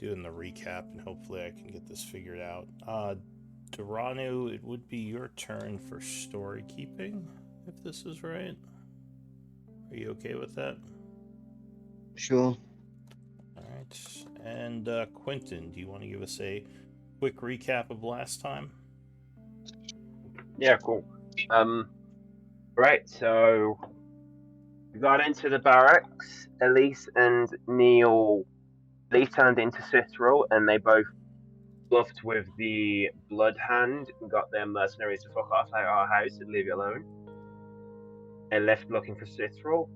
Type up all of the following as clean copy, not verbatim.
doing the recap, and hopefully I can get this figured out. Duranu, it would be your turn for story keeping, if this is right. Are you okay with that? Sure. All right. And Quentin, do you want to give us a quick recap of last time? Yeah, cool. Right, so we got into the barracks. Elise and Neil, Elise turned into Cithril, and they both bluffed with the Blood Hand and got their mercenaries to fuck off out of our house and leave it alone. And left looking for Cithril.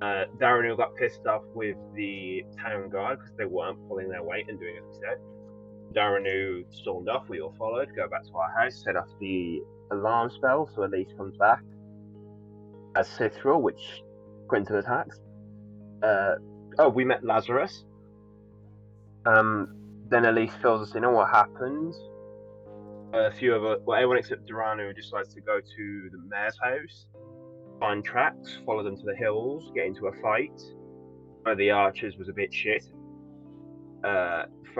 Darren got pissed off with the town guard because they weren't pulling their weight and doing as we said. Daranu stormed off, we all followed, go back to our house, set off the alarm spell so Elise comes back as Cithril, which Quentin attacks. We met Lazarus. Then Elise fills us in on what happened. A few of us, well, everyone except Duranu decides to go to the mayor's house, find tracks, follow them to the hills, get into a fight. One of the archers was a bit shit.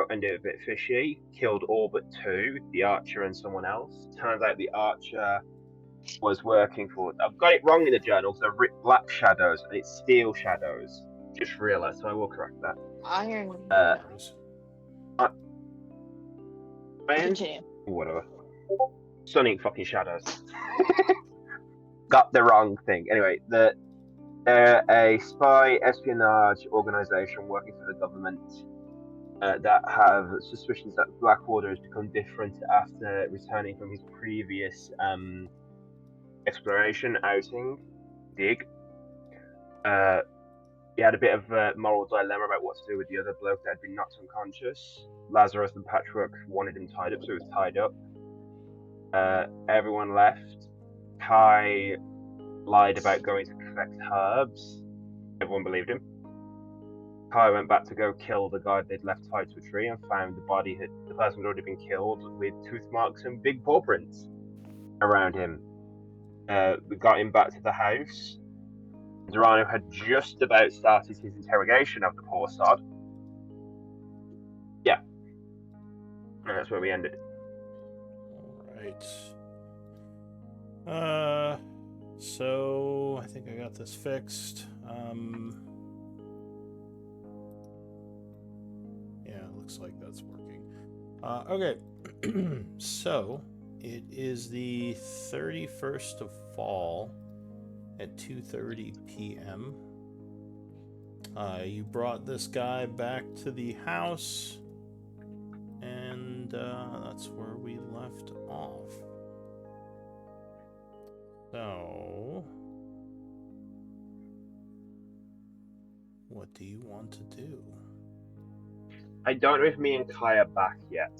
And a bit fishy. Killed all but two, the archer and someone else. Turns out the archer was working for. I've got it wrong in the journal, so I've written Black Shadows and it's Steel Shadows. Just realised, so I will correct that. Iron. Iron? Whatever. Stunning fucking Shadows. Got the wrong thing. Anyway, they're a spy espionage organisation working for the government. That have suspicions that Blackwater has become different after returning from his previous exploration outing, dig. He had a bit of a moral dilemma about what to do with the other bloke that had been knocked unconscious. Lazarus and Patchwork wanted him tied up, so he was tied up. Everyone left. Kai lied about going to collect herbs. Everyone believed him. Kai went back to go kill the guy they'd left tied to a tree and found the person had already been killed with tooth marks and big paw prints around him. We got him back to the house. Duranu had just about started his interrogation of the poor sod. Yeah. And that's where we ended. Alright. So I think I got this fixed. Looks like that's working. Okay. So it is the 31st of fall at 2:30 p.m. You brought this guy back to the house, and that's where we left off. So, what do you want to do? I don't know if me and Kai are back yet.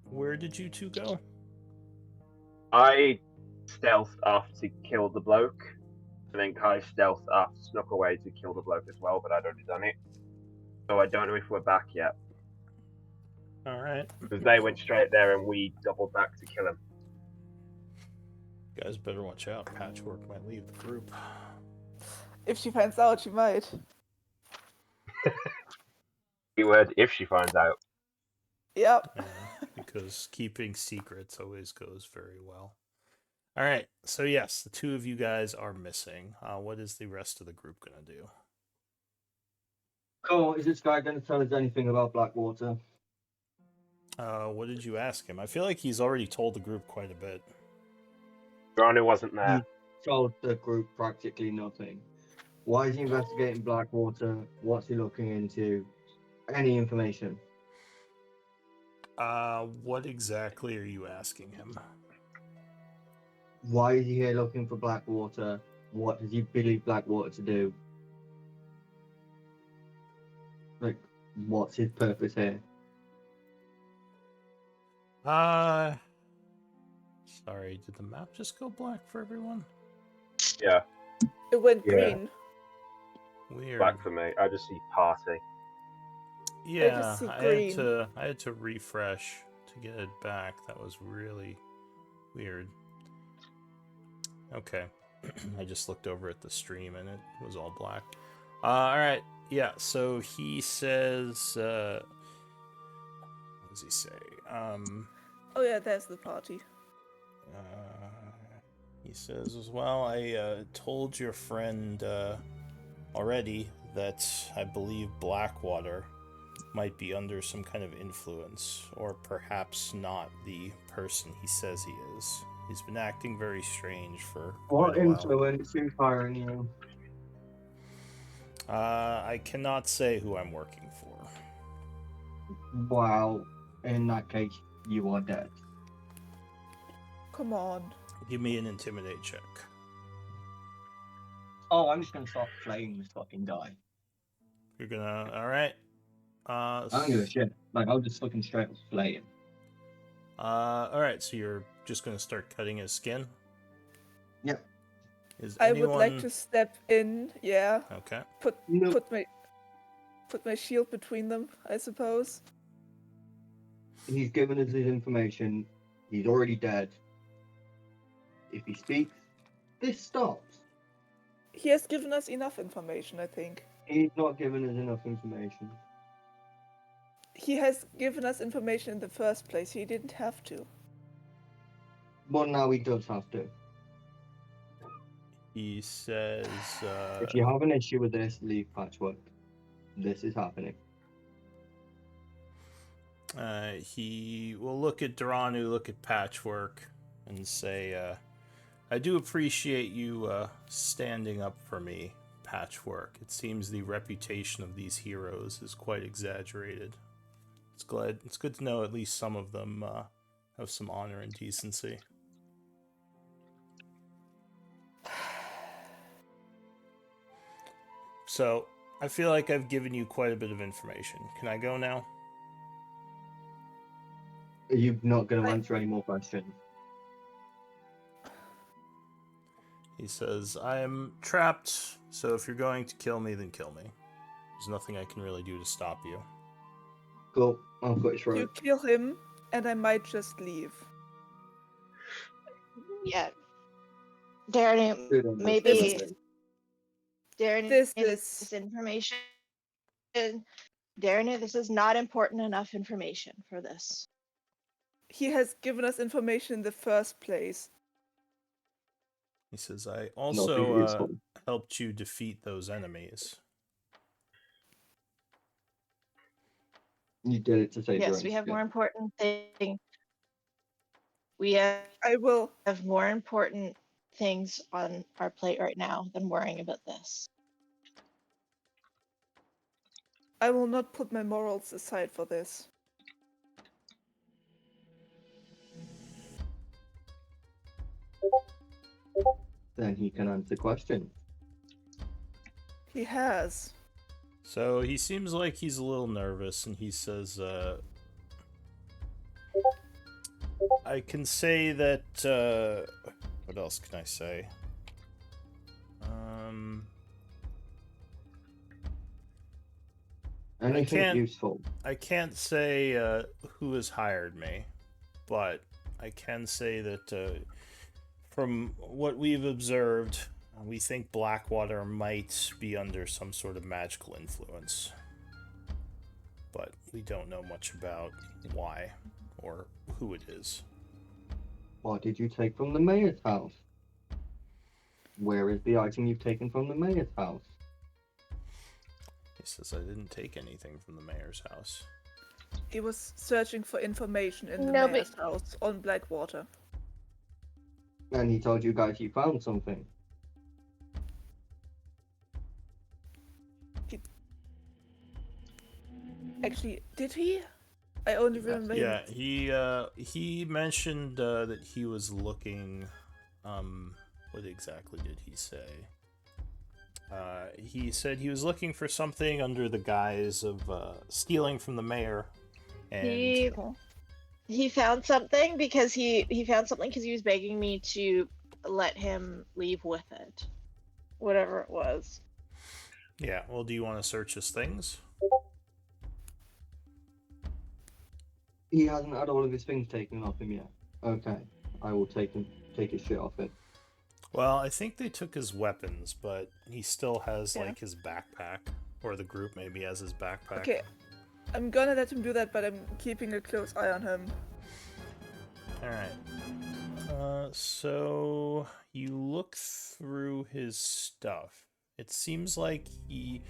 Where did you two go? I stealthed off to kill the bloke, and then Kai stealthed off, snuck away to kill the bloke as well, but I'd already done it. So I don't know if we're back yet. Alright. Because they went straight there and we doubled back to kill him. You guys better watch out. Patchwork might leave the group. If she finds out, she might. Keyword, if she finds out. Yep. Yeah, because keeping secrets always goes very well. Alright, so yes, the two of you guys are missing. What is the rest of the group going to do? Cool. Is this guy going to tell us anything about Blackwater? What did you ask him? I feel like he's already told the group quite a bit. Duranu wasn't there. He told the group practically nothing. Why is he investigating Blackwater? What's he looking into? Any information? What exactly are you asking him? Why is he here looking for Blackwater? What does he believe Blackwater to do? Like, what's his purpose here? Sorry, did the map just go black for everyone? Yeah. It went green. Weird. Black for me. I just see party. Yeah, see I had to refresh to get it back. That was really weird. Okay. I just looked over at the stream and it was all black. All right, yeah. So he says, what does he say? Oh yeah, there's the party. He says as well. I told your friend already that I believe Blackwater might be under some kind of influence, or perhaps not the person he says he is. He's been acting very strange for What quite a while. influence is hiring you? I cannot say who I'm working for. Well, in that case, you are dead. Come on. Give me an intimidate check. Oh, I'm just gonna start playing this fucking guy. You're gonna. All right. I don't give a shit. Like, I'll just fucking straight up play him. All right. So you're just gonna start cutting his skin. Yep. Is I anyone... would like to step in. Yeah. Okay. No. Put my shield between them, I suppose. He's given us his information. He's already dead. If he speaks, this stops. He has given us enough information, I think. He's not given us enough information. He has given us information in the first place. He didn't have to. But now he does have to. He says. If you have an issue with this, leave Patchwork. This is happening. He will look at Duranu, look at Patchwork, and say, I do appreciate you standing up for me, Patchwork. It seems the reputation of these heroes is quite exaggerated. It's good to know at least some of them have some honor and decency. So, I feel like I've given you quite a bit of information. Can I go now? Are you not going to answer any more questions? He says, I am trapped, so if you're going to kill me, then kill me. There's nothing I can really do to stop you. Cool. I'll cut it You short. kill him, and I might just leave. Yeah. Darren, Good maybe understanding. Darren, This this information. Darren, this is not important enough information for this. He has given us information in the first place. He says, I Nothing also useful. helped you defeat those enemies. You did it to save your Yes, own we have skin. more important things. We have I will. more important things on our plate right now than worrying about this. I will not put my morals aside for this. Then he can answer questions. He has. So he seems like he's a little nervous, and he says, I can say that, what else can I say? Anything can't- useful? I can't say who has hired me, but I can say that from what we've observed, we think Blackwater might be under some sort of magical influence. But we don't know much about why or who it is. What did you take from the mayor's house? Where is the item you've taken from the mayor's house? He says, I didn't take anything from the mayor's house. He was searching for information in the No, but- mayor's house on Blackwater. And he told you guys you found something. Actually, did he? I only Yes. remember Yeah, he mentioned that he was looking. What exactly did he say? He said he was looking for something under the guise of stealing from the mayor, and He found something because he was begging me to let him leave with it, whatever it was. yeah. Well, do you want to search his things? He hasn't had all of his things taken off him yet. Okay, I will take his shit off it. Well, I think they took his weapons, but he still has Yeah. like his backpack, or the group maybe has his backpack. Okay, I'm gonna let him do that, but I'm keeping a close eye on him. All right. So you look through his stuff. It seems like he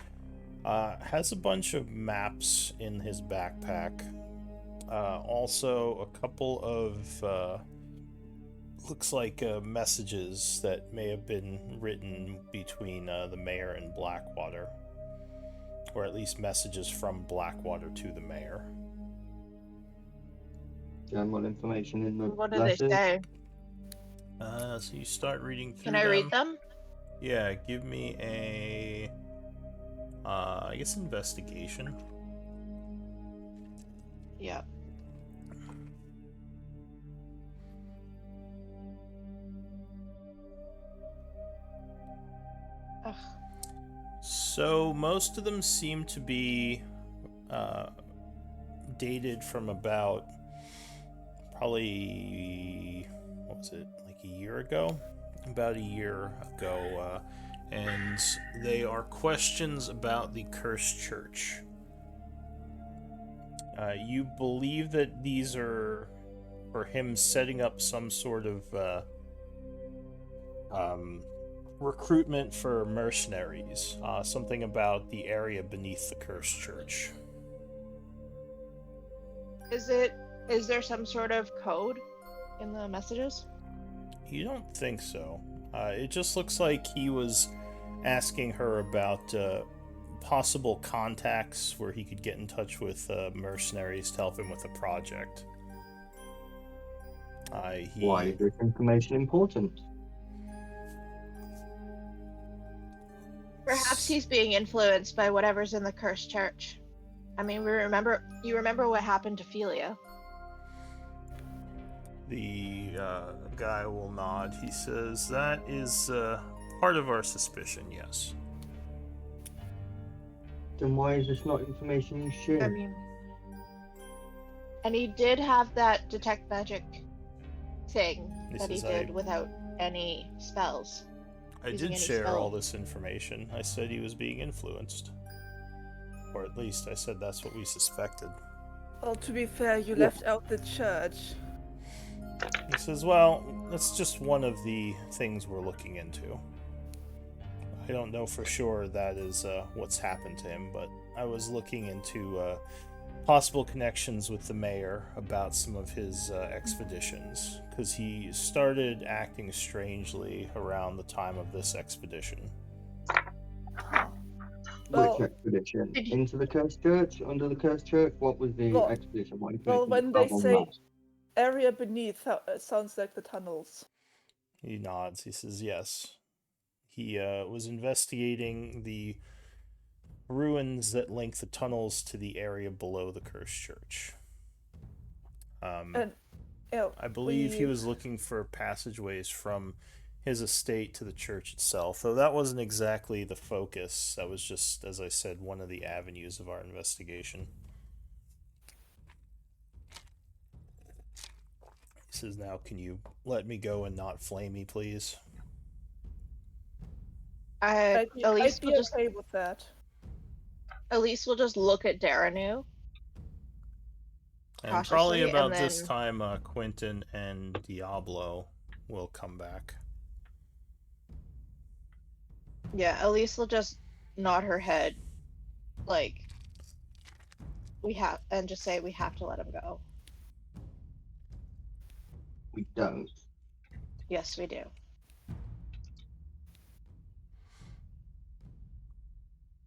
has a bunch of maps in his backpack. Also, a couple of looks like messages that may have been written between the mayor and Blackwater, or at least messages from Blackwater to the mayor. General information in the What do they letters. say? So you start reading through Can I read them? Yeah, give me a, I guess investigation. Yeah. Ugh. So most of them seem to be dated from about probably, what was it, like a year ago? About a year ago, and they are questions about the Cursed Church. You believe that these are for him setting up some sort of recruitment for mercenaries, something about the area beneath the Cursed Church. Is there some sort of code in the messages? You don't think so. It just looks like he was asking her about possible contacts where he could get in touch with mercenaries to help him with a project. Why is this information important? Perhaps he's being influenced by whatever's in the Cursed Church. I mean, you remember what happened to Felia? The guy will nod. He says, that is part of our suspicion, yes. Then why is this not information you share? I mean, and he did have that detect magic thing This that he is did without any spells. I using did any share spell. all this information. I said he was being influenced. Or at least I said that's what we suspected. Well, to be fair, you left out the church. He says, well, that's just one of the things we're looking into. I don't know for sure that is what's happened to him, but I was looking into possible connections with the mayor about some of his expeditions, because he started acting strangely around the time of this expedition. Well, Which expedition? Did you- Into the Cursed Church? Under the Cursed Church? What was the Well- expedition? What well, information when did they you have on say that? area beneath, it sounds like the tunnels. He nods. He says, yes. He was investigating the ruins that link the tunnels to the area below the Cursed Church. And, you know, I believe he was looking for passageways from his estate to the church itself, though that wasn't exactly the focus. That was just, as I said, one of the avenues of our investigation. He says, now, can you let me go and not flame me, please? I'd At least be we'll just okay with that. look at Daranu. And probably Cautiously, about and this then- time, Quentin and Diablo will come back. Yeah, Elise will just nod her head, like and just say we have to let him go. We don't. Yes, we do.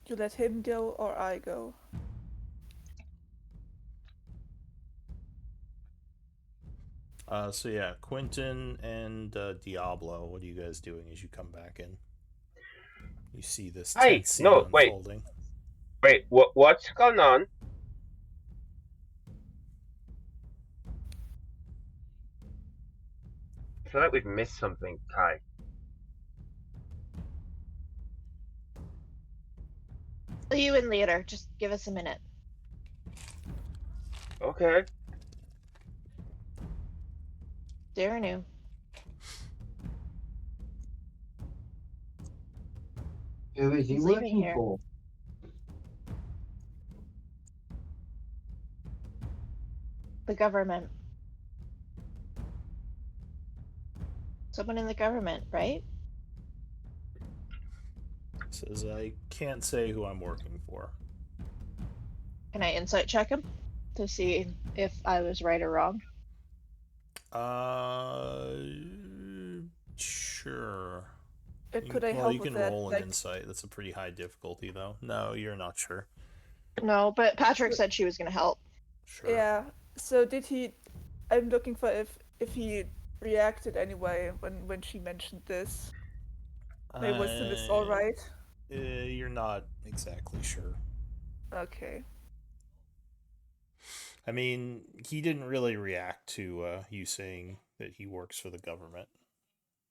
You let him go or I go. So yeah, Quentin and Diablo, what are you guys doing as you come back in? You see this Hey, tense scene no, wait. unfolding. Wait, what's going on? I feel like we've missed something, Kai. Fill you in later. Just give us a minute. Okay. Daranu. Who is he He's leaving working here. for? The government. Someone in the government, right? Says I can't say who I'm working for. Can I insight check him to see if I was right or wrong? Sure. Could I Well, help you with can that? roll an Like, insight. That's a pretty high difficulty, though. No, you're not sure. No, but Patrick said she was gonna help. Sure. yeah. So did he? I'm looking for if he reacted anyway when she mentioned this. Maybe was the list all right? You're not exactly sure. Okay. I mean, he didn't really react to you saying that he works for the government.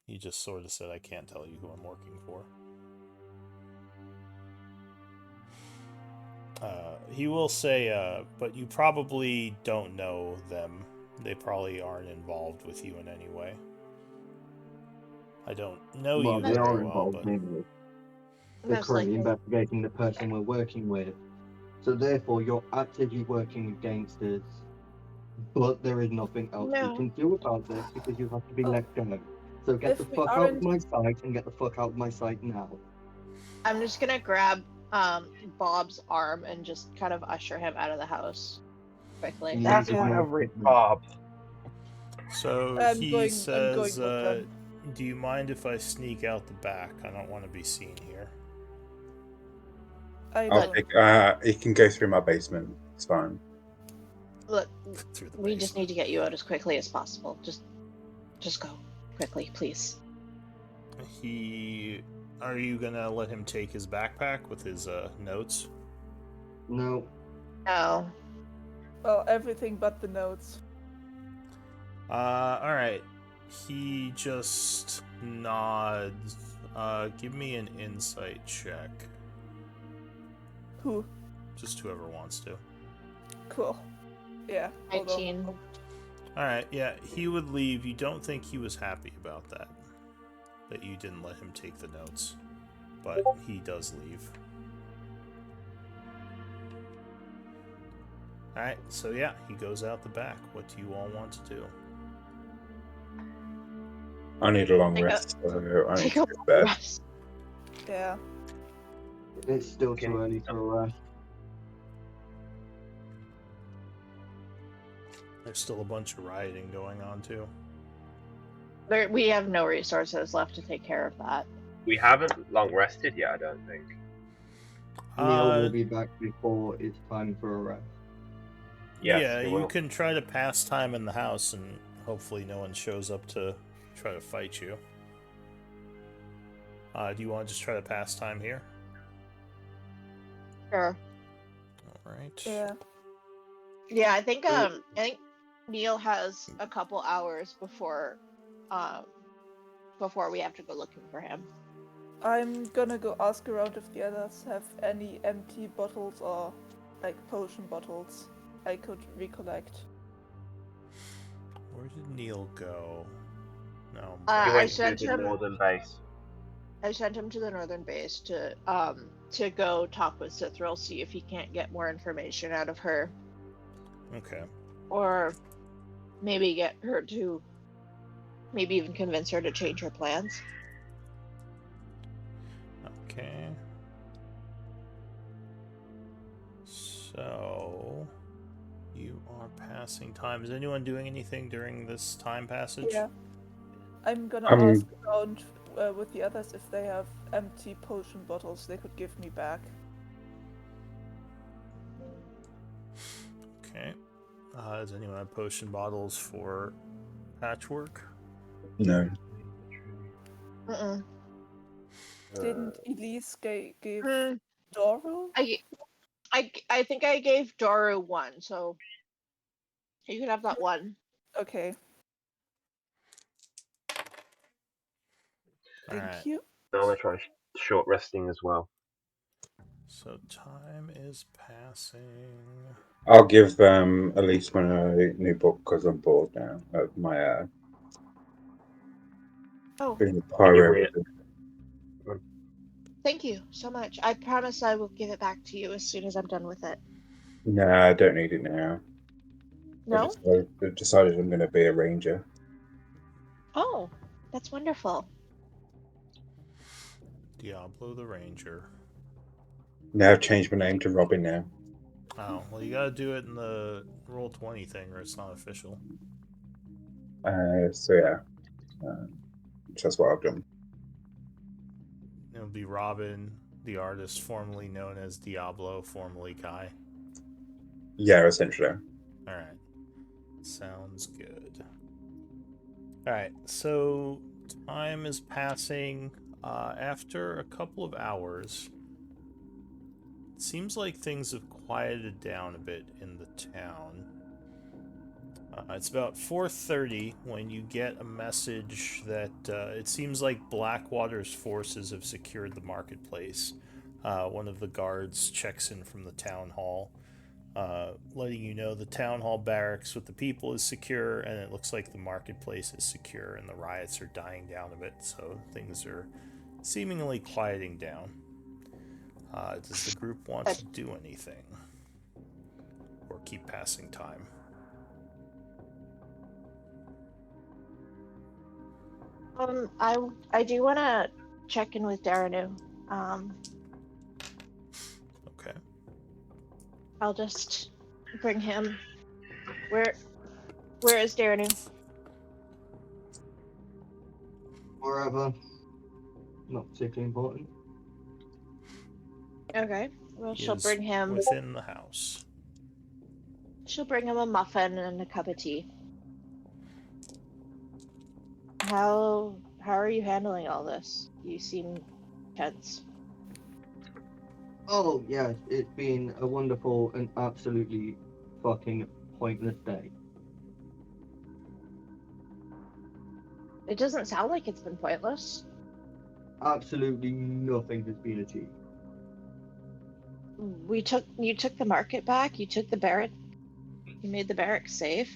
He just sort of said, I can't tell you who I'm working for. He will say, but you probably don't know them. They probably aren't involved with you in any way. I don't know Well, you they very are well, involved but anyway. They're Most currently likely. investigating the person we're working with. So therefore, you're actively working against us. But there is nothing else we No. can do about this because you have to be Oh. let go. So get If the we fuck out aren't- of my sight and get the fuck out of my sight now. I'm just gonna grab Bob's arm and just kind of usher him out of the house quickly. You That's need to why be I on read treatment. Bob. so I'm he going says, with them. do you mind if I sneak out the back? I don't want to be seen here. I I'll don't. take. He can go through my basement. It's fine. Look, Through the we just basement. need to get you out as quickly as possible. Just go quickly, please. Are you gonna let him take his backpack with his notes? No. No. Well, everything but the notes. Alright. He just nods. Give me an insight check. Who? Just whoever wants to. Cool. Yeah. hold on. 19. Alright, yeah, he would leave. You don't think he was happy about that. That you didn't let him take the notes. But he does leave. Alright, so yeah, he goes out the back. What do you all want to do? I need a long Take a- rest, so I need Take to a go to bed. rest. Yeah. It's still Okay. too early for a rest. There's still a bunch of rioting going on, too. We have no resources left to take care of that. We haven't long rested yet, I don't think. Neil Uh, will be back before it's time for a rest. Yes, yeah, he you will. can try to pass time in the house, and hopefully no one shows up to try to fight you. Do you want to just try to pass time here? Sure. Alright. Yeah. Yeah, I think Neil has a couple hours before we have to go looking for him. I'm gonna go ask around if the others have any empty bottles or like potion bottles I could recollect. Where did Neil go? No. He I went to sent the him. northern base. I sent him to the northern base to go talk with Cithril, see if he can't get more information out of her, Okay. or maybe get her to, maybe even convince her to change her plans. Okay. So, you are passing time. Is anyone doing anything during this time passage? Yeah. I'm gonna Um, ask around with the others if they have empty potion bottles they could give me back. Okay. Does anyone have potion bottles for patchwork? No. Mm-mm. Didn't Elise give Mm, Doru? I think I gave Doru one, so you can have that one. Okay. Thank Alright. you. I'm gonna try short resting as well. So, time is passing. I'll give Elise my new book because I'm bored now of my Oh, being a Can you pyro. read wizard. Thank you so much. I promise I will give it back to you as soon as I'm done with it. No, I don't need it now. No? I've decided I'm going to be a ranger. Oh, that's wonderful. Diablo the Ranger. Now I've changed my name to Robin now. Oh, well, you gotta do it in the Roll20 thing, or it's not official. So yeah, that's what I've done. It'll be Robin, the artist formerly known as Diablo, formerly Kai. Yeah, essentially. Alright. Sounds good. Alright, so time is passing. After a couple of hours, it seems like things have quieted down a bit in the town. It's about 4:30 when you get a message that it seems like Blackwater's forces have secured the marketplace. One of the guards checks in from the town hall, letting you know the town hall barracks with the people is secure, and it looks like the marketplace is secure, and the riots are dying down a bit, so things are seemingly quieting down. Does the group want to do anything? Or keep passing time? I do want to check in with Daranu. Okay. I'll just bring him. Where is Daranu? Wherever. Not particularly important. Okay. Well, He she'll is bring him. within the house. She'll bring him a muffin and a cup of tea. How are you handling all this? You seem tense. Oh, yes, it's been a wonderful and absolutely fucking pointless day. It doesn't sound like it's been pointless. Absolutely nothing has been achieved. You took the market back. You took the barrack. You made the barracks safe.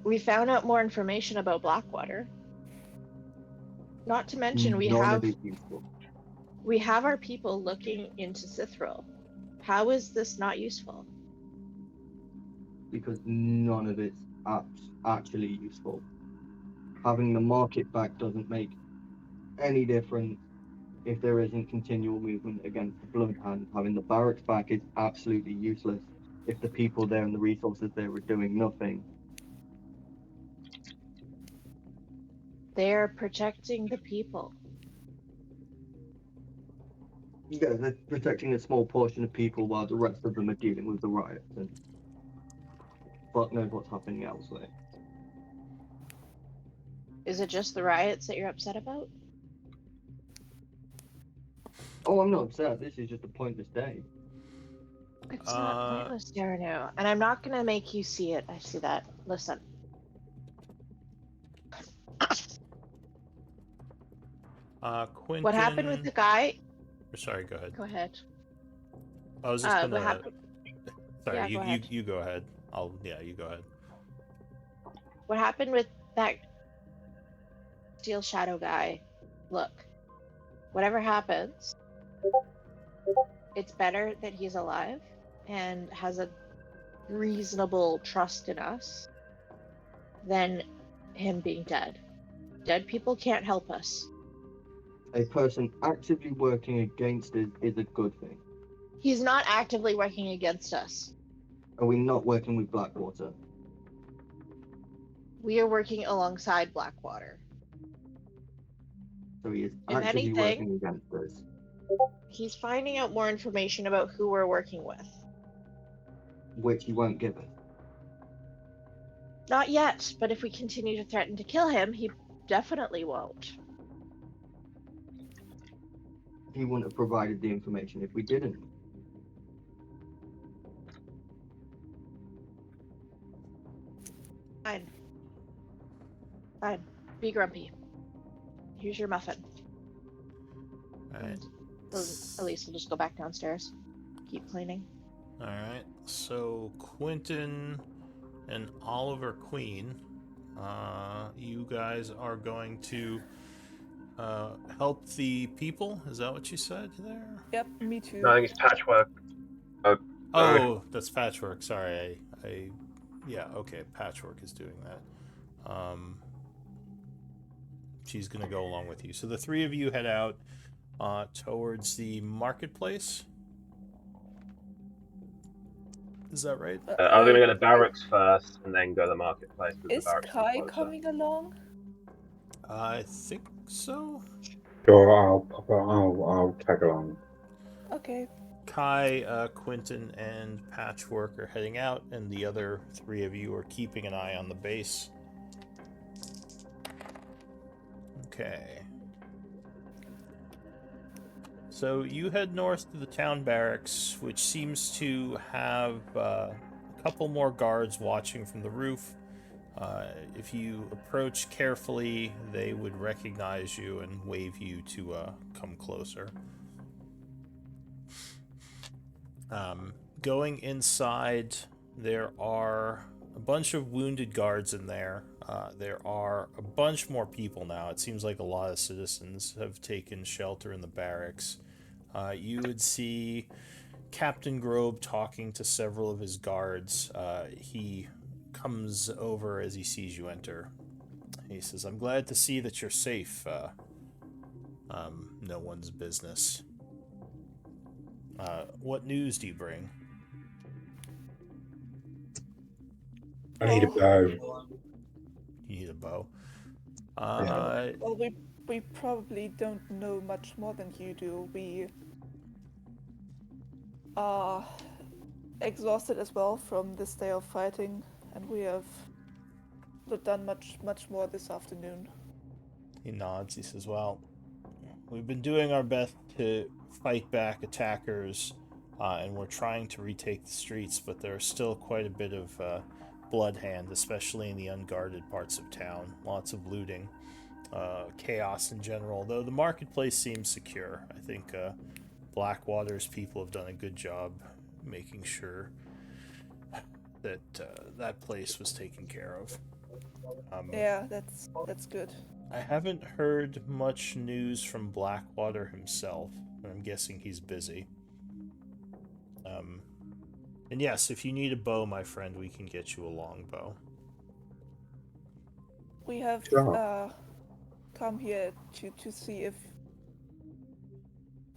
We found out more information about Blackwater. Not to mention None of it useful. we have our people looking into Cithril. How is this not useful? Because none of it's actually useful. Having the market back doesn't make any difference if there isn't continual movement against the Bloodhand. Having the barracks back is absolutely useless if the people there and the resources there are doing nothing. They're protecting the people. Yeah, they're protecting a small portion of people while the rest of them are dealing with the riots, and fuck knows what's happening elsewhere. Is it just the riots that you're upset about? Oh, I'm not upset. This is just a pointless day. It's not pointless, Daranu. And I'm not gonna make you see it. I see that. Listen. Quentin... What happened with the guy? Sorry, go ahead. Go ahead. I was just gonna... What happened? Sorry, Yeah, go ahead. you go ahead. You go ahead. What happened with that Steel Shadow guy? Look, whatever happens, it's better that he's alive and has a reasonable trust in us than him being dead. Dead people can't help us. A person actively working against it is a good thing. He's not actively working against us. Are we not working with Blackwater? We are working alongside Blackwater. So he is If actively anything- working against us. He's finding out more information about who we're working with. Which he won't give us. Not yet, but if we continue to threaten to kill him, he definitely won't. He wouldn't have provided the information if we didn't. Fine. Fine. Be grumpy. Here's your muffin. Alright. At least we'll just go back downstairs. Keep cleaning. Alright, so Quentin and Oliver Queen, you guys are going to help the people? Is that what you said there? Yep, me too. No, I think it's patchwork. Oh, that's Patchwork. Sorry, yeah, okay, Patchwork is doing that. She's gonna go along with you. So the three of you head out towards the marketplace. Is that right? I'm gonna go to barracks first, and then go to the marketplace. With Is the barracks Kai closer. coming along? I think so. Sure, I'll tag along. Okay. Kai, Quentin, and Patchwork are heading out, and the other three of you are keeping an eye on the base. Okay. So you head north to the town barracks, which seems to have a couple more guards watching from the roof. If you approach carefully, they would recognize you and wave you to come closer. Going inside, there are a bunch of wounded guards in there. There are a bunch more people now. It seems like a lot of citizens have taken shelter in the barracks. You would see Captain Grobe talking to several of his guards. He comes over as he sees you enter. He says, "I'm glad to see that you're safe. No one's business. What news do you bring?" I need a bow. You need a bow. Well, we probably don't know much more than you do. We are exhausted as well from this day of fighting, and we have not done much more this afternoon. He nods. He says, "Well, we've been doing our best to fight back attackers, and we're trying to retake the streets, but there's still quite a bit of bloodhand, especially in the unguarded parts of town. Lots of looting, chaos in general, though the marketplace seems secure. I think Blackwater's people have done a good job making sure that that place was taken care of." Yeah, that's good. I haven't heard much news from Blackwater himself, but I'm guessing he's busy. And yes, if you need a bow, my friend, we can get you a longbow. We have Sure. come here to see if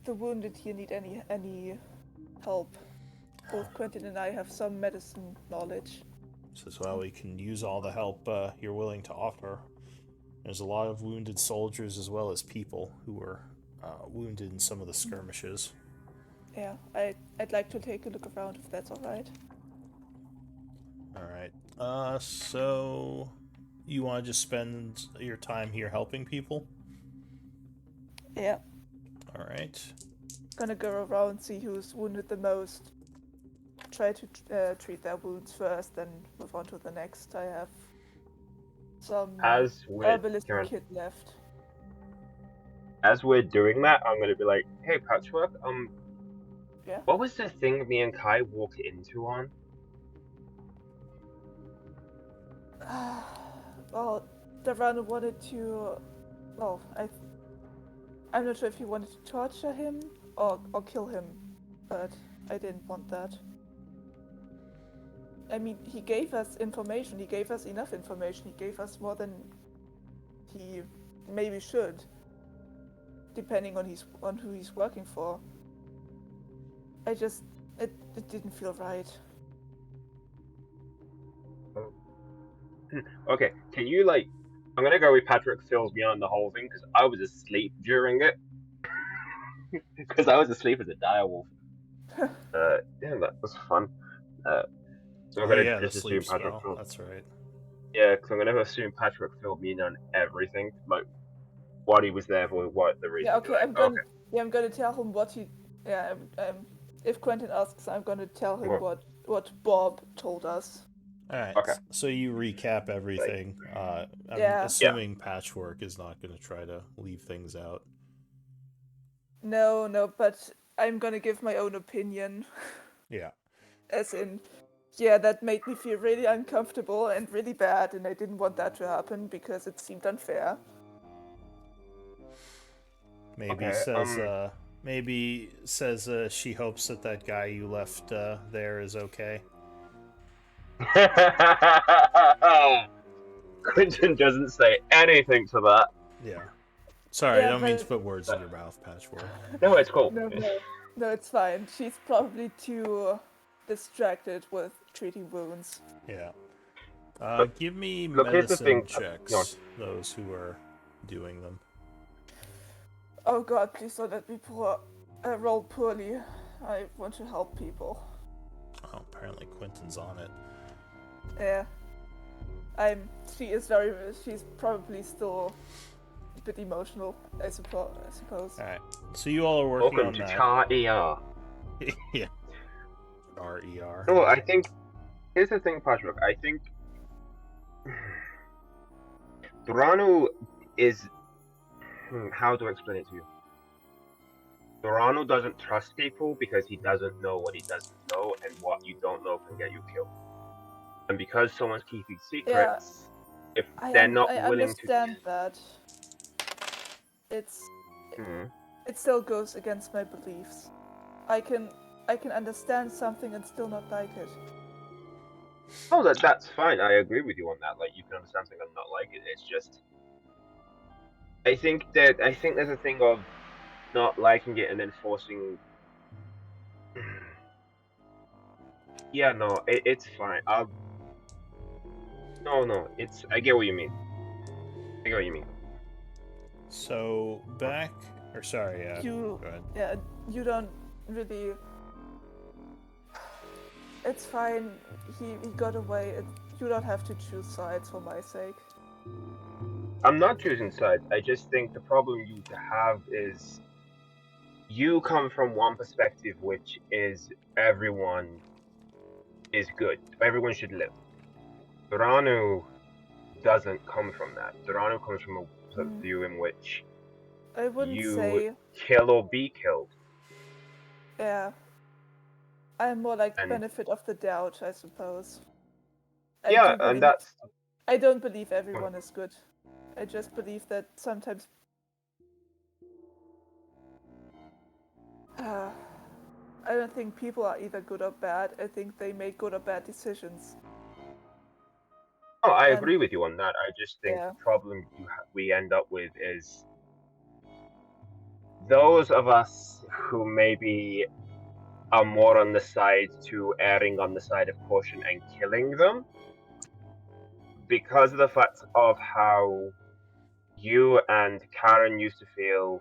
the wounded here need any help. Both Quentin and I have some medicine knowledge. Says, "Well, we can use all the help you're willing to offer. There's a lot of wounded soldiers as well as people who were wounded in some of the skirmishes." Yeah, I'd like to take a look around if that's alright. All right. So you want to just spend your time here helping people? Yeah, All right. gonna go around, see who's wounded the most. Try to treat their wounds first, then move on to the next. I have some As we're herbalist Karen, kit left. as we're doing that, I'm gonna be like, "Hey, Patchwork. Yeah. What was the thing me and Kai walked into on?" Well, Davran wanted to. Well, I'm not sure if he wanted to torture him or kill him, but I didn't want that. I mean, he gave us information. He gave us enough information. He gave us more than he maybe should, depending on who he's working for. It didn't feel right. Okay, can you I'm gonna go with Patrick fills me on the whole thing because I was asleep during it. Because I was asleep as a direwolf. Yeah, that was fun. So I'm gonna yeah, the just sleep assume Patrick spell. filled. That's right. Yeah, because I'm gonna assume Patrick filled me in on everything, like what he was there for, what the reason. Yeah, okay. Okay. I'm gonna tell him what he. Yeah. If Quentin asks, I'm gonna tell him Well- what Bob told us. All right. Okay. So you recap everything. I'm Yeah. assuming Patchwork is not going to try to leave things out. No, but I'm gonna give my own opinion. Yeah. As in, yeah, that made me feel really uncomfortable and really bad, and I didn't want that to happen because it seemed unfair. Maybe says she hopes that guy you left there is okay. Quentin doesn't say anything to that. Yeah. Sorry, I Yeah, don't mean to but- put words in your mouth, Patchwork. No, it's cool. No, it's fine. She's probably too distracted with treating wounds. Yeah. But Give me look, here's the medicine thing. checks, those who are doing them. Oh god, please don't let me roll poorly. I want to help people. Oh, apparently Quentin's on it. Yeah. She's probably still a bit emotional, I suppose. Alright, so you all are working Welcome on to that. Char ER. Yeah. R-E-R. No, I think here's the thing, Patrick. I think Dorano is. How do I explain it to you? Dorano doesn't trust people because he doesn't know what he doesn't know, and what you don't know can get you killed. And because someone's keeping secrets, if they're not I willing understand that. Mhm. It still goes against my beliefs. I can understand something and still not like it. Oh, that's fine. I agree with you on that. Like, you can understand something and not like it. It's just, I think there's a thing of not liking it and then forcing. Yeah, no, it's fine. No, it's. I get what you mean. I get what you mean. So, back... Or sorry, You- go ahead. Yeah, you don't really. It's fine. He got away. You don't have to choose sides for my sake. I'm not choosing sides. I just think the problem you have is you come from one perspective, which is everyone is good. Everyone should live. Dorano doesn't come from that. Dorano comes from a view in which I wouldn't you say. kill or be killed. Yeah. I'm more like And- benefit of the doubt, I suppose. Yeah, do and believe- that's I don't believe everyone is good. I just believe that sometimes. I don't think people are either good or bad. I think they make good or bad decisions. Oh, I And- agree with you on that. I just think Yeah. the problem we end up with is those of us who maybe are more on the side to erring on the side of caution and killing them, because of the fact of how you and Karen used to feel,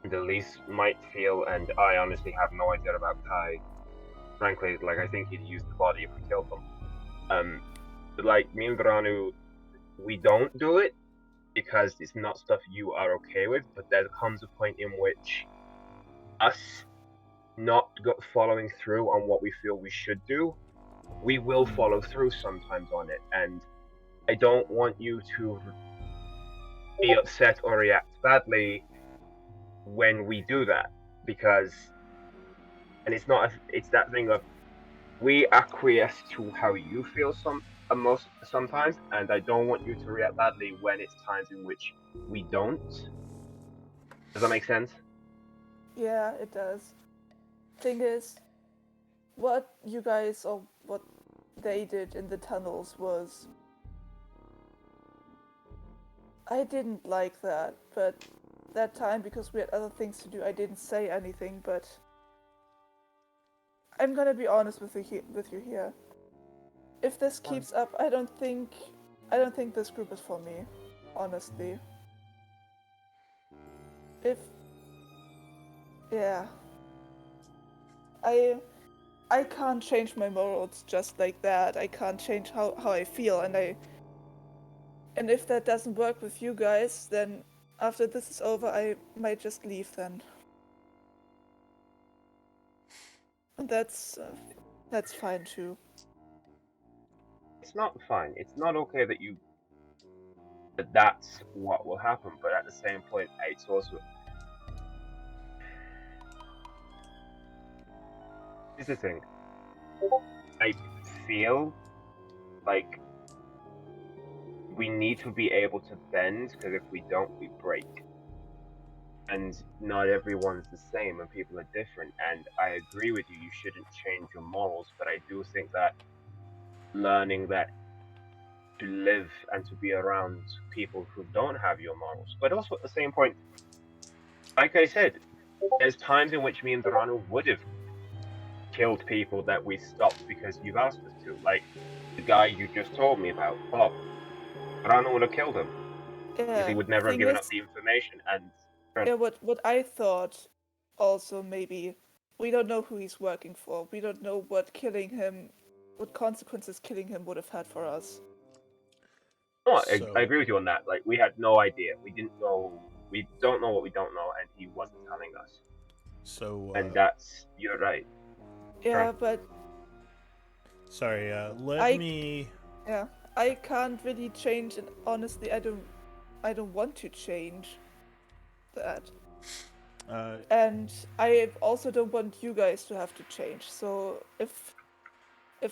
and Elise might feel, and I honestly have no idea about Kai. Frankly, like, I think he'd use the body if we killed them. But like me and Doranu, we don't do it because it's not stuff you are okay with. But there comes a point in which us not following through on what we feel we should do, we will follow through sometimes on it, and I don't want you to be upset or react badly when we do that, because, and it's not, it's that thing of we acquiesce to how you feel sometimes, and I don't want you to react badly when it's times in which we don't. Does that make sense? Yeah, it does. Thing is, what you guys or what they did in the tunnels was. I didn't like that, but that time, because we had other things to do, I didn't say anything, but I'm gonna be honest with you here. If this keeps up, I don't think this group is for me, honestly. Yeah. I can't change my morals just like that. I can't change how I feel, and if that doesn't work with you guys, then after this is over, I might just leave then. And that's fine too. It's not fine. It's not okay that that's what will happen, but at the same point, it's also. Here's the thing. I feel like we need to be able to bend, because if we don't, we break. and not everyone's the same, and people are different. And I agree with you. You shouldn't change your morals, but I do think that learning that to live and to be around people who don't have your morals, but also at the same point, like I said, there's times in which me and Dorano would have killed people that we stopped because you've asked us to. Like the guy you just told me about, Bob. Dorano would have killed him because he Yeah. would never have Thing given is, up the information. And yeah, what I thought also maybe we don't know who he's working for. We don't know what consequences killing him would have had for us. no, So- I agree with you on that. Like we had no idea. We didn't know. We don't know what we don't know, and he wasn't telling us. So, And that's you're right. Yeah, Right. but sorry, let I- me... yeah, I can't really change, and honestly, I don't want to change that. And I also don't want you guys to have to change. So if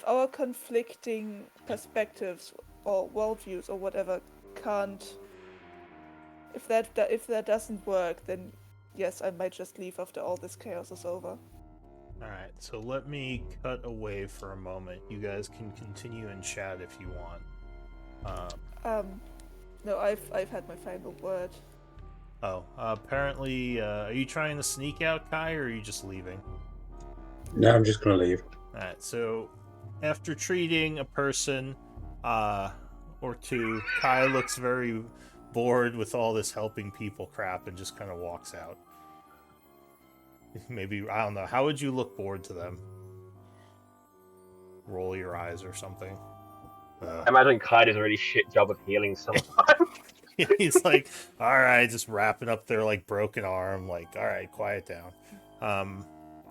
our conflicting perspectives or worldviews or whatever can't, if that doesn't work, then yes, I might just leave after all this chaos is over. Alright, so let me cut away for a moment. You guys can continue in chat if you want. No, I've had my final word. Apparently, are you trying to sneak out, Kai, or are you just leaving? No, I'm just gonna leave. Alright, so after treating a person or two, Kai looks very bored with all this helping people crap and just kind of walks out. Maybe, I don't know, how would you look bored to them? Roll your eyes or something. I imagine Kai does a really shit job of healing someone. He's like, alright, just wrapping up their like broken arm, like, alright, quiet down.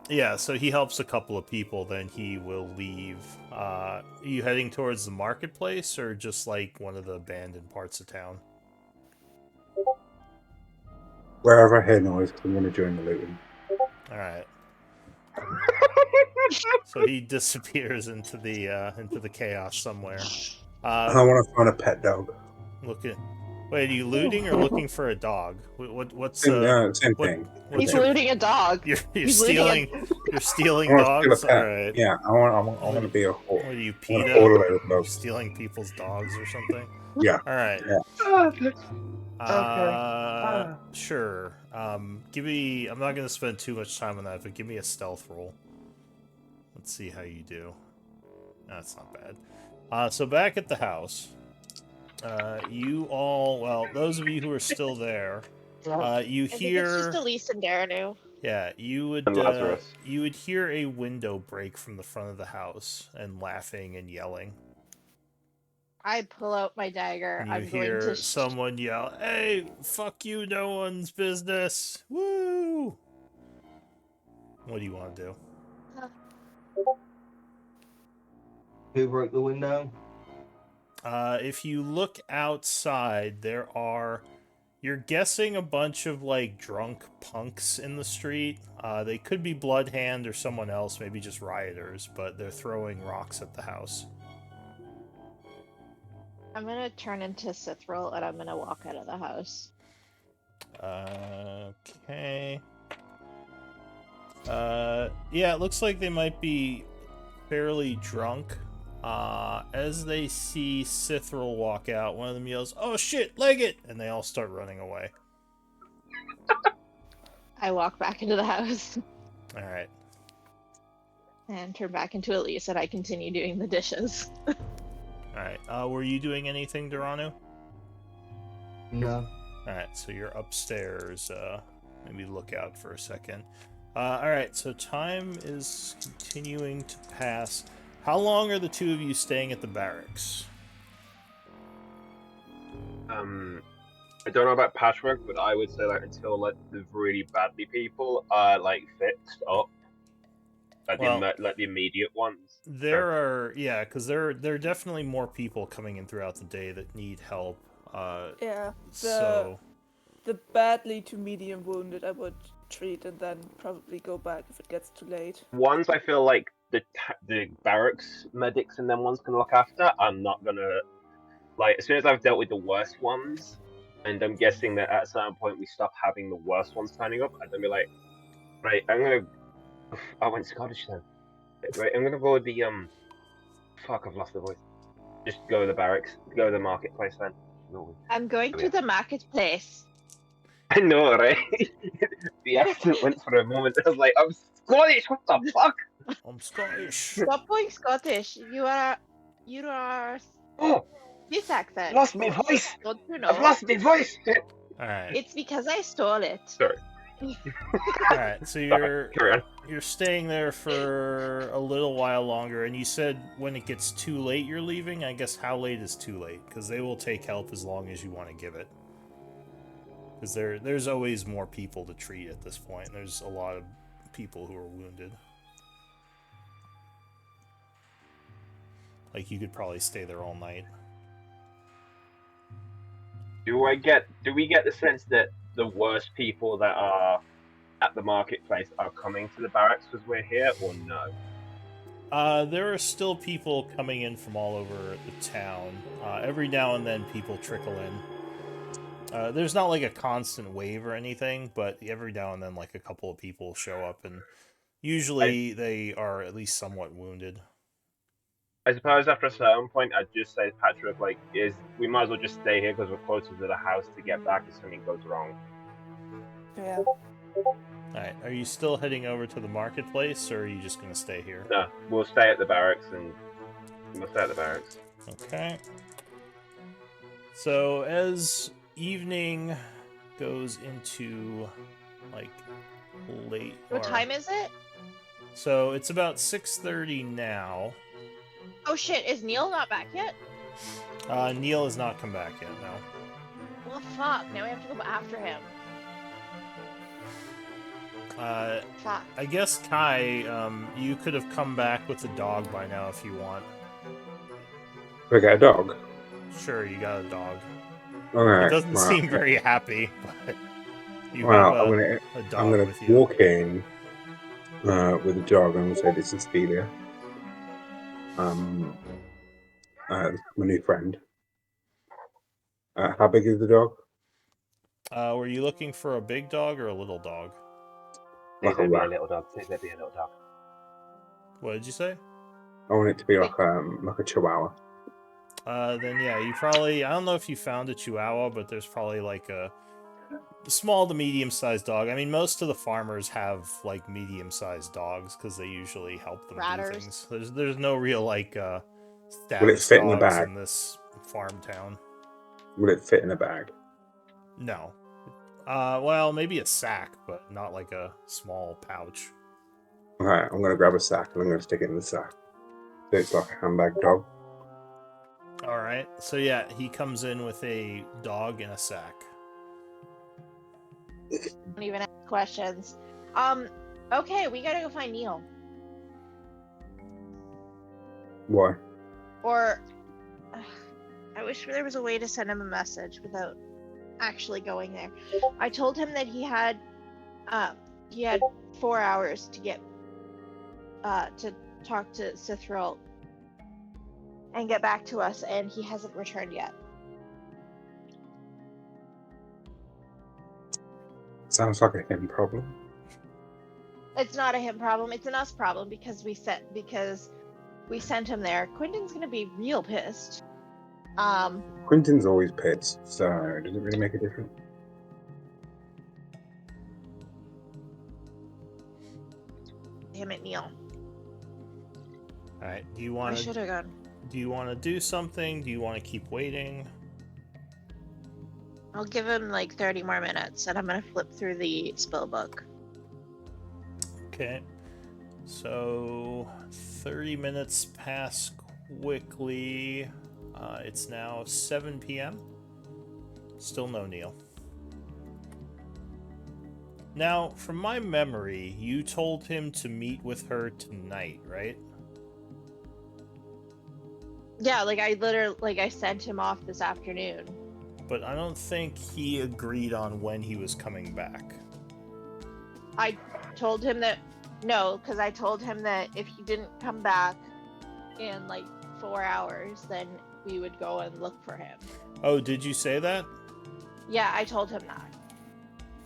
Yeah, so he helps a couple of people, then he will leave. Are you heading towards the marketplace or just like one of the abandoned parts of town? Wherever I hear noise, I'm gonna join the looting. Alright. So he disappears into the chaos somewhere. And I want to find a pet dog. Wait, are you looting or looking for a dog? What's Same what- thing. what's He's your- looting a dog. You're He's stealing looting you're stealing I want to dogs. steal a pet. All right. Yeah, I want to be a What whore. are you, I want to PETA? order a load of You're dogs. stealing people's dogs or something? Yeah. All right. Yeah. Sure. Give me. I'm not gonna spend too much time on that, but give me a stealth roll. Let's see how you do. That's not bad. So back at the house, you all. Well, those of you who are still there, you I think it's hear. just Elise and Daranu. Yeah, you would And Lazarus. you would hear a window break from the front of the house and laughing and yelling. I pull out my dagger. And you I'm hear going to someone yell, "Hey, fuck you, no one's business." Woo! What do you want to do? Who broke the window? If you look outside, there are, you're guessing a bunch of like drunk punks in the street. They could be Bloodhand or someone else, maybe just rioters, but they're throwing rocks at the house. I'm gonna turn into Cithril and I'm gonna walk out of the house. Okay. Yeah, it looks like they might be fairly drunk. As they see Cithril walk out, one of them yells, "Oh shit, leg it!" And they all start running away. I walk back into the house Alright. and turn back into Elise and I continue doing the dishes. Alright. Were you doing anything, Doranu? No. Alright, so you're upstairs. Maybe look out for a second. Alright, so time is continuing to pass. How long are the two of you staying at the barracks? I don't know about Patchwork, but I would say like until like the really badly people are like fixed up, like Well, the immediate ones. There are, yeah, because there are definitely more people coming in throughout the day that need help. Yeah, So, the badly to medium wounded I would treat and then probably go back if it gets too late. Ones I feel like the barracks medics and them ones can look after. I'm not gonna like as soon as I've dealt with the worst ones, And I'm guessing that at a certain point we stop having the worst ones turning up, and then be like, right, I'm gonna. I went Scottish then. Right, I'm gonna go with the Fuck, I've lost the voice. Just go to the barracks. Go to the marketplace then. No. I'm going Oh, to yeah. the marketplace. I know, right? The accent went for a moment. I was like, I'm Scottish. What the fuck? I'm Scottish. Stop going Scottish. You are Oh, this accent. lost my voice. Don't you know? I've lost my voice. All right. It's because I stole it. Sorry. All right. So Sorry. Carry on. you're staying there for a little while longer, and you said when it gets too late, you're leaving. I guess how late is too late? Because they will take help as long as you want to give it. Because there's always more people to treat at this point. There's a lot of people who are wounded. Like, you could probably stay there all night. Do we get the sense that the worst people that are at the marketplace are coming to the barracks because we're here, or no? There are still people coming in from all over the town. Every now and then people trickle in. There's not like a constant wave or anything, but every now and then like a couple of people show up, and usually they are at least somewhat wounded. I suppose after a certain point, I'd just say to Patrick, like, we might as well just stay here because we're closer to the house to get back if something goes wrong. Yeah. Alright, are you still heading over to the marketplace, or are you just going to stay here? No, we'll stay at the barracks Okay. So, as evening goes into, like, late... What time is it? So, it's about 6:30 now. Oh shit, is Neil not back yet? Neil has not come back yet, no. Well, fuck. Now we have to go after him. Fuck. I guess, Kai, you could have come back with the dog by now if you want. We get a dog. Sure, you got a dog. Okay. It doesn't well, seem very happy, but you Well, have I'm a dog gonna with you. walk in with the dog and I'm gonna say this is Delia. My new friend. How big is the dog? Were you looking for a big dog or a little dog? Like a Please let be a rat. little dog. Please let be a little dog. What did you say? I want it to be like a chihuahua. Then yeah, you probably... I don't know if you found a Chihuahua, but there's probably like a small to medium-sized dog. I mean, most of the farmers have like medium-sized dogs because they usually help them Ratters. do things. There's no real like Will it status fit in the dogs bag? in this farm town. Will it fit in a bag? No. Well, maybe a sack, but not like a small pouch. Alright, I'm gonna grab a sack and I'm gonna stick it in the sack. So it's like a handbag dog. Alright, so yeah, he comes in with a dog in a sack. Don't even ask questions. Okay, we gotta go find Neil. Why? Or, I wish there was a way to send him a message without actually going there. I told him that he had 4 hours to get, to talk to Sithril and get back to us, and he hasn't returned yet. Sounds like a him problem. It's not a him problem, it's an us problem because we sent him there. Quentin's gonna be real pissed. Quentin's always pissed, so does it really make a difference? Damn it, Neil. Alright, do you I want should to have gone. do something? Do you want to keep waiting? I'll give him like 30 more minutes and I'm gonna flip through the spell book. Okay. So 30 minutes pass quickly. It's now 7 p.m. Still no Neil. Now, from my memory, you told him to meet with her tonight, right? Yeah, like I sent him off this afternoon. But I don't think he agreed on when he was coming back. I told him that no, because I told him that if he didn't come back in like 4 hours, then we would go and look for him. Oh, did you say that? Yeah, I told him that.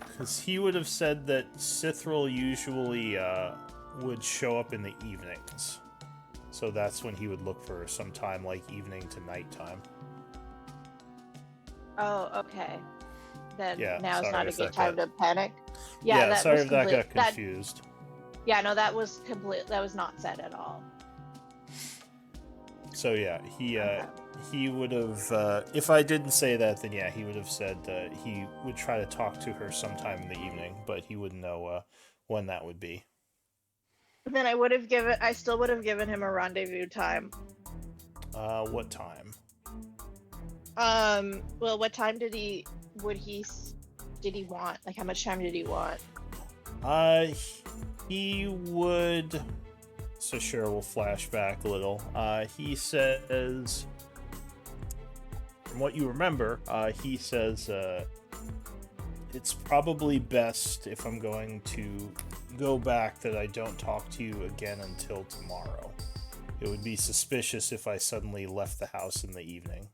Because he would have said that Sithril usually would show up in the evenings. So that's when he would look for some time like evening to nighttime. Oh, okay. Then Yeah, now's sorry not a if good that time got- to panic. Yeah, that sorry was if that complete- got confused. Yeah, no, that was complete. That was not said at all. So yeah, Okay. he would have. If I didn't say that, then yeah, he would have said he would try to talk to her sometime in the evening, but he wouldn't know when that would be. Then I still would have given him a rendezvous time. What time? Well, what time did he want? Like, how much time did he want? He would. So sure, we'll flash back a little. He says, from what you remember, he says it's probably best if I'm going to go back that I don't talk to you again until tomorrow. It would be suspicious if I suddenly left the house in the evening.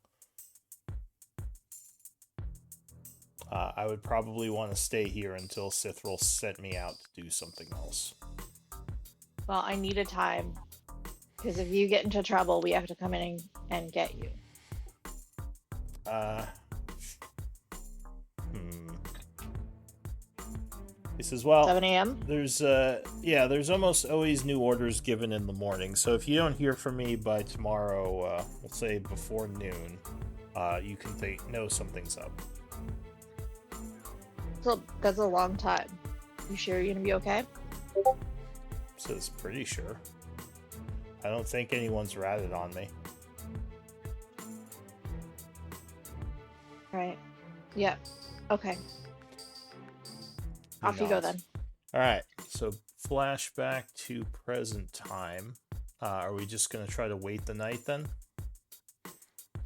I would probably want to stay here until Sithril sent me out to do something else. Well, I need a time. Because if you get into trouble, we have to come in and get you. He says, well, 7 a.m.? there's almost always new orders given in the morning. So if you don't hear from me by tomorrow, let's say before noon, you can know something's up. So that's a long time. You sure you're gonna be okay? Says pretty sure. I don't think anyone's ratted on me. Right. Yep. Okay. Off you go then. Alright, so flashback to present time. Are we just gonna try to wait the night then?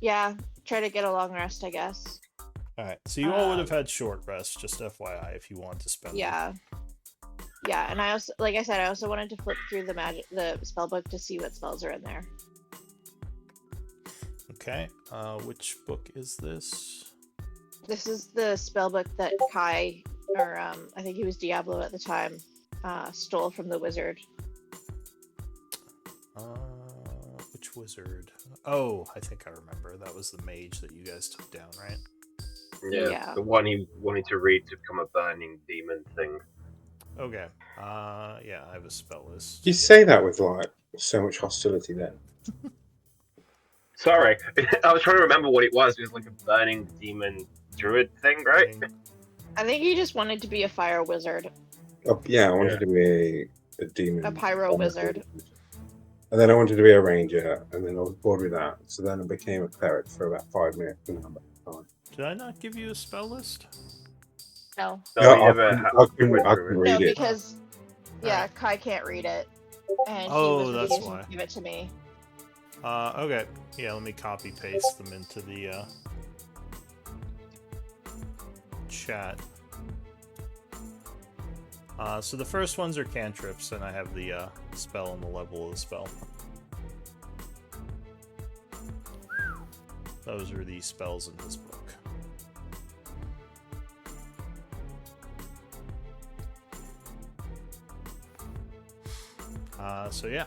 Yeah. Try to get a long rest, I guess. Alright, so you all would have had short rests, just FYI, if you want to spend them. Yeah. Yeah, and I also, like I said, I also wanted to flip through the spell book to see what spells are in there. Okay, which book is this? This is the spell book that Kai, or I think he was Diablo at the time, stole from the wizard. Which wizard? Oh, I think I remember. That was the mage that you guys took down, right? Yeah. The one he wanted to read to become a burning demon thing. Okay. Yeah, I have a spell list. You say that with like so much hostility then. Sorry, I was trying to remember what it was. It was like a burning demon druid thing, right? I think he just wanted to be a fire wizard. Oh, yeah, I wanted to be a demon. A pyro wizard. And then I wanted to be a ranger, and then I was bored with that. So then I became a cleric for about 5 minutes. And I'm fine. Did I not give you a spell list? No. No, I we went can through it. read No, it. because Kai can't read it, and Oh, he was that's refusing why. to give it to me. Okay. Yeah, let me copy paste them into the chat. So the first ones are cantrips, and I have the spell and the level of the spell. Those are the spells in this book. So yeah.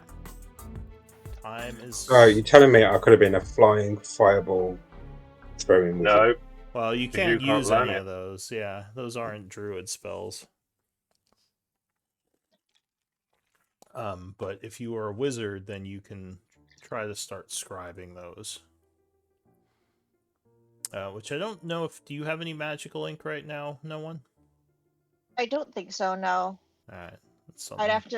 Time is... So you're telling me I could have been a flying fireball throwing wizard? No, Well, you You can't can't use learn any it. of those. Yeah, those aren't druid spells. But if you are a wizard, then you can try to start scribing those. Which I don't know if... Do you have any magical ink right now? No one? I don't think so. No. Alright. I'd have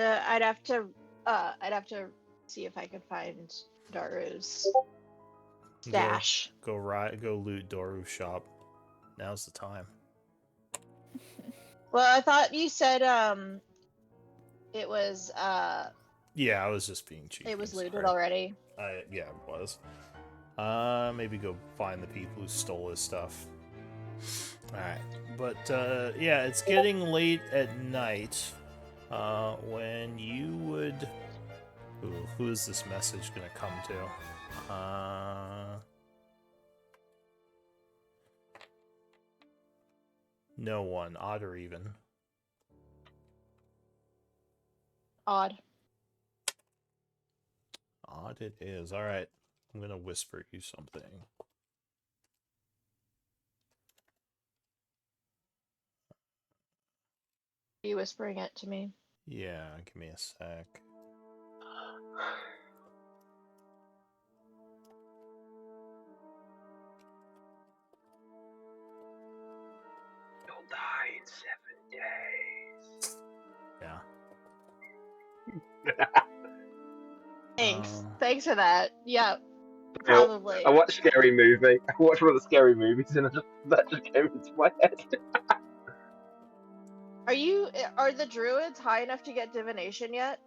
to see if I could find Daru's stash. Go loot Doru's shop. Now's the time. Well, I thought you said it was Yeah, I was just being cheeky. it was looted sorry. already. Yeah, it was. Maybe go find the people who stole his stuff. Alright. But, yeah, it's getting late at night. When you would... Ooh, who is this message gonna come to? No one, odd or even. Odd. Odd it is. All right, I'm gonna whisper you something. Are you whispering it to me? Yeah, give me a sec. You'll die in 7 days. Yeah. Thanks. Uh, Thanks for that. Yeah, Well, probably. I watched Scary Movie. I watched one of the scary movies, and that just came into my head. Are the druids high enough to get divination yet?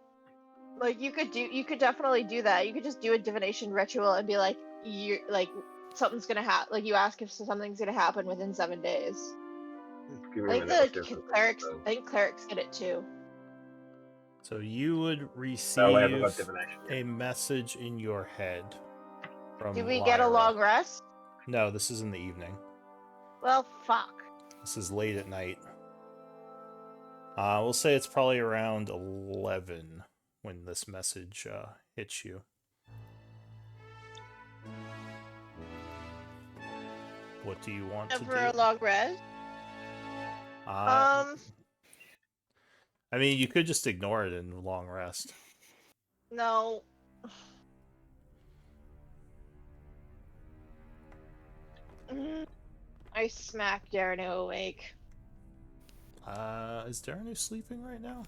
Like you could definitely do that. You could just do a divination ritual and be like, you like something's gonna happen. Like you ask if something's gonna happen within 7 days. Give I me a think minute, I'll see if the I've got clerics. it. I think clerics get it too. so you would No, I haven't receive got divination yet. a message in your head from Did we get a Lyra. long rest? No, this is in the evening. Well, fuck. This is late at night. We'll say it's probably around 11 when this message hits you. What do you want to For a do? long rest. I mean, you could just ignore it in long rest. No. I smack Darno awake. Is Daranu sleeping right now?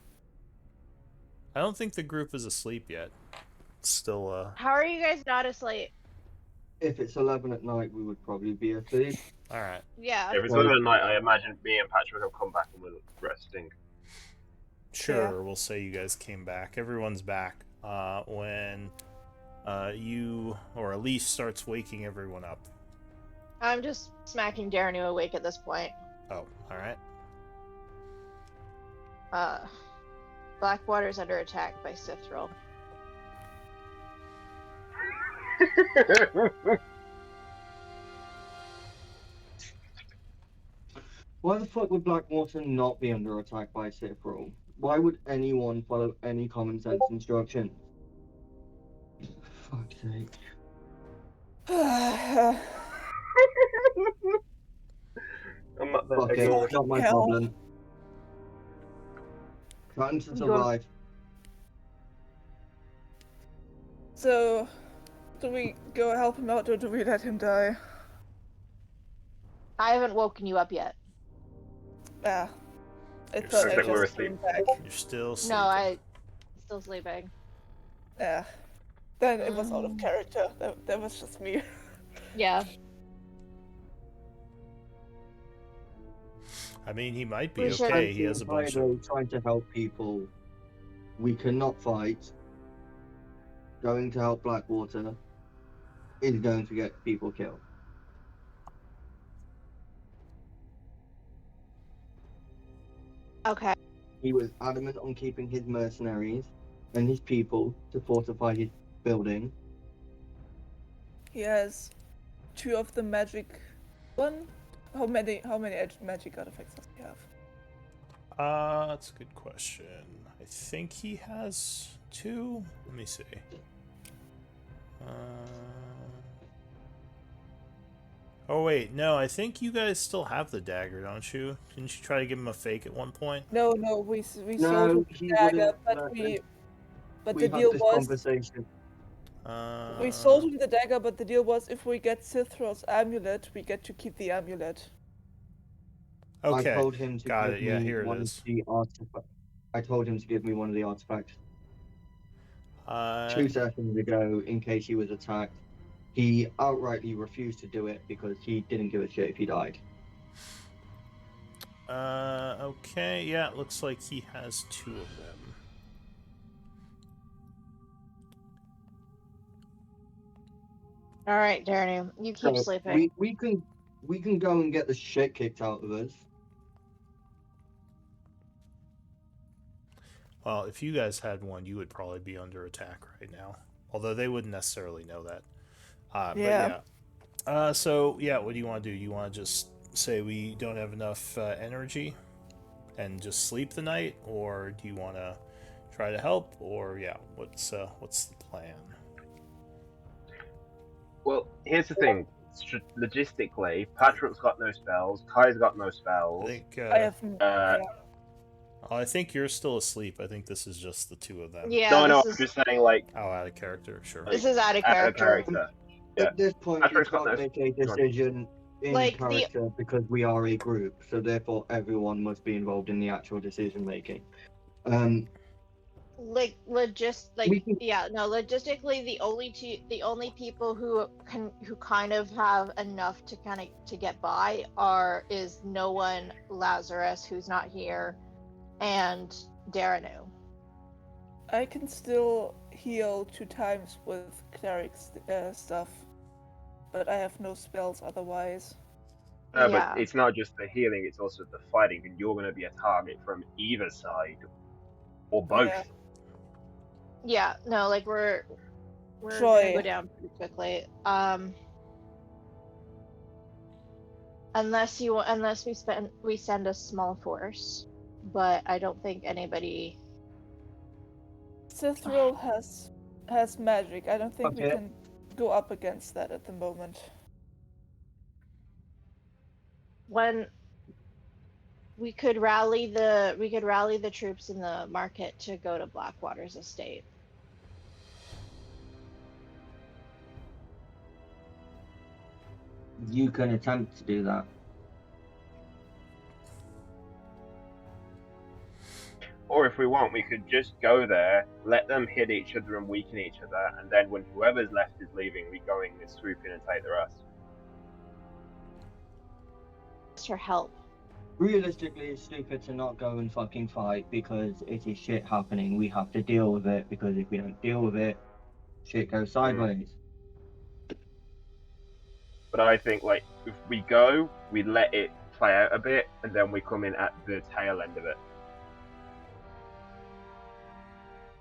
I don't think the group is asleep yet. It's still, How are you guys not asleep? If it's 11 at night, we would probably be asleep. alright. Yeah. If it's middle of the night, I imagine me and Patrick will come back and we're resting. Sure, we'll say you guys came back. Everyone's back. When you or Elise starts waking everyone up. I'm just smacking Darno awake at this point. Oh, alright. Blackwater's under attack by Sithril. Why the fuck would Blackwater not be under attack by Sithril? Why would anyone follow any common sense instruction? Fuck's sake. I'm not there. Fuck it, Ignore it's not my Hell. problem. Trying to survive. So, do we go help him out or do we let him die? I haven't woken you up yet. Ah. I You're thought sick, I we're just came asleep. back. You're still sleeping. No, I'm still sleeping. Yeah. Then it was out of character. That was just me. Yeah. I mean, he might be We should- okay. He has a bunch of... Fido trying to help people. We cannot fight. Going to help Blackwater is going to get people killed. Okay. He was adamant on keeping his mercenaries and his people to fortify his building. He has 2 of the magic one. How many magic artifacts does he have? That's a good question. I think he has 2. Let me see. Oh wait, no, I think you guys still have the dagger, don't you? Didn't you try to give him a fake at one point? No, we No, sold him he the dagger, wouldn't, but we the had deal this was conversation. we sold him the dagger, but the deal was if we get Sithril's amulet, we get to keep the amulet. Okay, I told him to got give it. Yeah, me here it one is. of the artifacts. I told him to give me one of the artifacts 2 sessions ago in case he was attacked. He outrightly refused to do it because he didn't give a shit if he died. Okay, yeah, it looks like he has 2 of them. All right, Darno, you keep So sleeping. we can go and get the shit kicked out of us. Well, if you guys had one, you would probably be under attack right now. Although they wouldn't necessarily know that. Yeah. But yeah. So, yeah, what do you want to do? You want to just say we don't have enough energy and just sleep the night, or do you want to try to help, or yeah, what's the plan? Well, here's the thing. Logistically, Patrick's got no spells. Kai's got no I spells. think I have. Uh, Yeah. I think you're still asleep. I think this is just the two of them. Yeah, no, this I'm is just saying, like, Oh, out of character, sure. this is out of out of character. character. Yeah. At this point, we Patrick's got can't no- make a go on. decision in Like, the- character because we are a group, so therefore everyone must be involved in the actual decision making. Like We can- logistically the only people who kind of have enough to to get by is Noah, Lazarus, who's not here, and Daranu. I can still heal 2 times with cleric stuff, but I have no spells otherwise. No, Yeah. but it's not just the healing; it's also the fighting, and you're going to be a target from either side, or both. Yeah. Yeah, no, like we're Troy. gonna go down pretty quickly. Unless we send a small force, but I don't think anybody. Cithril has magic. I don't think we Okay. can go up against that at the moment. When we could rally the troops in the market to go to Blackwater's estate. You can attempt to do that. Or if we want, we could just go there, let them hit each other and weaken each other, and then when whoever's left is leaving, we go in and swoop in and take the rest. It's for help. Realistically, it's stupid to not go and fucking fight because it is shit happening. We have to deal with it because if we don't deal with it, shit goes sideways. But I think, like, if we go, we let it play out a bit, and then we come in at the tail end of it.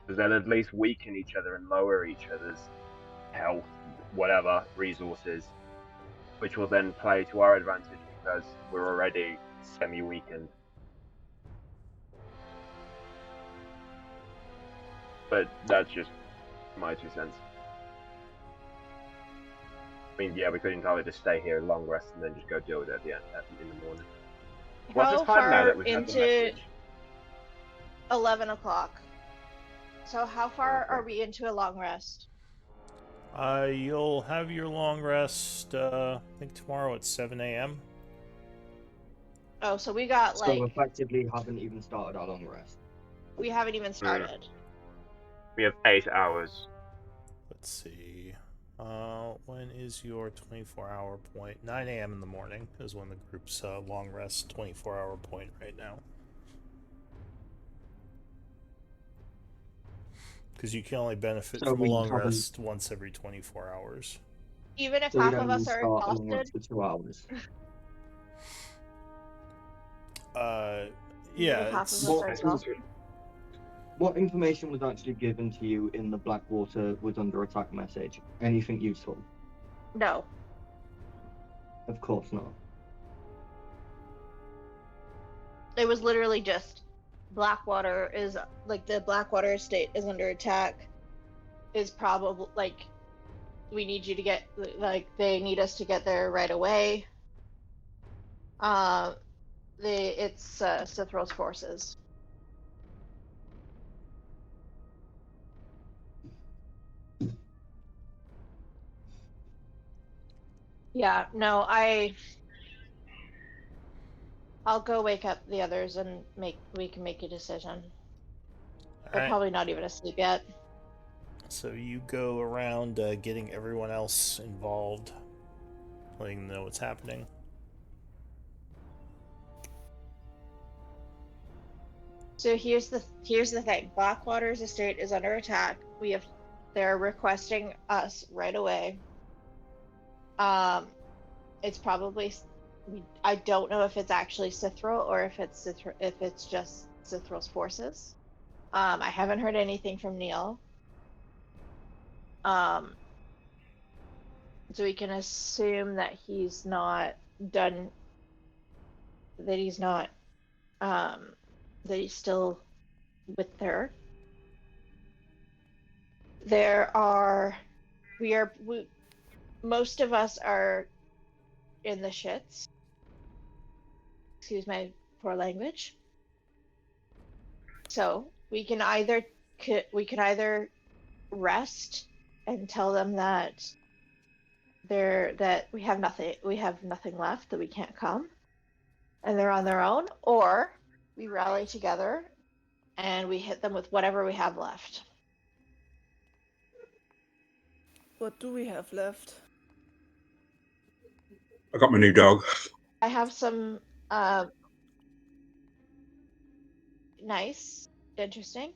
Because they'll at least weaken each other and lower each other's health, whatever, resources, which will then play to our advantage because we're already semi-weakened. But that's just my 2 cents. I mean, yeah, we could entirely just stay here, long rest, and then just go deal with it at the end, in the morning. What's the How time now far that we've had the into message? 11 o'clock? So how far Okay. are we into a long rest? You'll have your long rest, I think tomorrow at 7 a.m. Oh, so we got So effectively haven't even started our long rest. we haven't even started. We have 8 hours. Let's see. When is your 24-hour point? 9 a.m. in the morning is when the group's long rest 24-hour point right now. Because you can only benefit So from a we long haven't- rest once every 24 hours. Even if So we half don't of even us are start a long exhausted. rest for 2 hours. Yeah. Even if half of it's- us are exhausted. What information was actually given to you in the Blackwater was under attack message? Anything useful? No. Of course not. It was literally just Blackwater is like the Blackwater estate is under attack. Is probably like we need you to get they need us to get there right away. It's Cithral's forces. Yeah, no, I'll go wake up the others and we can make a decision. They're Alright. probably not even asleep yet. So you go around getting everyone else involved, letting them know what's happening. So here's the thing. Blackwater's estate is under attack. They're requesting us right away. It's probably I don't know if it's actually Cithral or if it's just Cithral's forces. I haven't heard anything from Neil. So we can assume that he's not done that he's not, that he's still with her. Most of us are in the shits. Excuse my poor language. So we can either rest and tell them that we have nothing left, that we can't come, and they're on their own, or we rally together and we hit them with whatever we have left. What do we have left? I got my new dog. I have some nice, interesting,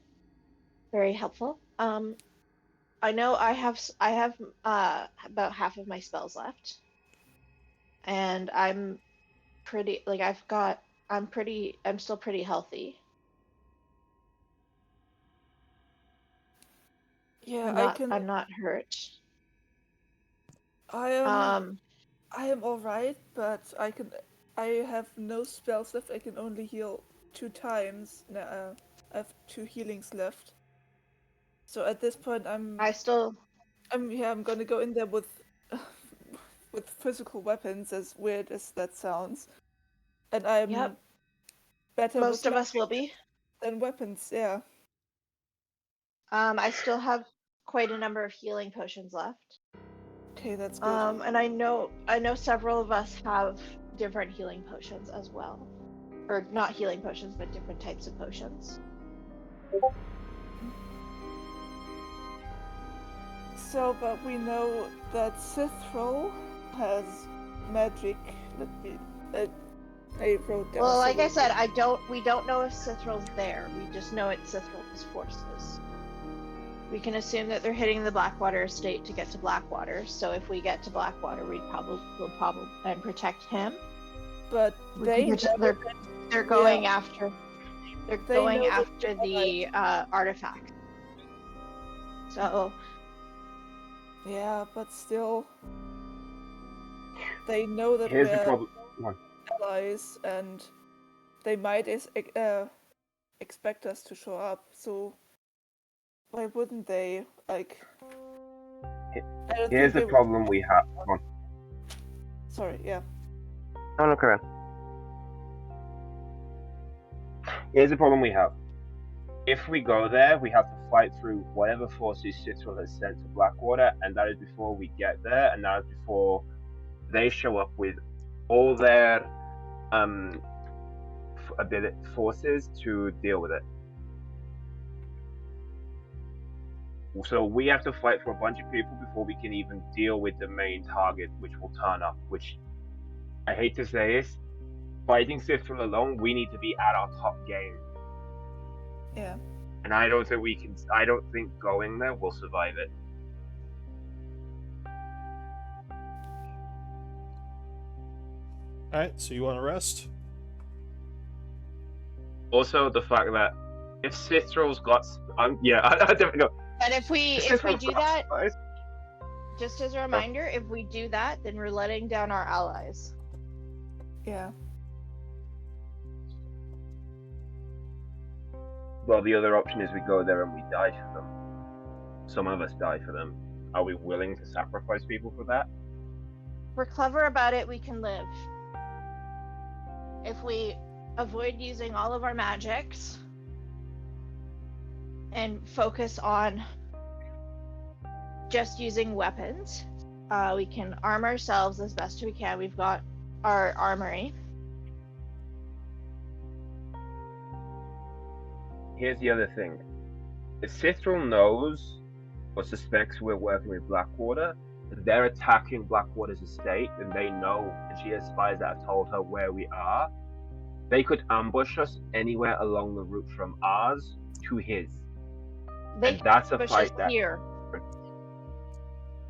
very helpful. I know I have about half of my spells left, and I'm still pretty healthy. Yeah, I'm not hurt. I am alright, but I have no spells left. I can only heal 2 times. I have 2 healings left. So at this point, I'm gonna go in there with with physical weapons, as weird as that sounds. And I'm better. Most of us will be than weapons. Yeah. I still have quite a number of healing potions left. Okay, that's good. And I know several of us have different healing potions as well. Or not healing potions, but different types of potions. So, but we know that Cithril has magic. I wrote down. Well, like I said, we don't know if Cithril's there. We just know it's Cithril's forces. We can assume that they're hitting the Blackwater estate to get to Blackwater. So if we get to Blackwater, we'll probably and protect him. But they're going after the artifact. So yeah, but still, they know that Here's the we're problem. allies, and they might expect us to show up. So why wouldn't they? Here's the problem we have. Come on. Sorry, yeah. No, Karen. Here's the problem we have. If we go there, we have to fight through whatever forces Cithril has sent to Blackwater, and that is before we get there, and that is before they show up with all their forces to deal with it. So we have to fight for a bunch of people before we can even deal with the main target, which will turn up. Which, I hate to say this, fighting Cithril alone, we need to be at our top game. Yeah. And I don't think going there will survive it. Alright, so you want to rest? Also, the fact that if Cithril's got, I definitely know. And if we do that, just as a reminder, if we do that, then we're letting down our allies. Yeah. Well, the other option is we go there and we die for them. Some of us die for them. Are we willing to sacrifice people for that? If we're clever about it, we can live. If we avoid using all of our magics and focus on just using weapons, we can arm ourselves as best we can. We've got our armory. Here's the other thing. If Cithril knows or suspects we're working with Blackwater, they're attacking Blackwater's estate, and they know, and she has spies that have told her where we are. They could ambush us anywhere along the route from ours to his. They can that's a ambush fight us that here.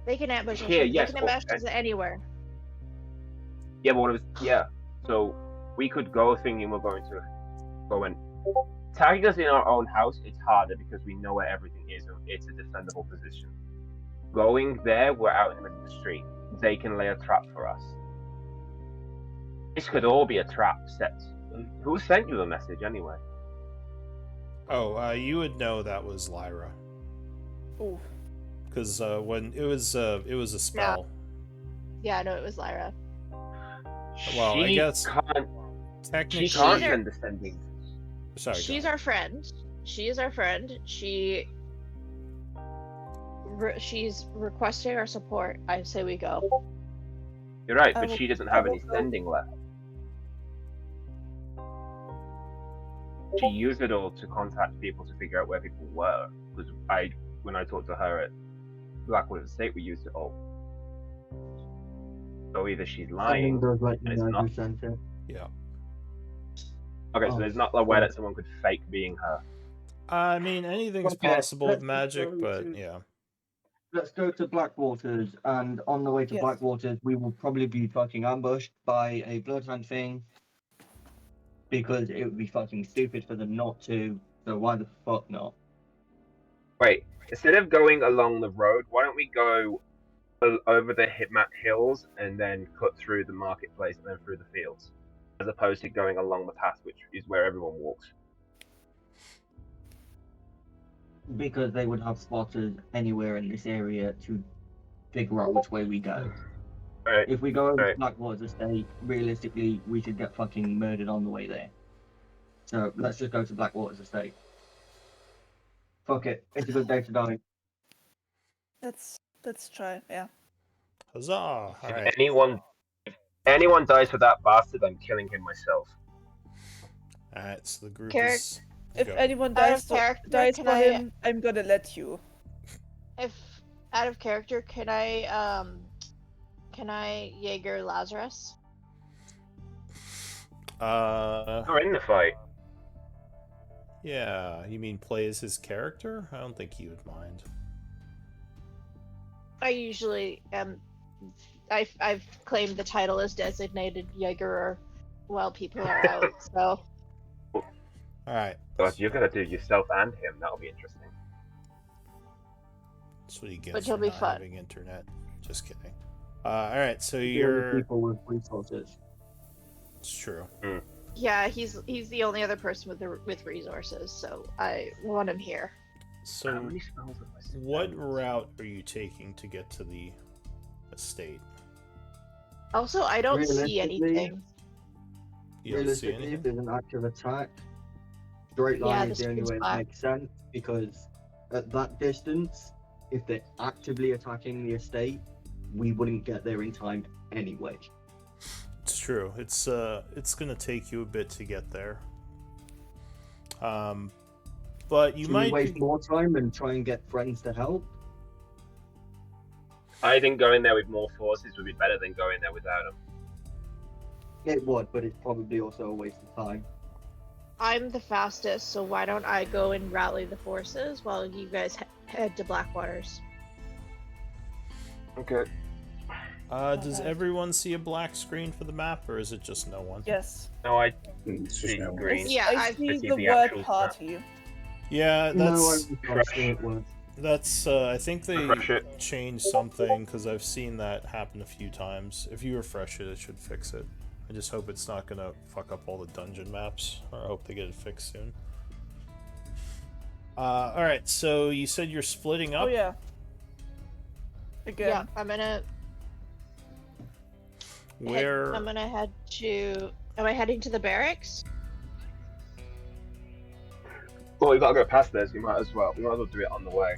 They can ambush us here. here. Yes, they can ambush us anywhere. Yeah, but so we could go thinking we're going to go and tagging us in our own house. It's harder because we know where everything is. It's a defendable position. Going there, we're out in the middle of the street. They can lay a trap for us. This could all be a trap set Who sent you the message anyway? Oh, you would know that was Lyra, Ooh. because when it was a spell. Yeah, no, it was Lyra. Well, I She guess can't. technically. She can't She's- send the sending. Sorry. go She's on. our friend. She is our friend. She's requesting our support. I say we go. You're right, I but will- she doesn't I have will any go. sending left. She used it all to contact people to figure out where people were. Because when I talked to her at Blackwood Estate, we used it all. So either she's Someone lying. does let and you it's know who not. sent it. Yeah. Okay, so Oh, there's not a way yeah. that someone could fake being her. I mean, anything's Okay, possible with let's magic, go but to- yeah. Let's go to Blackwaters, and on the way to Yes. Blackwaters, we will probably be fucking ambushed by a Bloodhound thing. Because it would be fucking stupid for them not to, so why the fuck not? Wait, instead of going along the road, why don't we go over the Hitmap Hills and then cut through the marketplace and then through the fields, as opposed to going along the path, which is where everyone walks. Because they would have spotters anywhere in this area to figure out which way we go. Alright, If we go over Right. to Blackwaters Estate, realistically, we should get fucking murdered on the way there. So let's just go to Blackwaters Estate. Fuck it, it's a good day to die. Let's try. Yeah. Huzzah! All right. if anyone dies for that bastard, I'm killing him myself. All right. So the group Carrick, is. If go. anyone Out of dies, character, dies can for I- him, I'm gonna let you. If out of character, can I Jaeger Lazarus? We're in the fight. Yeah. You mean play as his character? I don't think he would mind. I usually am. I've claimed the title as designated Jaegerer while people are out. So All right. But you're gonna do yourself and him. That'll be interesting. That's what he gets But he'll for be not fun. having internet. Just kidding. All right. So The only you're. people with resources. It's true. yeah, he's the only other person with resources. So I want him here. How So many spells have I spent? what route are you taking to get to the estate? Also, I don't see Realistically- anything. You don't see Realistically, if anything? there's an active attack, straight Yeah, line the is the only screen's way black. it makes sense, because at that distance, if they're actively attacking the estate, we wouldn't get there in time anyway. It's true. It's gonna take you a bit to get there. But you Should might we waste be- more time and try and get friends to help? I think going there with more forces would be better than going there without them. It would, but it's probably also a waste of time. I'm the fastest, so why don't I go and rally the forces while you guys head to Blackwaters? Okay. does everyone see a black screen for the map, or is it just no one? Yes. No, I It's just see no one. green. Yeah, I I see see the the word actual map. party. Yeah, No, that's I'm sure it would. that's. I think they Refresh it. changed something because I've seen that happen a few times. If you refresh it, it should fix it. I just hope it's not gonna fuck up all the dungeon maps, or I hope they get it fixed soon. All right, so you said you're splitting up. Oh yeah. Again. Yeah, I'm gonna Where? I'm gonna head to. Am I heading to the barracks? Well, we gotta go past there, so we might as well. We might as well do it on the way.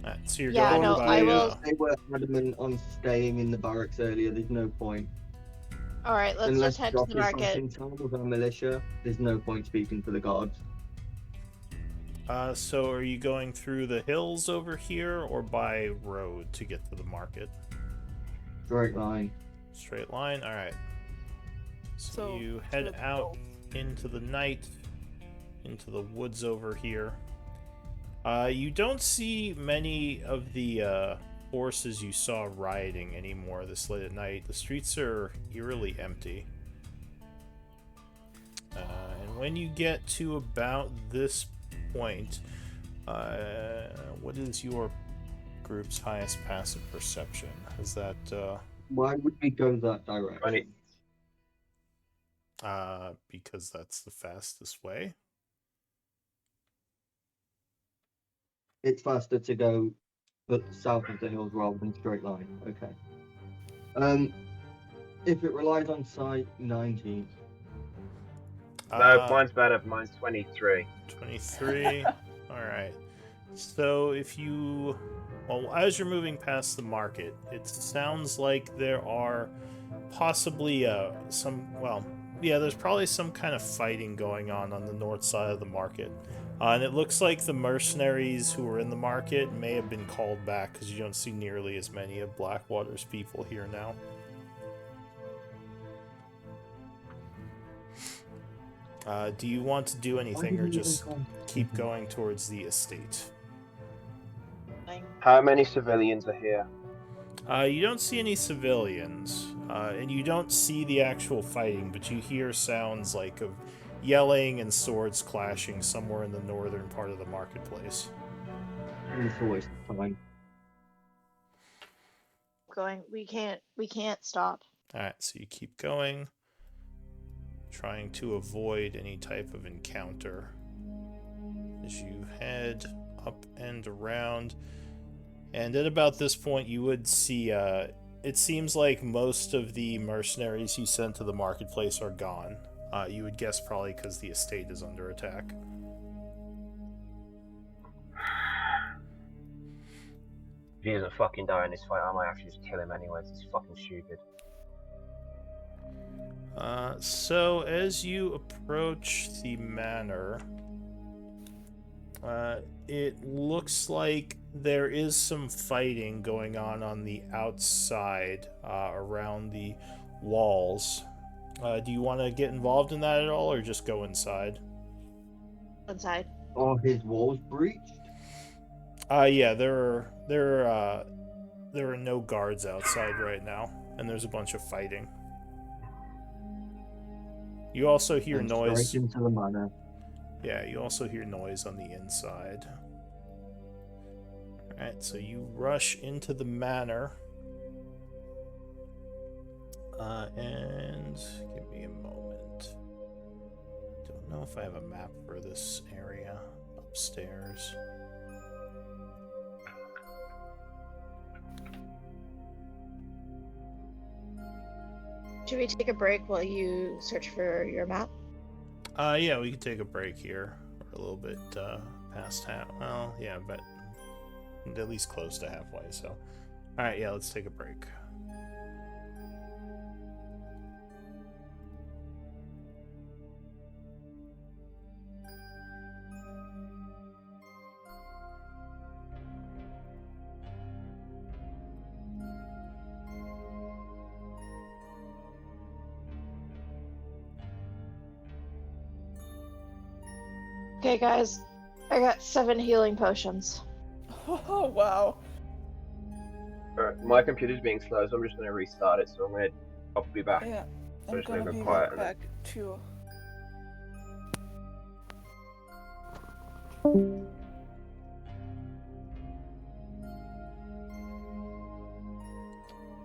Alright, so you're Yeah, going no, by. I will- They were adamant on staying in the barracks earlier. There's no point. All right, let's Unless just head to the Josh is market. in town with our militia, there's no point speaking to the guards. So are you going through the hills over here, or by road to get to the market? Straight line. Straight line. All right. So So, you head let's out into the night, into the woods over here. You don't see many of the horses you saw riding anymore this late at night. The streets are eerily empty. And when you get to about this point, what is your group's highest passive perception? Is that Why would we go that direction? Funny. Because that's the fastest way. It's faster to go south of the hills rather than straight line. Okay. If it relies on sight, 19. No, mine's better. Mine's 23. 23. All right. So if you, well, as you're moving past the market, it sounds like there are possibly there's probably some kind of fighting going on the north side of the market. And it looks like the mercenaries who were in the market may have been called back because you don't see nearly as many of Blackwater's people here now. Do you want to do anything or just keep going towards the estate? How many civilians are here? You don't see any civilians, and you don't see the actual fighting, but you hear sounds like of yelling and swords clashing somewhere in the northern part of the marketplace. It's always fine. Going. We can't stop. Alright, so you keep going, trying to avoid any type of encounter as you head up and around. And at about this point, you would see, it seems like most of the mercenaries you sent to the marketplace are gone. You would guess probably because the estate is under attack. If he doesn't fucking die in this fight, I might have to just kill him anyways. It's fucking stupid. So as you approach the manor, it looks like there is some fighting going on the outside, around the walls. Do you want to get involved in that at all, or just go inside? Inside. Are his walls breached? Yeah, there are no guards outside right now, and there's a bunch of fighting. You also hear And noise. straight into the manor. Yeah, you also hear noise on the inside. Alright, so you rush into the manor. And give me a moment. Don't know if I have a map for this area upstairs. Should we take a break while you search for your map? Yeah, we could take a break here. We're a little bit past half. Well, yeah, but at least close to halfway. So, all right, yeah, let's take a break. Okay, guys. I got 7 healing potions. Oh, wow. Alright, my computer's being slow, so I'm just gonna restart it, so I'll be back. Yeah, So I'm just gonna gonna go be quiet right and then- back too.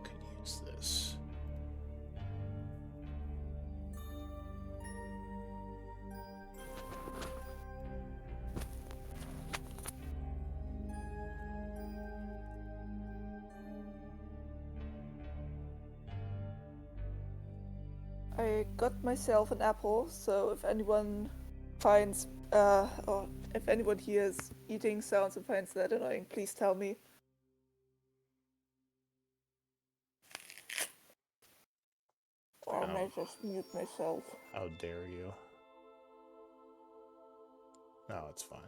Could use this. I got myself an apple, so if anyone finds, or if anyone hears eating sounds and finds that annoying, please tell me. Or I may just mute myself. How dare you? No, it's fine.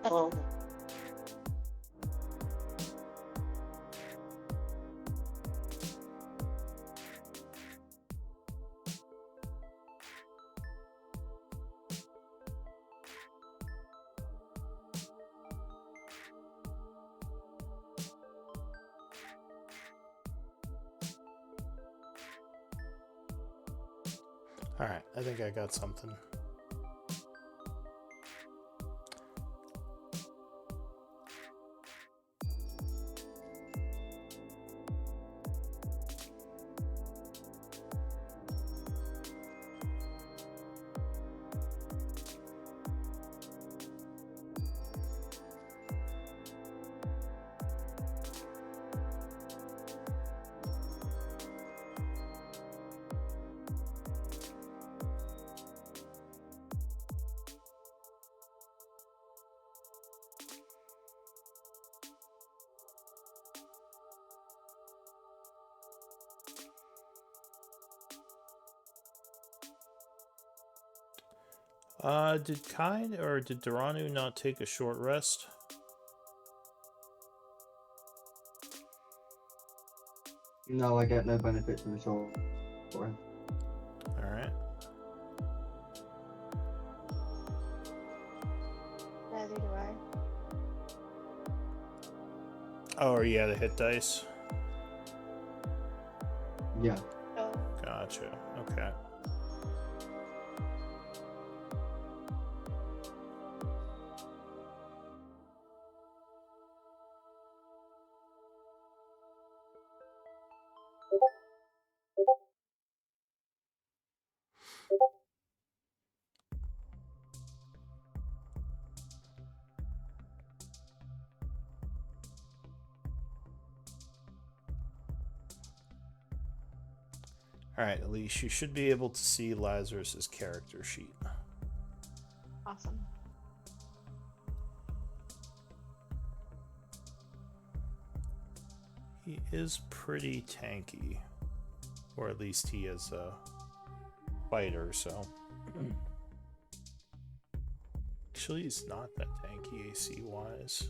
Oh. Alright, I think I got something. Did Kai or did Duranu not take a short rest? No, I get no benefit from the short rest. Alright. Neither do I. Oh, are you at a hit dice? Yeah. Oh. Gotcha. Okay. Alright, Elise, you should be able to see Lazarus's character sheet. Awesome. He is pretty tanky. Or at least he is a fighter, so. Actually, he's not that tanky AC wise.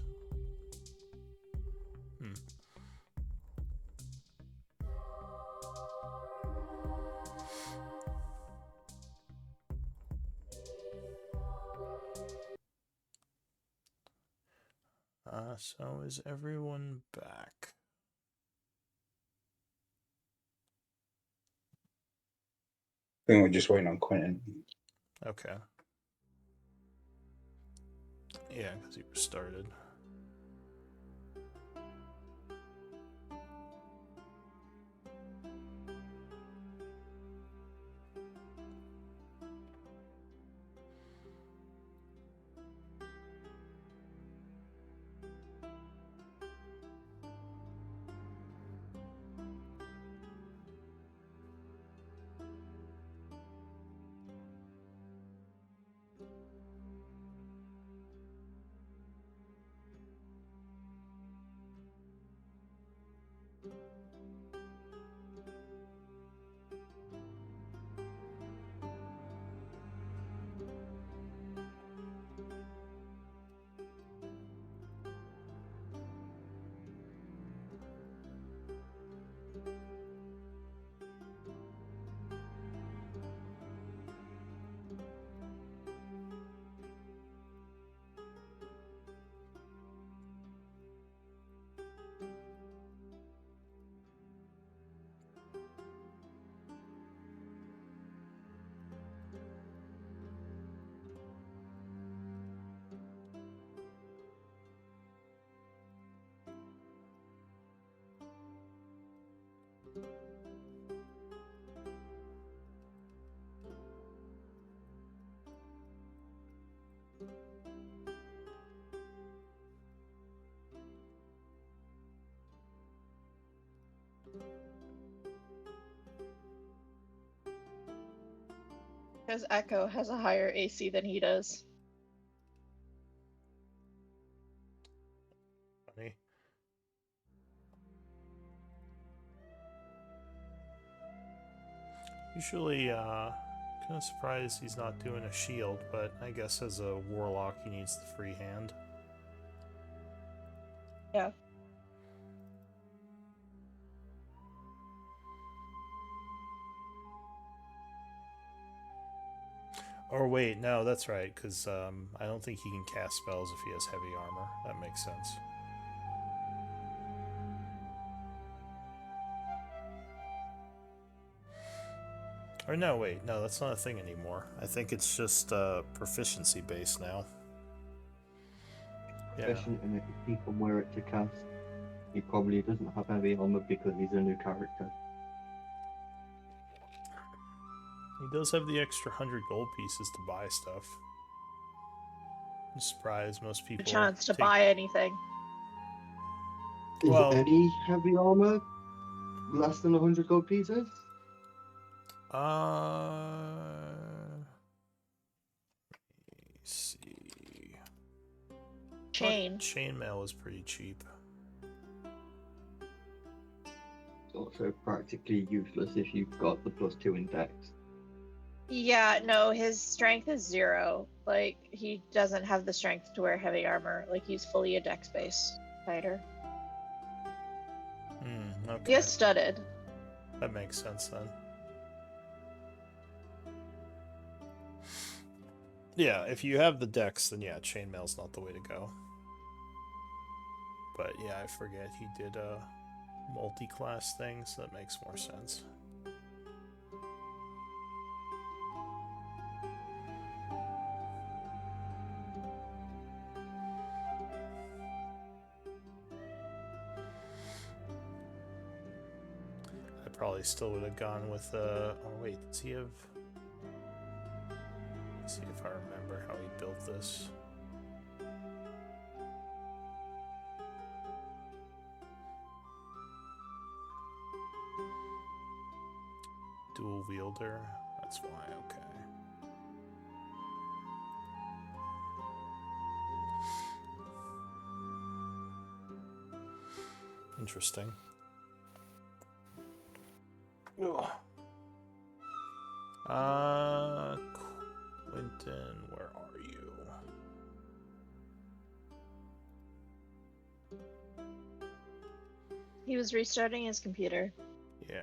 So is everyone back? I think we're just waiting on Quentin. Okay. Yeah, because he restarted. Because Echo has a higher AC than he does. Funny. Usually, kind of surprised he's not doing a shield, but I guess as a warlock he needs the free hand. Yeah. Or wait, no, that's right, because I don't think he can cast spells if he has heavy armor. That makes sense. Or no, wait, no, that's not a thing anymore. I think it's just proficiency based now. Yeah. Efficient in it, if he can wear it to cast. He probably doesn't have heavy armor because he's a new character. He does have the extra 100 gold pieces to buy stuff. I'm surprised most A people chance to take- buy anything. Is Well- any heavy armor less than 100 gold pieces? Let me see. Chain. Chainmail is pretty cheap. It's also practically useless if you've got the +2 in dex. Yeah, no, his strength is 0. Like, he doesn't have the strength to wear heavy armor. Like, he's fully a dex-based fighter. Okay. He has studded. That makes sense then. Yeah, if you have the dex, then yeah, chainmail's not the way to go. But yeah, I forget he did a multi-class thing, so that makes more sense. I probably still would have gone with oh wait, does he have... Let's see if I remember how he built this. Dual wielder, that's why, okay. Interesting. Ugh. Quentin, where are you? He was restarting his computer. Yeah.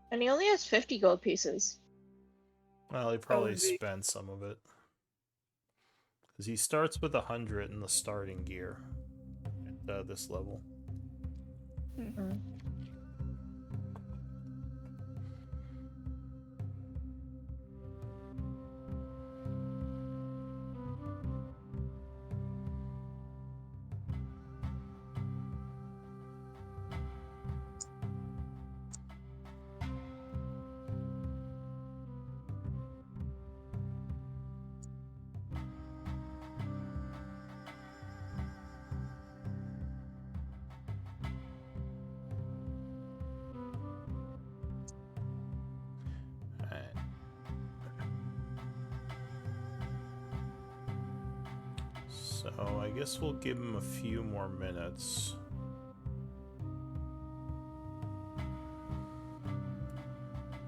And he only has 50 gold pieces. Well, he probably Probably. spent some of it. Because he starts with 100 in the starting gear at this level. Mm. Alright. So I guess we'll give him a few more minutes.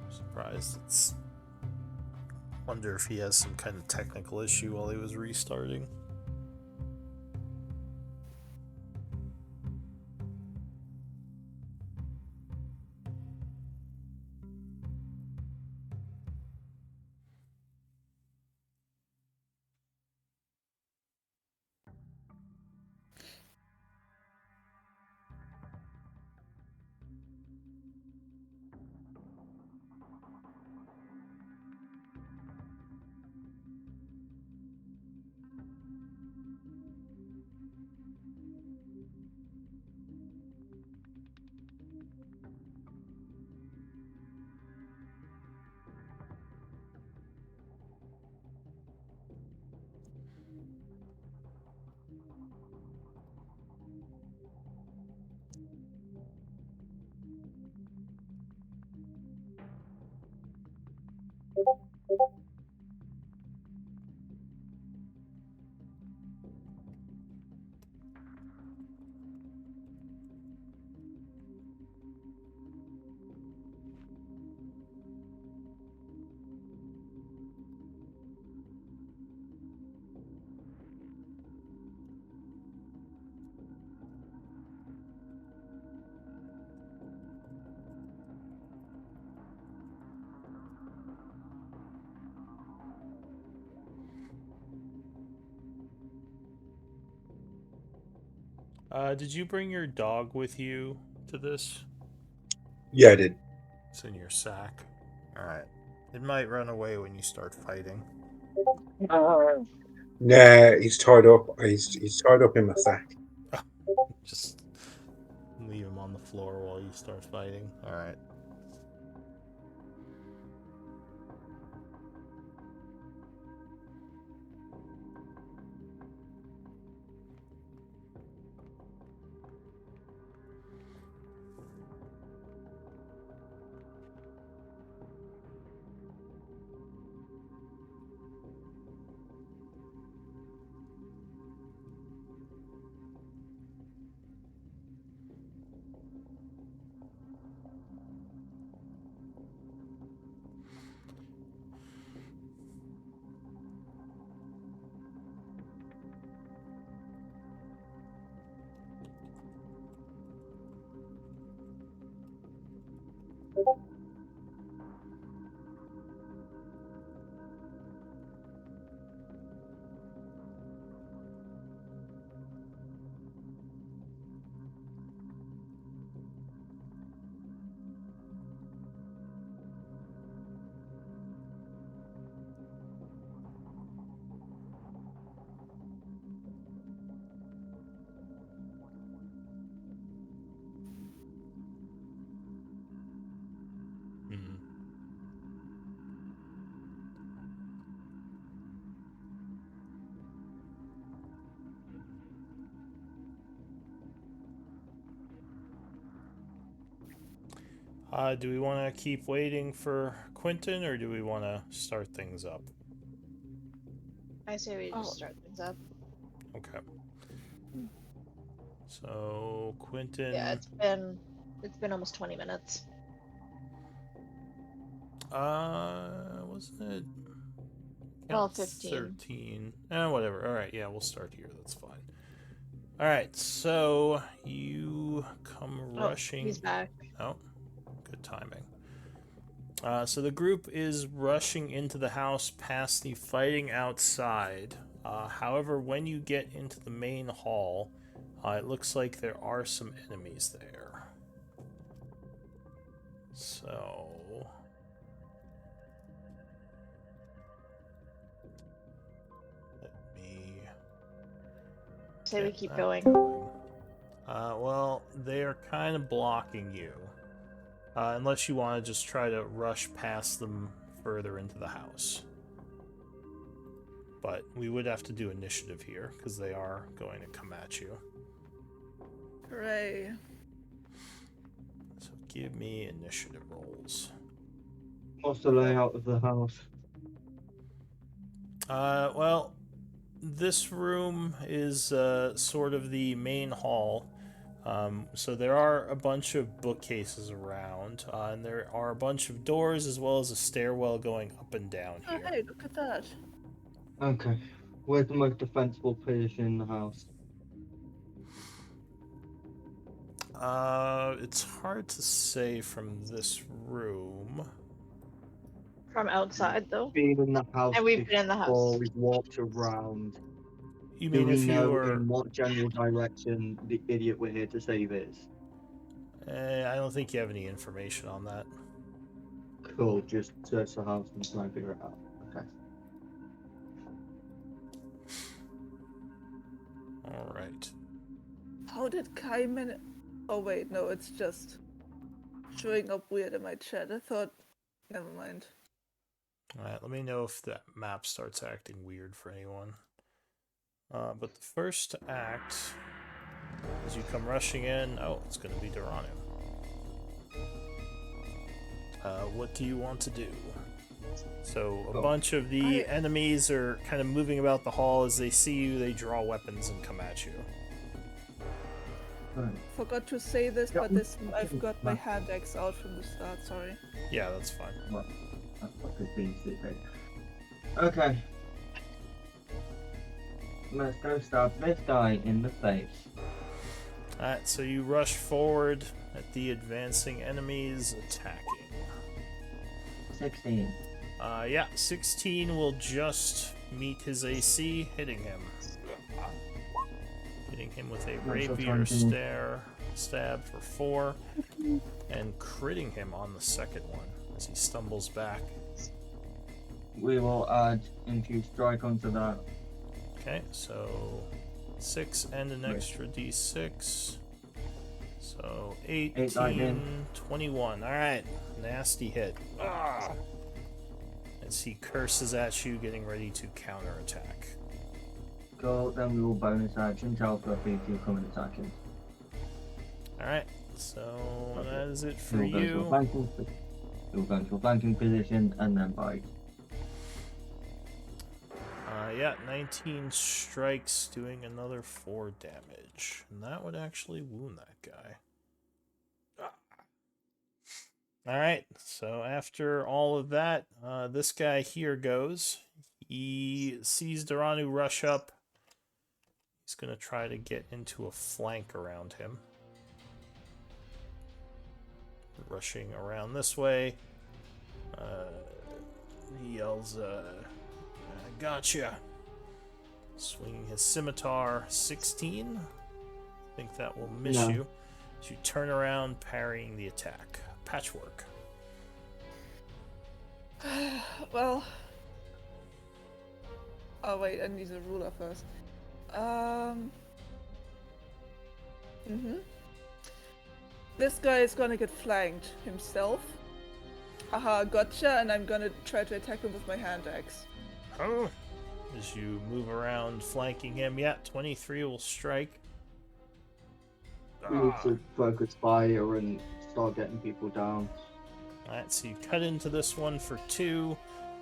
Surprised it's... Wonder if he has some kind of technical issue while he was restarting. Did you bring your dog with you to this? Yeah, I did. It's in your sack. Alright. It might run away when you start fighting. Nah, he's tied up. He's tied up in my sack. Just leave him on the floor while you start fighting. Alright. Hmm. Do we want to keep waiting for Quentin, or do we want to start things up? I say we just Oh. start things up. Okay. So, Quentin... Yeah, it's been almost 20 minutes. Wasn't it... Well, Yeah, 15. 13. Whatever. Alright, yeah, we'll start here. That's fine. Alright, so you come rushing... He's back. Oh, good timing. So the group is rushing into the house past the fighting outside. However, when you get into the main hall, it looks like there are some enemies there. So... let me... Say we get keep that going. Well, they are kind of blocking you. Unless you want to just try to rush past them further into the house. But we would have to do initiative here, because they are going to come at you. Hooray. So give me initiative rolls. What's the layout of the house? Well, this room is sort of the main hall. So there are a bunch of bookcases around, and there are a bunch of doors as well as a stairwell going up and down Oh, here. hey, look at that. Okay. Where's the most defensible position in the house? It's hard to say from this room. From outside, though. Been in the house And we've been in the before, house. we've walked around. You Do mean we if you know were... in what general direction the idiot we're here to save is? I don't think you have any information on that. Cool, just search the house and try and figure it out. Okay. Alright. How did Kai Oh wait, no, it's just showing up weird in my chat. I thought... Never mind. Alright, let me know if that map starts acting weird for anyone. But the first act, as you come rushing in... Oh, it's going to be Duranu. What do you want to do? So, a bunch of the enemies are kind of moving about the hall. As they see you, they draw weapons and come at you. Forgot to say this, Yeah. but I've got my hand axe out from the start, sorry. Yeah, that's fine. Well, that's what it's been stupid. Okay. Let's go stab this guy in the face. Alright, so you rush forward at the advancing enemies, attacking. 16. Yeah, 16 will just meet his AC, hitting him. Hitting him with a Nice, that's rapier 19. stab for 4, and critting him on the second one as he stumbles back. We will add infused strike onto that. Okay, so 6 and an Right. extra d6. So 18, Eight lightning. 21. Alright, nasty hit. Ah! As he curses at you, getting ready to counterattack. Go, then we will bonus action. Tell Fluffy if you come and attack him. Alright, so Okay. that is it He for will go into a you. flanking. He will go into a flanking position and then bite. Yeah, 19 strikes, doing another 4 damage. And that would actually wound that guy. Alright, so after all of that, this guy here goes. He sees Duranu rush up. He's going to try to get into a flank around him. Rushing around this way. He yells, I gotcha. Swinging his scimitar, 16. I think that will miss No. you. As you turn around, parrying the attack. Patchwork. Well. Oh wait, I need a ruler first. This guy is gonna get flanked himself. Aha, gotcha, and I'm gonna try to attack him with my hand axe. Oh. As you move around, flanking him, yeah, 23 will strike. We also focus fire and start getting people down. Alright, so you cut into this one for 2.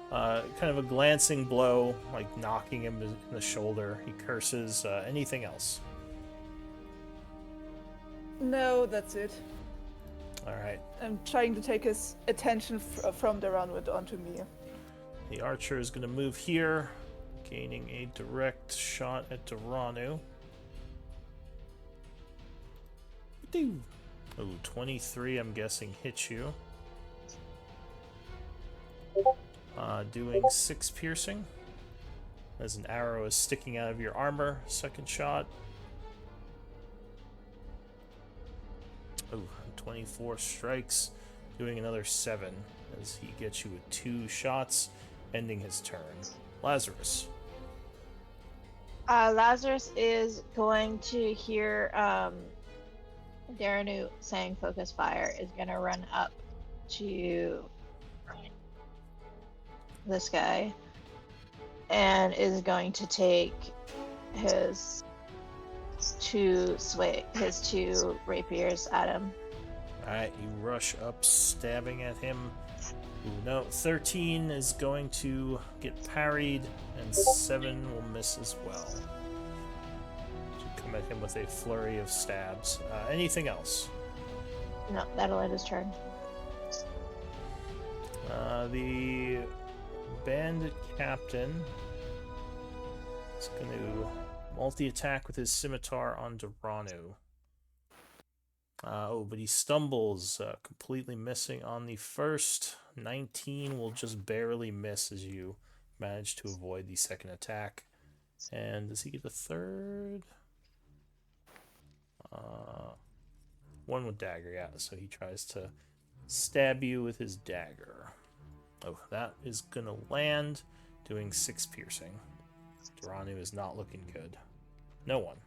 Kind of a glancing blow, like knocking him in the shoulder. He curses. Anything else? No, that's it. Alright. I'm trying to take his attention from the Runwood onto me. The archer is going to move here, gaining a direct shot at Duranu. Oh, 23, I'm guessing, hits you. Doing 6 piercing. As an arrow is sticking out of your armor. Second shot. Oh, 24 strikes. Doing another 7 as he gets you with 2 shots, ending his turn. Lazarus. Lazarus is going to hear Daranu saying focus fire, is going to run up to this guy and is going to take his two rapiers at him. Alright, you rush up, stabbing at him. Ooh, no, 13 is going to get parried, and 7 will miss as well. You come at him with a flurry of stabs. Anything else? No, that'll end his turn. The bandit captain is going to multi-attack with his scimitar on Duranu. But he stumbles, completely missing on the first. 19 will just barely miss as you manage to avoid the second attack. And does he get a third? One with dagger, yeah. So he tries to stab you with his dagger. Oh, that is gonna land, doing 6 piercing. Duranu is not looking good. No one.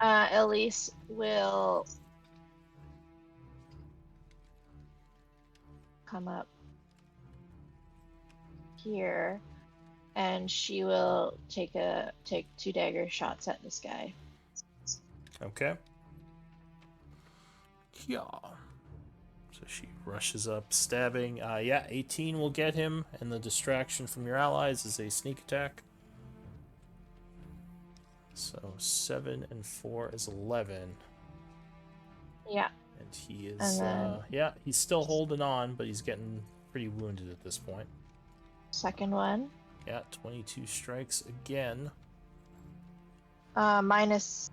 Elise will come up here, and she will take 2 dagger shots at this guy. Okay. Yeah. So she rushes up, stabbing. 18 will get him, and the distraction from your allies is a sneak attack. So 7 and 4 is 11. Yeah. And he is, And then- he's still holding on, but he's getting pretty wounded at this point. Second one. Yeah, 22 strikes again. -6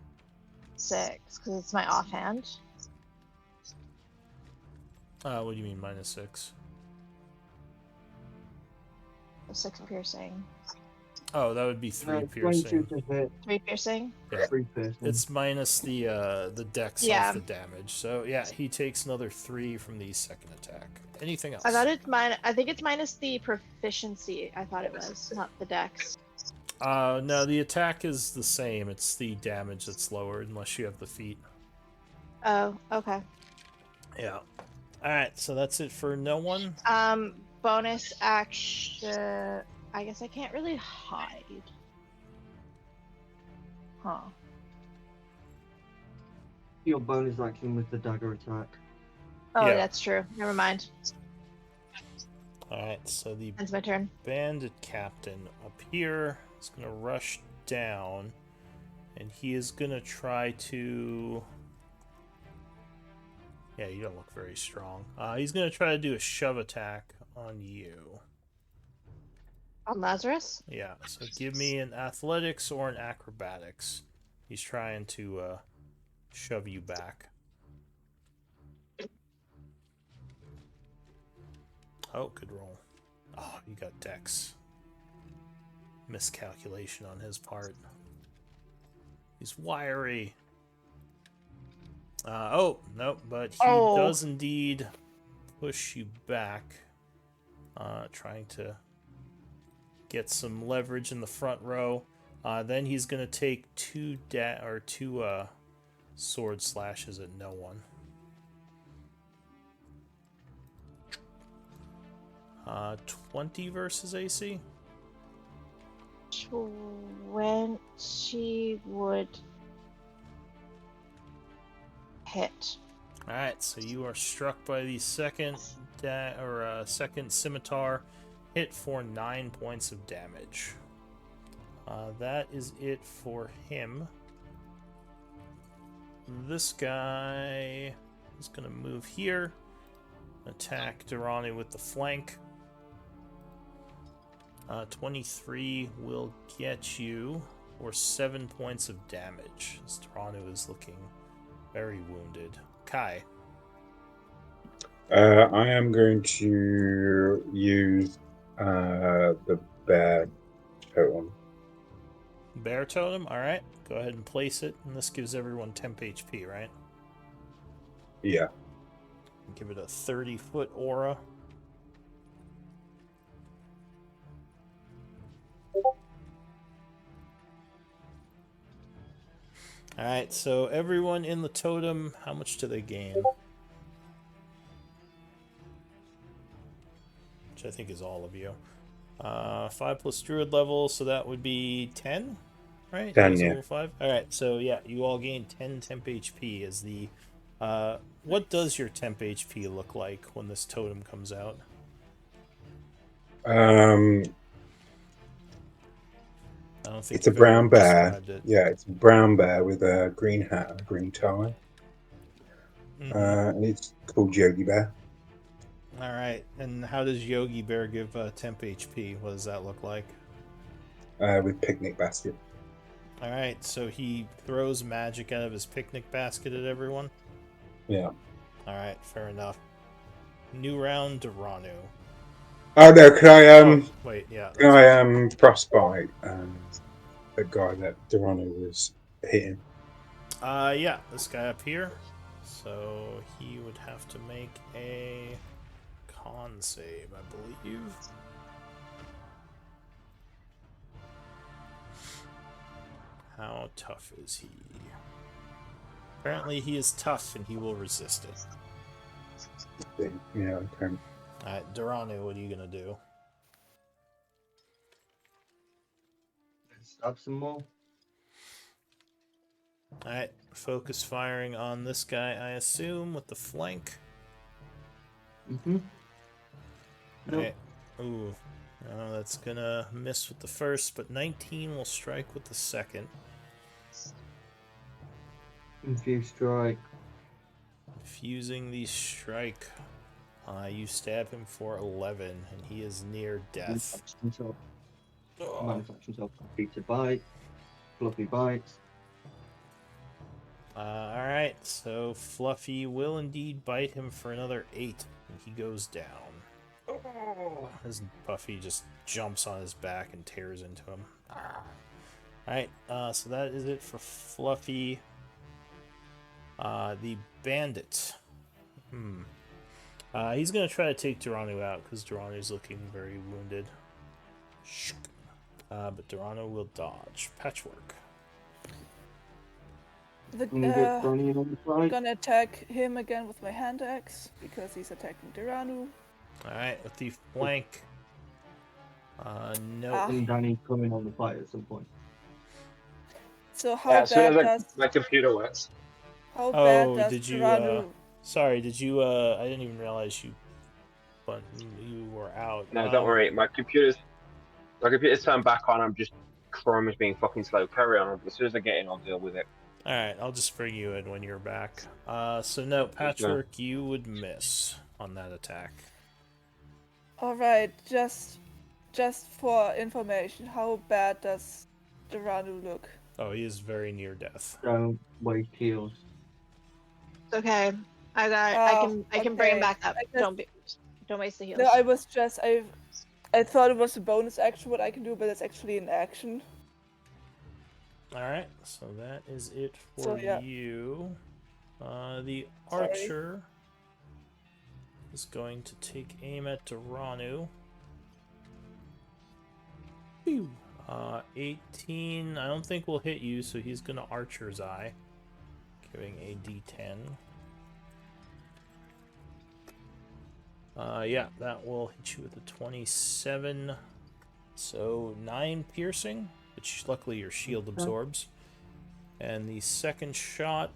because it's my offhand. What do you mean -6? 6 piercing. Oh, that would be 3 No, 22 piercing. to hit, 3 piercing. Yeah. 3 piercing. It's minus the dex Yeah. off the damage. So yeah, he takes another 3 from the second attack. Anything else? I thought it's I think it's minus the proficiency. I thought it was, not the dex. No, the attack is the same. It's the damage that's lowered unless you have the feat. Oh, okay. Yeah. Alright, so that's it for no one. Bonus action. I guess I can't really hide. Huh. Your bonus action with the dagger attack. Oh, Yeah. that's true. Never mind. Alright, so the Ends my turn. bandit captain up here is going to rush down, and he is going to try to... Yeah, you don't look very strong. He's going to try to do a shove attack on you. On Lazarus? Yeah, so give me an athletics or an acrobatics. He's trying to shove you back. Oh, good roll. Oh, you got dex. Miscalculation on his part. He's wiry. Oh, no, but he does indeed push you back. Trying to get some leverage in the front row. Then he's going to take two sword slashes at no one. 20 versus AC? 20 would hit. Alright, so you are struck by the second second scimitar, hit for 9 points of damage. That is it for him. This guy is going to move here, attack Durrani with the flank. 23 will get you for 7 points of damage. Durrani is looking very wounded. Kai. I am going to use the bear totem. Bear totem? Alright, go ahead and place it. And this gives everyone temp HP, right? Yeah. Give it a 30-foot aura. Alright, so everyone in the totem, how much do they gain? Which I think is all of you. 5 plus druid level, so that would be 10, right? 10, Is yeah. level 5? Alright, so yeah, you all gain 10 temp HP as the... what does your temp HP look like when this totem comes out? I don't think It's a you've ever brown bear. described it. Yeah, it's a brown bear with a green hat and a green tie. Mhm. And it's called Yogi Bear. Alright, and how does Yogi Bear give temp HP? What does that look like? With picnic basket. Alright, so he throws magic out of his picnic basket at everyone? Yeah. Alright, fair enough. New round, Durranu. Oh no, can I Wait, yeah. can I frostbite the guy that Durrani was hitting? Yeah, this guy up here. So he would have to make a con save, I believe. How tough is he? Apparently he is tough and he will resist it. Yeah, okay. Alright, Durranu, what are you gonna do? Stab some more. Alright, focus firing on this guy, I assume, with the flank. Mm-hmm. Alright. Ooh. No, that's gonna miss with the first, but 19 will strike with the second. Infuse strike. Fusing the strike. You stab him for 11, and he is near death. Manufactures himself. Oh. Manufactures himself. Completed bite. Fluffy bites. Alright, so Fluffy will indeed bite him for another 8, and he goes down. As Buffy just jumps on his back and tears into him. Alright, so that is it for Fluffy. The bandit. He's gonna try to take Duranu out because Duranu's looking very wounded. But Duranu will dodge. Patchwork. Can you get Donnie in on the I'm side? gonna attack him again with my hand axe because he's attacking Duranu. Alright, with the flank. No. Ah. And Danny's coming on the fight at some point. So how Yeah, as soon bad as does my computer works. how Oh, bad does did you, Duranu? Sorry, did you, I didn't even realize you were out. No, don't worry. My computer's turned back on. I'm just Chrome is being fucking slow. Carry on. As soon as I get in, I'll deal with it. Alright, I'll just bring you in when you're back. So no, Patchwork, you would miss on that attack. Alright, just for information, how bad does Duranu look? Oh, he is very near death. Don't waste heals. It's okay. I can bring him okay. back up. I guess- Don't waste the heals. No, I thought it was a bonus action what I can do, but it's actually an action. Alright, so that is it for So, yeah. you. The Sorry. archer is going to take aim at Duranu. Pew! 18, I don't think will hit you, so he's gonna Archer's Eye, giving a D10. Yeah, that will hit you with a 27, so 9 piercing, which luckily your shield absorbs. And the second shot,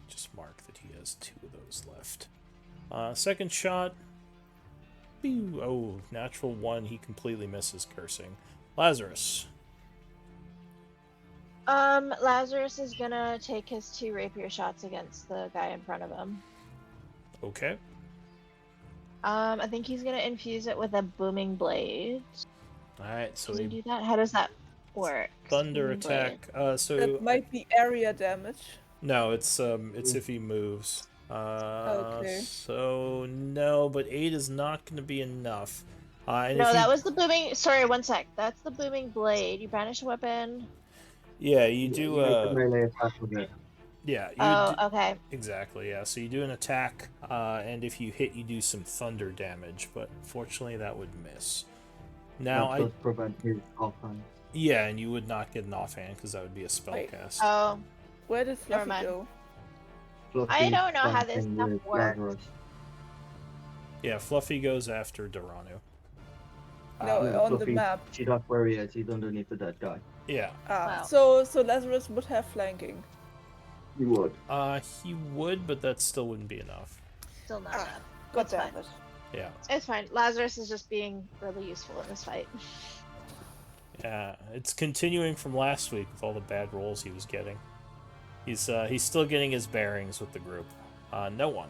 just mark that he has 2 of those left. Second shot, pew, oh, natural 1, he completely misses, cursing. Lazarus. Lazarus is gonna take his 2 rapier shots against the guy in front of him. Okay. I think he's gonna infuse it with a booming blade. Alright, so Can you a do that? How does that work? thunder Booming blade. attack. So That might be area damage. no, it's if he moves. Okay. So no, but 8 is not going to be enough. And No, if that you, was the booming. Sorry, one sec. That's the booming blade. You banish a weapon. yeah, you do. Make a melee attack with it. Yeah, you Oh, do, okay. exactly. Yeah, so you do an attack, and if you hit, you do some thunder damage. But fortunately, that would miss. Now That does prevent his offhand. yeah, and you would not get an offhand because that would be a spell Wait. cast. Oh, Where did Never Fluffy mind. go? Fluffy's don't know how this dancing stuff with works. Lazarus. Yeah, Fluffy goes after Duranu. No, Yeah, on the Fluffy, map. See that's where he is. He's underneath the dead guy. Yeah. Wow. So Lazarus would have flanking. You would. He would, but that still wouldn't be enough. still not Ah, enough. God That's damn fine. it. Yeah. It's fine. Lazarus is just being really useful in this fight. Yeah, it's continuing from last week with all the bad rolls he was getting. He's still getting his bearings with the group. No one.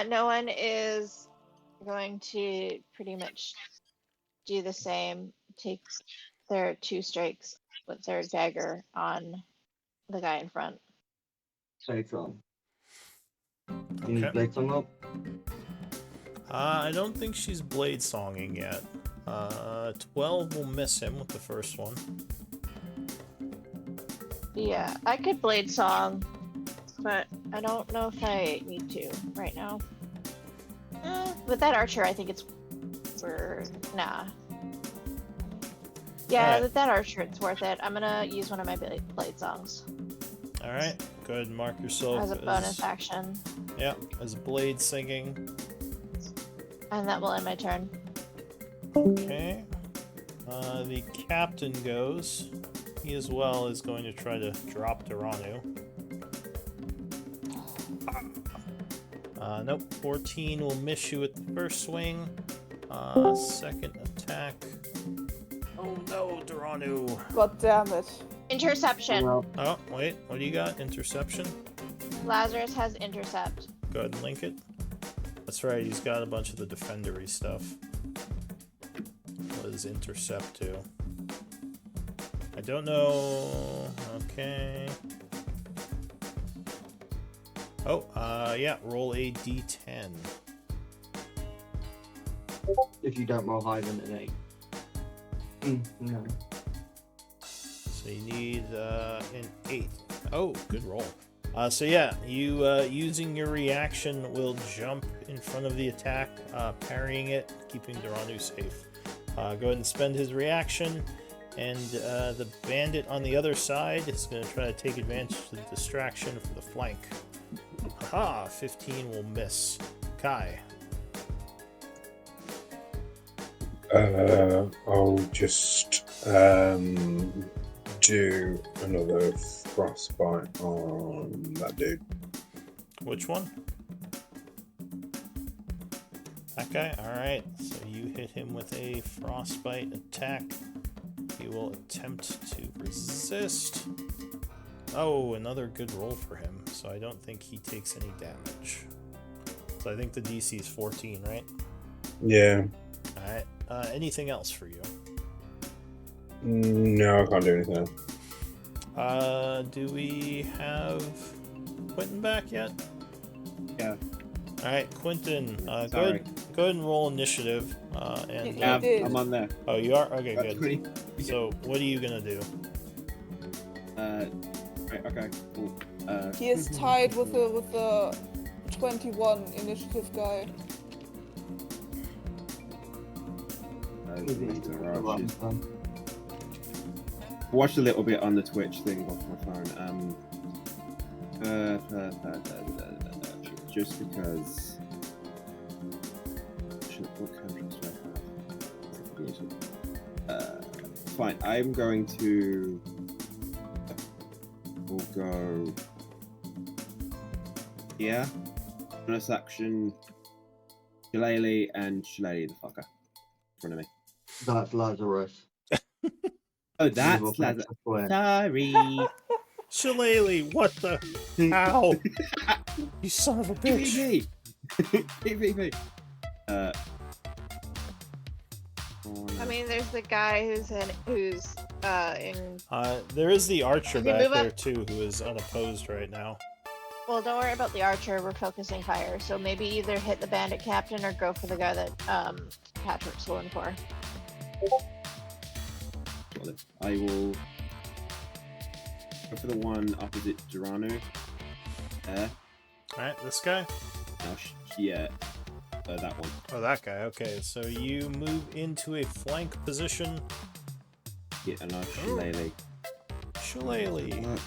No one is going to pretty much do the same. Take their 2 strikes with their dagger on the guy in front. Blades on. You need Okay. blades on up. I don't think she's blade songing yet. 12 will miss him with the first one. Yeah, I could blade song, but I don't know if I need to right now. With that archer, I think it's nah. Yeah, Alright. with that archer, it's worth it. I'm gonna use one of my blade songs All right, go ahead and mark yourself as a bonus action, yeah, as blade singing. and that will end my turn. Okay. The captain goes. He as well is going to try to drop Duranu. Nope. 14 will miss you at the first swing. Second attack. Oh no, Duranu. God damn it. Interception. Well, Oh, wait. What do you got? Interception? Lazarus has intercept. Go ahead and link it. That's right, he's got a bunch of the defendery stuff. What does intercept do? I don't know. Okay. Oh, yeah, roll a d10. If you don't roll higher than an 8. No. So you need an 8. Oh, good roll. So yeah, you using your reaction will jump in front of the attack, parrying it, keeping Duranu safe. Go ahead and spend his reaction, and the bandit on the other side is going to try to take advantage of the distraction for the flank. Aha! 15 will miss. Kai. I'll just do another frostbite on that dude. Which one? That guy? Alright, so you hit him with a frostbite attack. He will attempt to resist. Oh, another good roll for him, so I don't think he takes any damage. So I think the DC is 14, right? Yeah. Alright, anything else for you? No, I can't do anything. Do we have Quentin back yet? Yeah. Alright, Quentin, go Sorry. ahead and roll initiative. And Yeah. did. I'm on there. oh, you are? Okay, That's good. pretty. So, what are you gonna do? Right, okay, cool. He is tied with the 21 initiative guy. Watched a little bit on the Twitch thing off my phone. Just because. What countries do I have? Fine. I'm going to. We'll go. Yeah. Bonus action. Shillelagh and Shillelagh the fucker. In front of me. That's Lazarus. Oh, that's Evil Lazarus. Patrick Square. Sorry. Shillelagh, what the? Ow! You son of a bitch! PvP. I mean, there's the guy who's in. There is the archer You can back move there up. too, who is unopposed right now. Well, don't worry about the archer. We're focusing fire, so maybe either hit the bandit captain or go for the guy that Patrick's going for. I will go for the one opposite Duranu. Alright, this guy? Now, yeah, that one. Oh, that guy. Okay, so you move into a flank position. Yeah, and I'll Shillelagh. Shillelagh.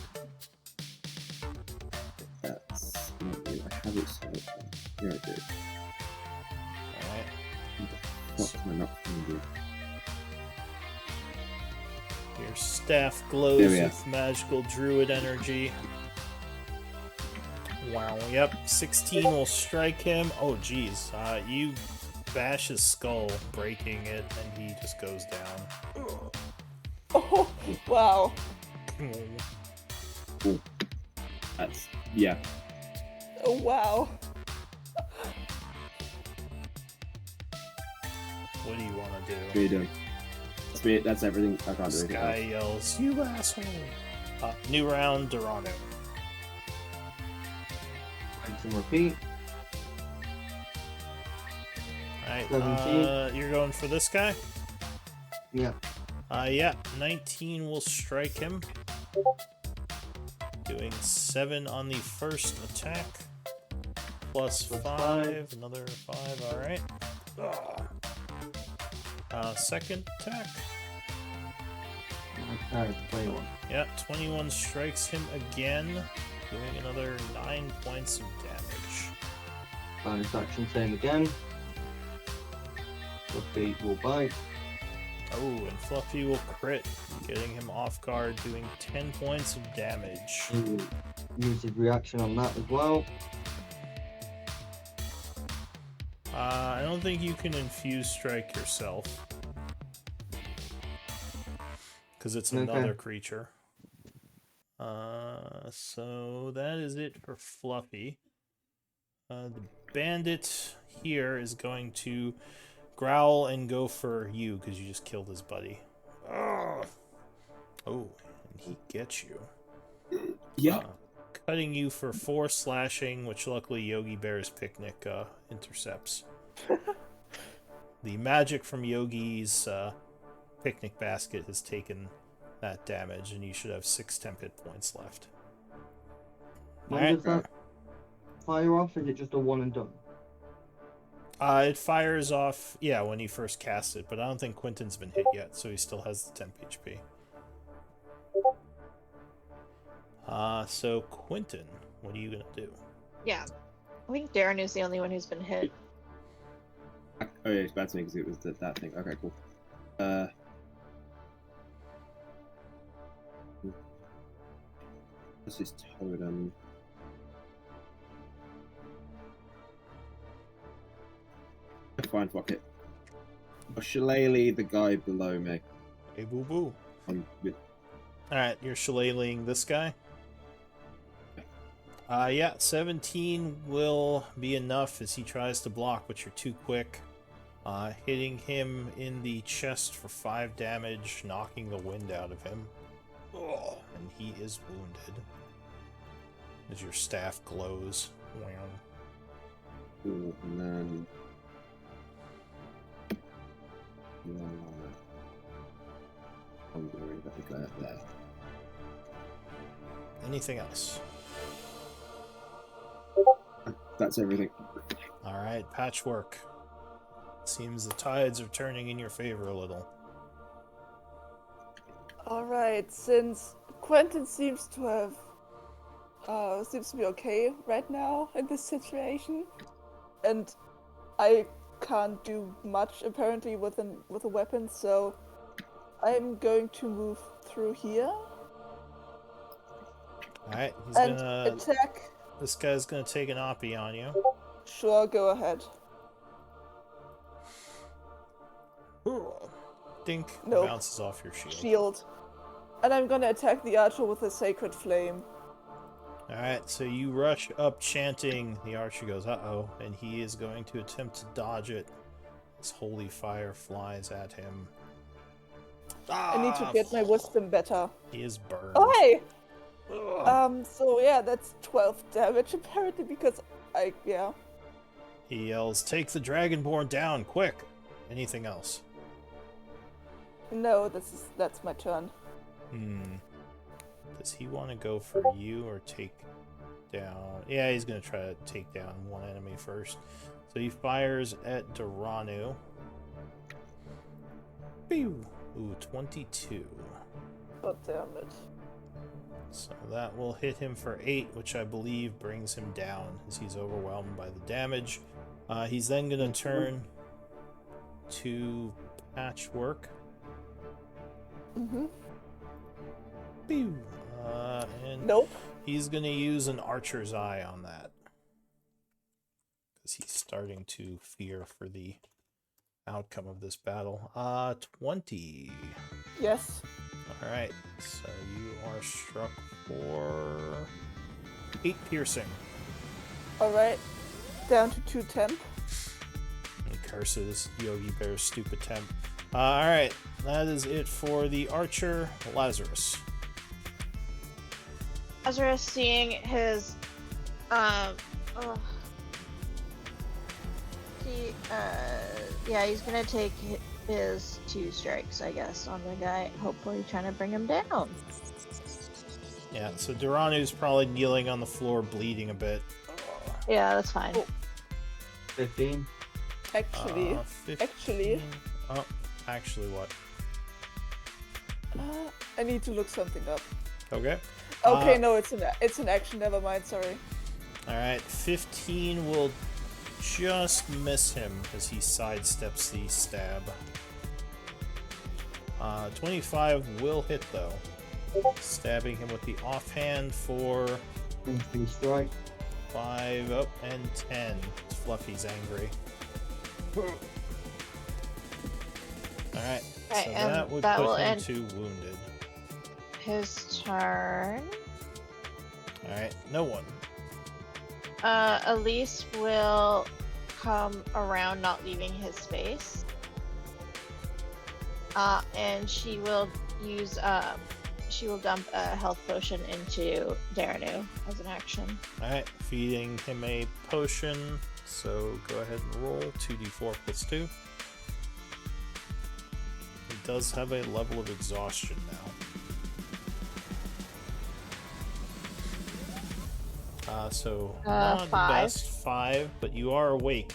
That's not you. I have it set up. Here I do. Alright. What can I not find you? Your staff There glows we are. with magical druid energy. Wow, yep. 16 will strike him. Oh, geez. You bash his skull, breaking it, and he just goes down. Oh, wow. That's yeah. Oh, wow. What do you want to What are do? you doing? That's me. That's everything. I can't do This anything guy else. yells, "You asshole!" New round, Duranu. Rinse and repeat. Alright, 17. you're going for this guy? Yeah. Yeah, 19 will strike him. Doing 7 on the first attack. Plus 5, another 5, alright. Second attack. 21. Yeah, 21 strikes him again, doing another 9 points of damage. Bonus action, same again. Fluffy will bite. Oh, and Fluffy will crit, getting him off guard, doing 10 points of damage. He will use his reaction on that as well. I don't think you can infuse strike yourself. Because it's Okay. another creature. So that is it for Fluffy. The bandit here is going to growl and go for you because you just killed his buddy. Ugh. Oh, and he gets you. Yeah. Cutting you for 4 slashing, which luckily Yogi Bear's picnic intercepts. The magic from Yogi's picnic basket has taken that damage, and you should have 6 temp hit points left. When Alright. does that fire off? Is it just a one and done? It fires off, yeah, when you first cast it, but I don't think Quentin's been hit yet, so he still has the temp HP. So Quentin, what are you gonna do? Yeah. I think Darren is the only one who's been hit. Oh yeah, it's bad to me because it was that thing. Okay, cool. This is totem. Fine, fuck it. Oh, Shillelagh, the guy below me. Hey, boo boo. With Alright, you're shillelaghing this guy? Yeah, 17 will be enough as he tries to block, but you're too quick. Hitting him in the chest for 5 damage, knocking the wind out of him. Oh, and he is wounded. As your staff glows. Wow. cool, and then. I'm gonna worry about the guy up there. Anything else? That's everything. Alright, Patchwork. Seems the tides are turning in your favor a little. Alright, since Quentin seems to have seems to be okay right now in this situation, and I can't do much apparently with a weapon, so I'm going to move through here Alright, he's and gonna. attack. This guy's gonna take an Oppie on you. Sure, go ahead. Dink. Nope. Bounces off your shield. Shield. And I'm gonna attack the archer with a sacred flame. Alright, so you rush up chanting. The archer goes, uh-oh, and he is going to attempt to dodge it. This holy fire flies at him. I need to get my wisdom better. He is burned. Oh hey! Ugh. So yeah, that's 12 damage apparently because yeah. He yells, take the Dragonborn down, quick! Anything else? No, that's my turn. Does he want to go for you or take down? Yeah, he's going to try to take down one enemy first. So he fires at Duranu. Pew! Ooh, 22. God damn it. So that will hit him for 8, which I believe brings him down as he's overwhelmed by the damage. He's then going to turn to Patchwork. Mm-hmm. Pew! And Nope. he's going to use an Archer's Eye on that. Because he's starting to fear for the outcome of this battle. 20. Yes. Alright, so you are struck for 8 piercing. Alright. Down to 2 temp. He curses Yogi Bear's stupid temp. Alright, that is it for the archer, Lazarus. Lazarus seeing his he's gonna take his 2 strikes, I guess, on the guy, hopefully trying to bring him down. Yeah, so Duranu's probably kneeling on the floor, bleeding a bit. Yeah, that's fine. Oh. 15. Actually. 15. Oh, actually what? I need to look something up. Okay. Okay, no, it's an action, never mind, sorry. Alright, 15 will just miss him as he sidesteps the stab. 25 will hit though. Stabbing him with the offhand for 3 strike. 5 up and 10. Fluffy's angry. Alright, so Right, and that would that will put him end- to wounded. His turn. Alright, no one. Elise will come around, not leaving his space. And she will use she will dump a health potion into Daranu as an action. Alright, feeding him a potion. So go ahead and roll 2d4 plus 2. He does have a level of exhaustion now. So not the 5. best 5, but you are awake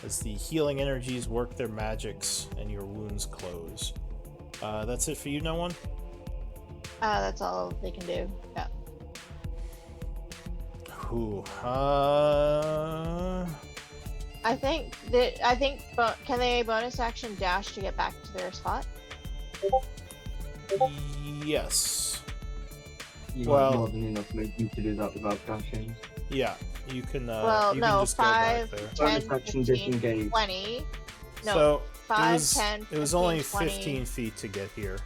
as the healing energies work their magics and your wounds close. That's it for you, no one? That's all they can do. Yeah. Ooh, I think can they bonus action dash to get back to their spot? yes. You Well- have more than enough movement to do that without dashing. Yeah, you can. Well, you no, can just 5, go back there. 10, Bonus action 15, disengage. 20. No, So 5, it was, 10, it was 15, only 20. 15 feet to get here.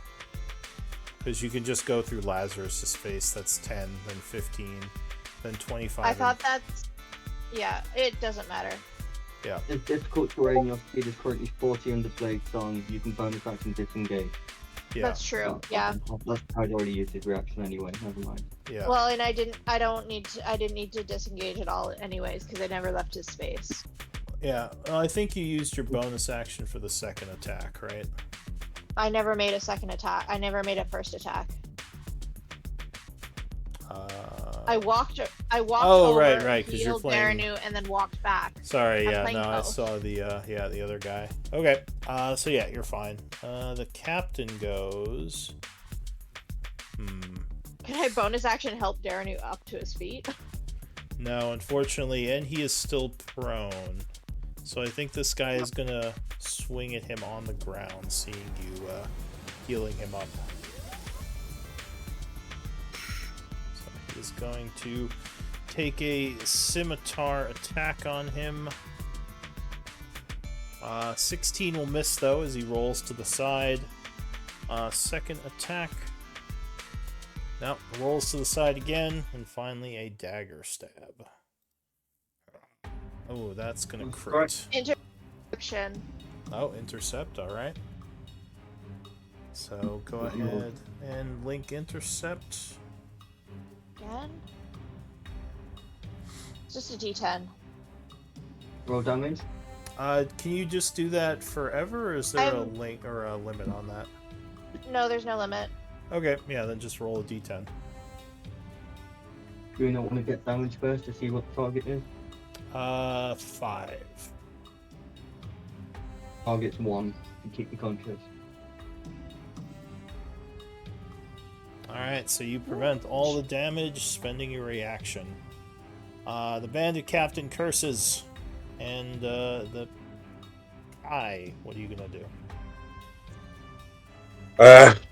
Because you can just go through Lazarus' face. That's 10, then 15, then 25. I thought that's... Yeah, it doesn't matter. It's difficult terrain. Your speed is currently 40 under blade song. You can bonus action disengage. Yeah, That's true. Yeah. That's how I'd already used his reaction anyway. Never mind. yeah. Well, and I didn't need to disengage at all anyways because I never left his space. Yeah, well, I think you used your bonus action for the second attack, right? I never made a second attack. I never made a first attack. I walked Oh, over, right, 'cause you're healed playing- Daranu, and then walked back. Sorry, I'm yeah, playing no, I both. saw the other guy. Okay, so yeah, you're fine. The captain goes. Can I bonus action help Daranu up to his feet? No, unfortunately, and he is still prone. So I think this guy is gonna swing at him on the ground, seeing you healing him up. So he is going to take a scimitar attack on him. 16 will miss though as he rolls to the side. Second attack. Now rolls to the side again, and finally a dagger stab. Oh, that's gonna crit. Interception. Oh, intercept, alright. So go ahead and link intercept. Again? It's just a D10. Roll damage. Can you just do that forever, or is there a I'm- link or a limit on that? No, there's no limit. Okay, yeah, then just roll a d10. Do you not want to get damage first to see what the target is? 5. Target's 1 to keep you conscious. Alright, so you prevent all the damage, spending your reaction. The bandit captain curses, and the Kai, what are you gonna do?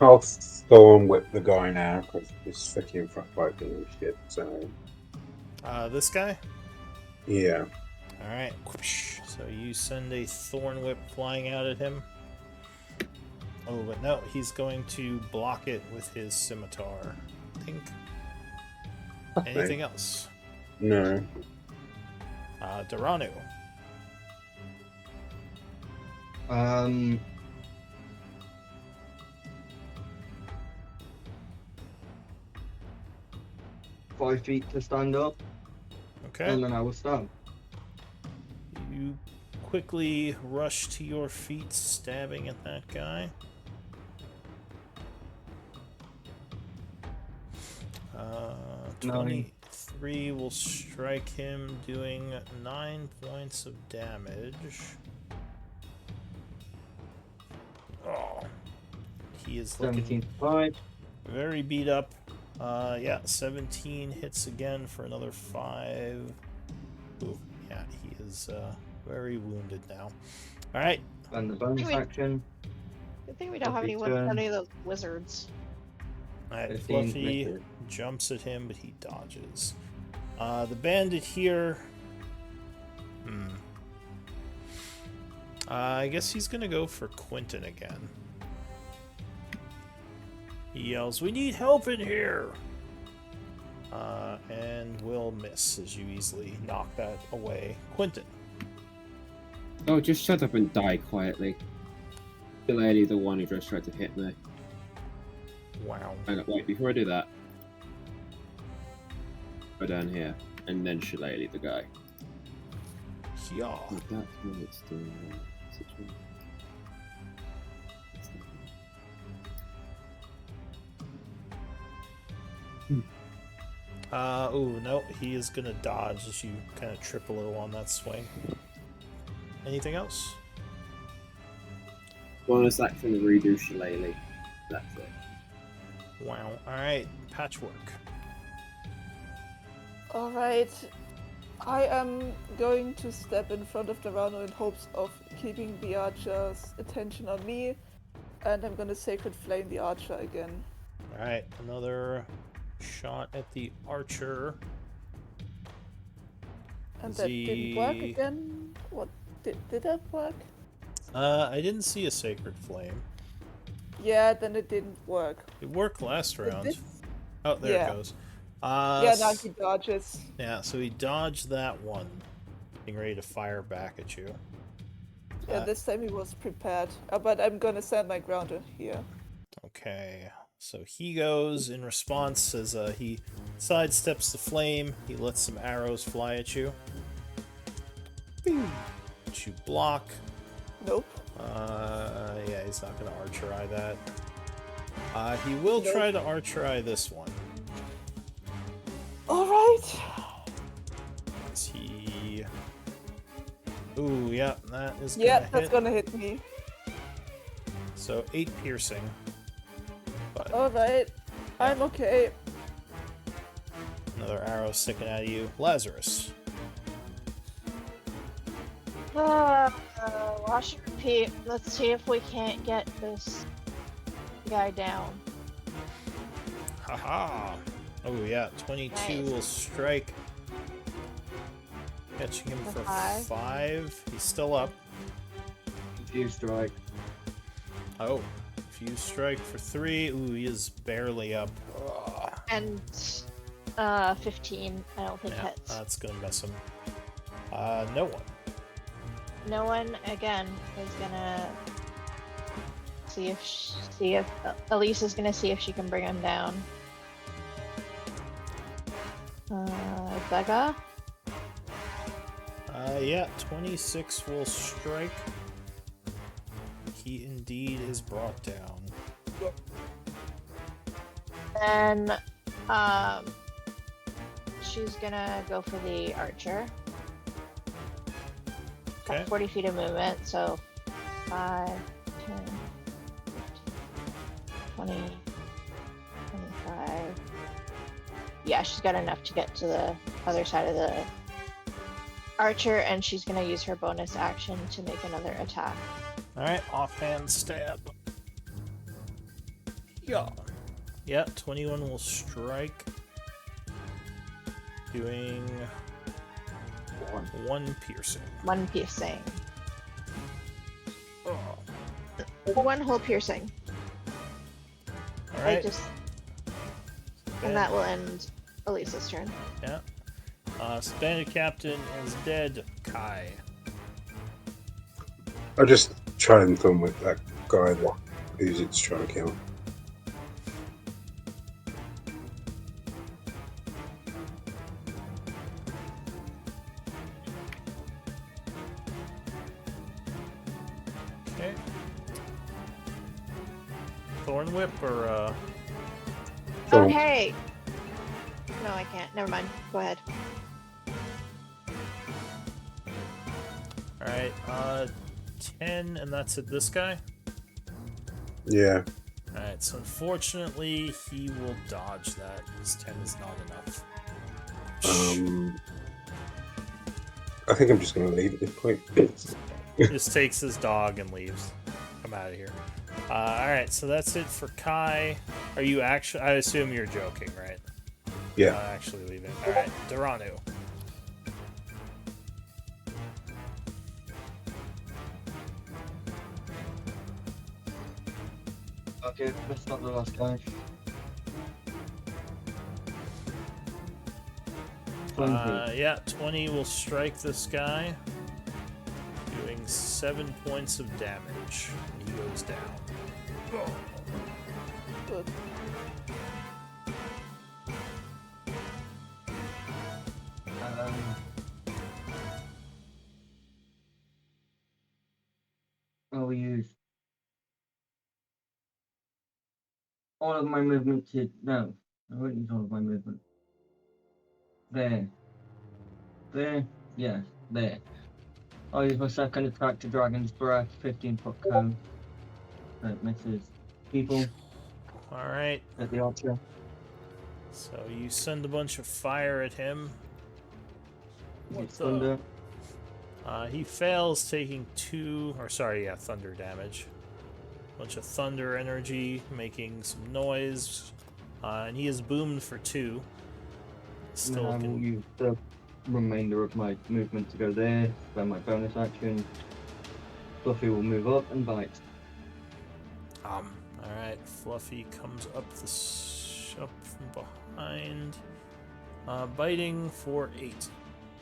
I'll thorn whip the guy now because he's freaking front fighting and shit. So This guy? yeah, Alright, so you send a thorn whip flying out at him. Oh, but no, he's going to block it with his scimitar. I think. Anything else? no. Daranu. Um. Five feet to stand up, Okay. and then I will stab. You quickly rush to your feet, stabbing at that guy. Uh, 23 will strike him, doing 9 points of damage. Oh, he is 17 looking to 5. very beat up. Yeah, 17 hits again for another 5. Ooh, yeah, he is very wounded now. All right. And the bonus Wait. action. Good thing we don't have Okay, any turn. of those wizards. All right, 15 Fluffy misses. jumps at him, but he dodges. The bandit here. I guess he's gonna go for Quentin again. He yells, "We need help in here!" And will miss as you easily knock that away. Quentin. Oh, just shut up and die quietly. The lady, the one who just tried to hit me. Wow. Hang on, wait, before I do that, go down here, and then Shillelagh the guy. Yeah. Oh, that's what it's doing. Situation. Ooh, no, he is gonna dodge as you kind of trip a little on that swing. Anything else? Bonus action to redo Shillelagh. That's it. Wow. Alright, Patchwork. Alright. I am going to step in front of Dorano in hopes of keeping the archer's attention on me. And I'm gonna Sacred Flame the archer again. Alright, another shot at the archer. And Is that didn't work he- again? What? Did that work? I didn't see a Sacred Flame. Yeah, then it didn't work. It worked last Did round. this- Oh, there Yeah. it goes. Yeah, now he dodges. Yeah, so he dodged that one. Getting ready to fire back at you. Yeah, this time he was prepared. But I'm gonna stand my ground here. Okay, so he goes in response as he sidesteps the flame. He lets some arrows fly at you. Bing! But you block. Nope. Yeah, he's not gonna archer eye that. He will Nope. try to archer eye this one. Alright. Is he? Ooh, yeah, that is Yeah, gonna that's hit. gonna hit me. So 8 piercing. But Alright. I'm okay. another arrow sticking out of you. Lazarus. Wash and repeat. Let's see if we can't get this guy down. Haha! Oh yeah, 22 Nice. will strike. Catching him For for five. 5. He's still up. Confused strike. Oh, Fuse strike for 3. Ooh, he is barely up. Ugh. And 15. I don't think Yeah, hits. that's gonna mess him. No one. No one again is gonna see if Elise is gonna see if she can bring him down. Vega. Yeah, 26 will strike. He indeed is brought down. Then she's gonna go for the archer. Okay. Got 40 feet of movement, so 5, 10, 15, 20, 25. Yeah, she's got enough to get to the other side of the archer, and she's gonna use her bonus action to make another attack. Alright, offhand stab. Yeah. Yeah, 21 will strike. Doing 1 piercing. 1 piercing. Oh. 1 whole piercing. Alright. And that will end Elisa's turn. Yeah. So Bandit Captain is dead. Kai. I just try and thumb with that guy that who's it's trying to kill. Okay. Thorn Whip or So, Oh, hey! No, I can't. Never mind. Go ahead. Alright, 10, and that's at this guy? yeah. Alright, so unfortunately, he will dodge that, because 10 is not enough. I think I'm just going to leave at this point. Just takes his dog and leaves. Come out of here. Alright, so that's it for Kai. Are you actually... I assume you're joking, right? Yeah. Actually leaving. Alright, Doranu. Okay, that's not the last guy. Yeah, 20 will strike this guy, doing 7 points of damage. He goes down. Good. I'll use all of my movement to no. I won't use all of my movement. There. There. Yes. There. I'll use my second attack to Dragon's Breath, 15-foot cone. That misses people All right. at the archer. So you send a bunch of fire at him. What It's the- thunder. He fails, taking thunder damage. Bunch of thunder energy, making some noise. And he is boomed for 2. Still And I will can... use the remainder of my movement to go there, spend my bonus action. Fluffy will move up and bite. Alright, Fluffy comes up up from behind. Biting for 8.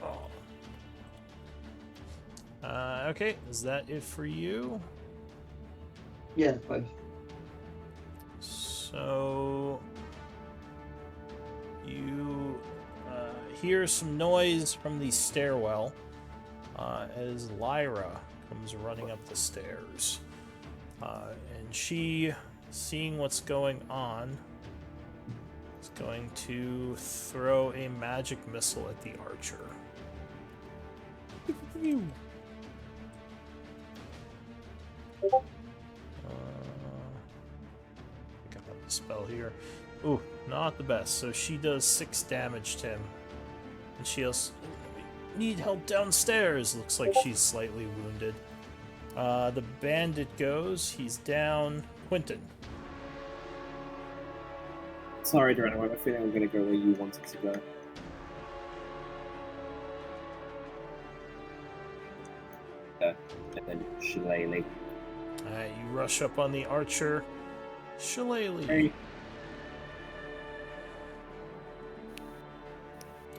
Oh. Okay, is that it for you? Yes, both. So you hear some noise from the stairwell as Lyra comes running up the stairs. And she, seeing what's going on, is going to throw a magic missile at the archer. I got the spell here. Ooh, not the best. So she does 6 damage to him. And she also need help downstairs. Looks like she's slightly wounded. The bandit goes. He's down. Quentin. Sorry, Dorana, I have a feeling I'm going to go where you wanted to go. And then Shillelagh. Alright, you rush up on the archer. Shillelagh. Hey.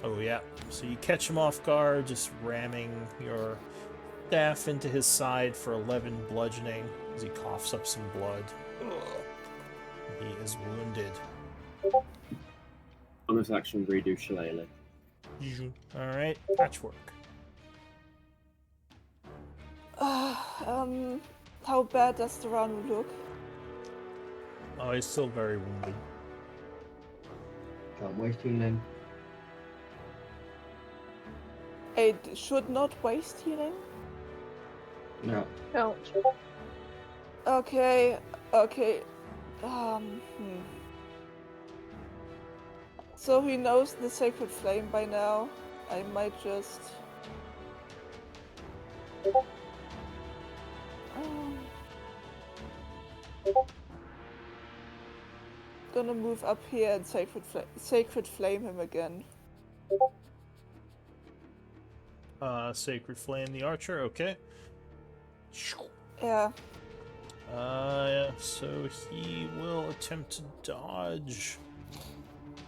Oh, yeah. So you catch him off guard, just ramming your staff into his side for 11 bludgeoning as he coughs up some blood. Ugh. He is wounded. Bonus action, redo Shillelagh. Alright, Patchwork. How bad does the Ranu look? Oh, he's still very wounded. Can't waste healing. I should not waste healing. No. Don't. Okay. So he knows the Sacred Flame by now. I might just... Gonna move up here and Sacred Flame him again. Sacred Flame the archer, okay. Yeah. So he will attempt to dodge.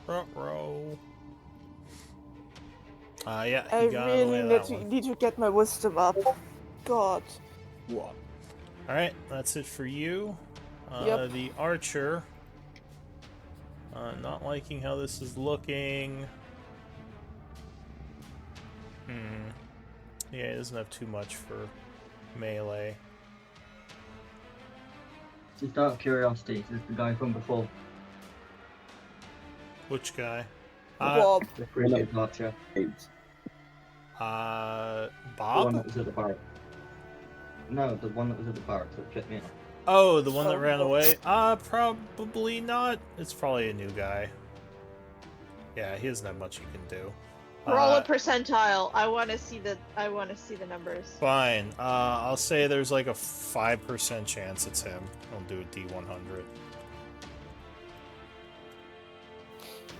Ruh-roh. Yeah, he I got away really with that one. need to get my wisdom up. God. Alright, that's it for you. Yep. The archer. Not liking how this is looking. Yeah, he doesn't have too much for melee. Just out of curiosity, is this the guy from before? Which guy? Bob. The previous archer. Eight. The one Bob? that was at the barracks. No, the one that was at the barracks that picked me up. Oh, the one that Oh, ran no. away? Probably not. It's probably a new guy. Yeah, he doesn't have much he can do. Roll a percentile. I want to see the numbers. Fine. I'll say there's like a 5% chance it's him. I'll do a D100.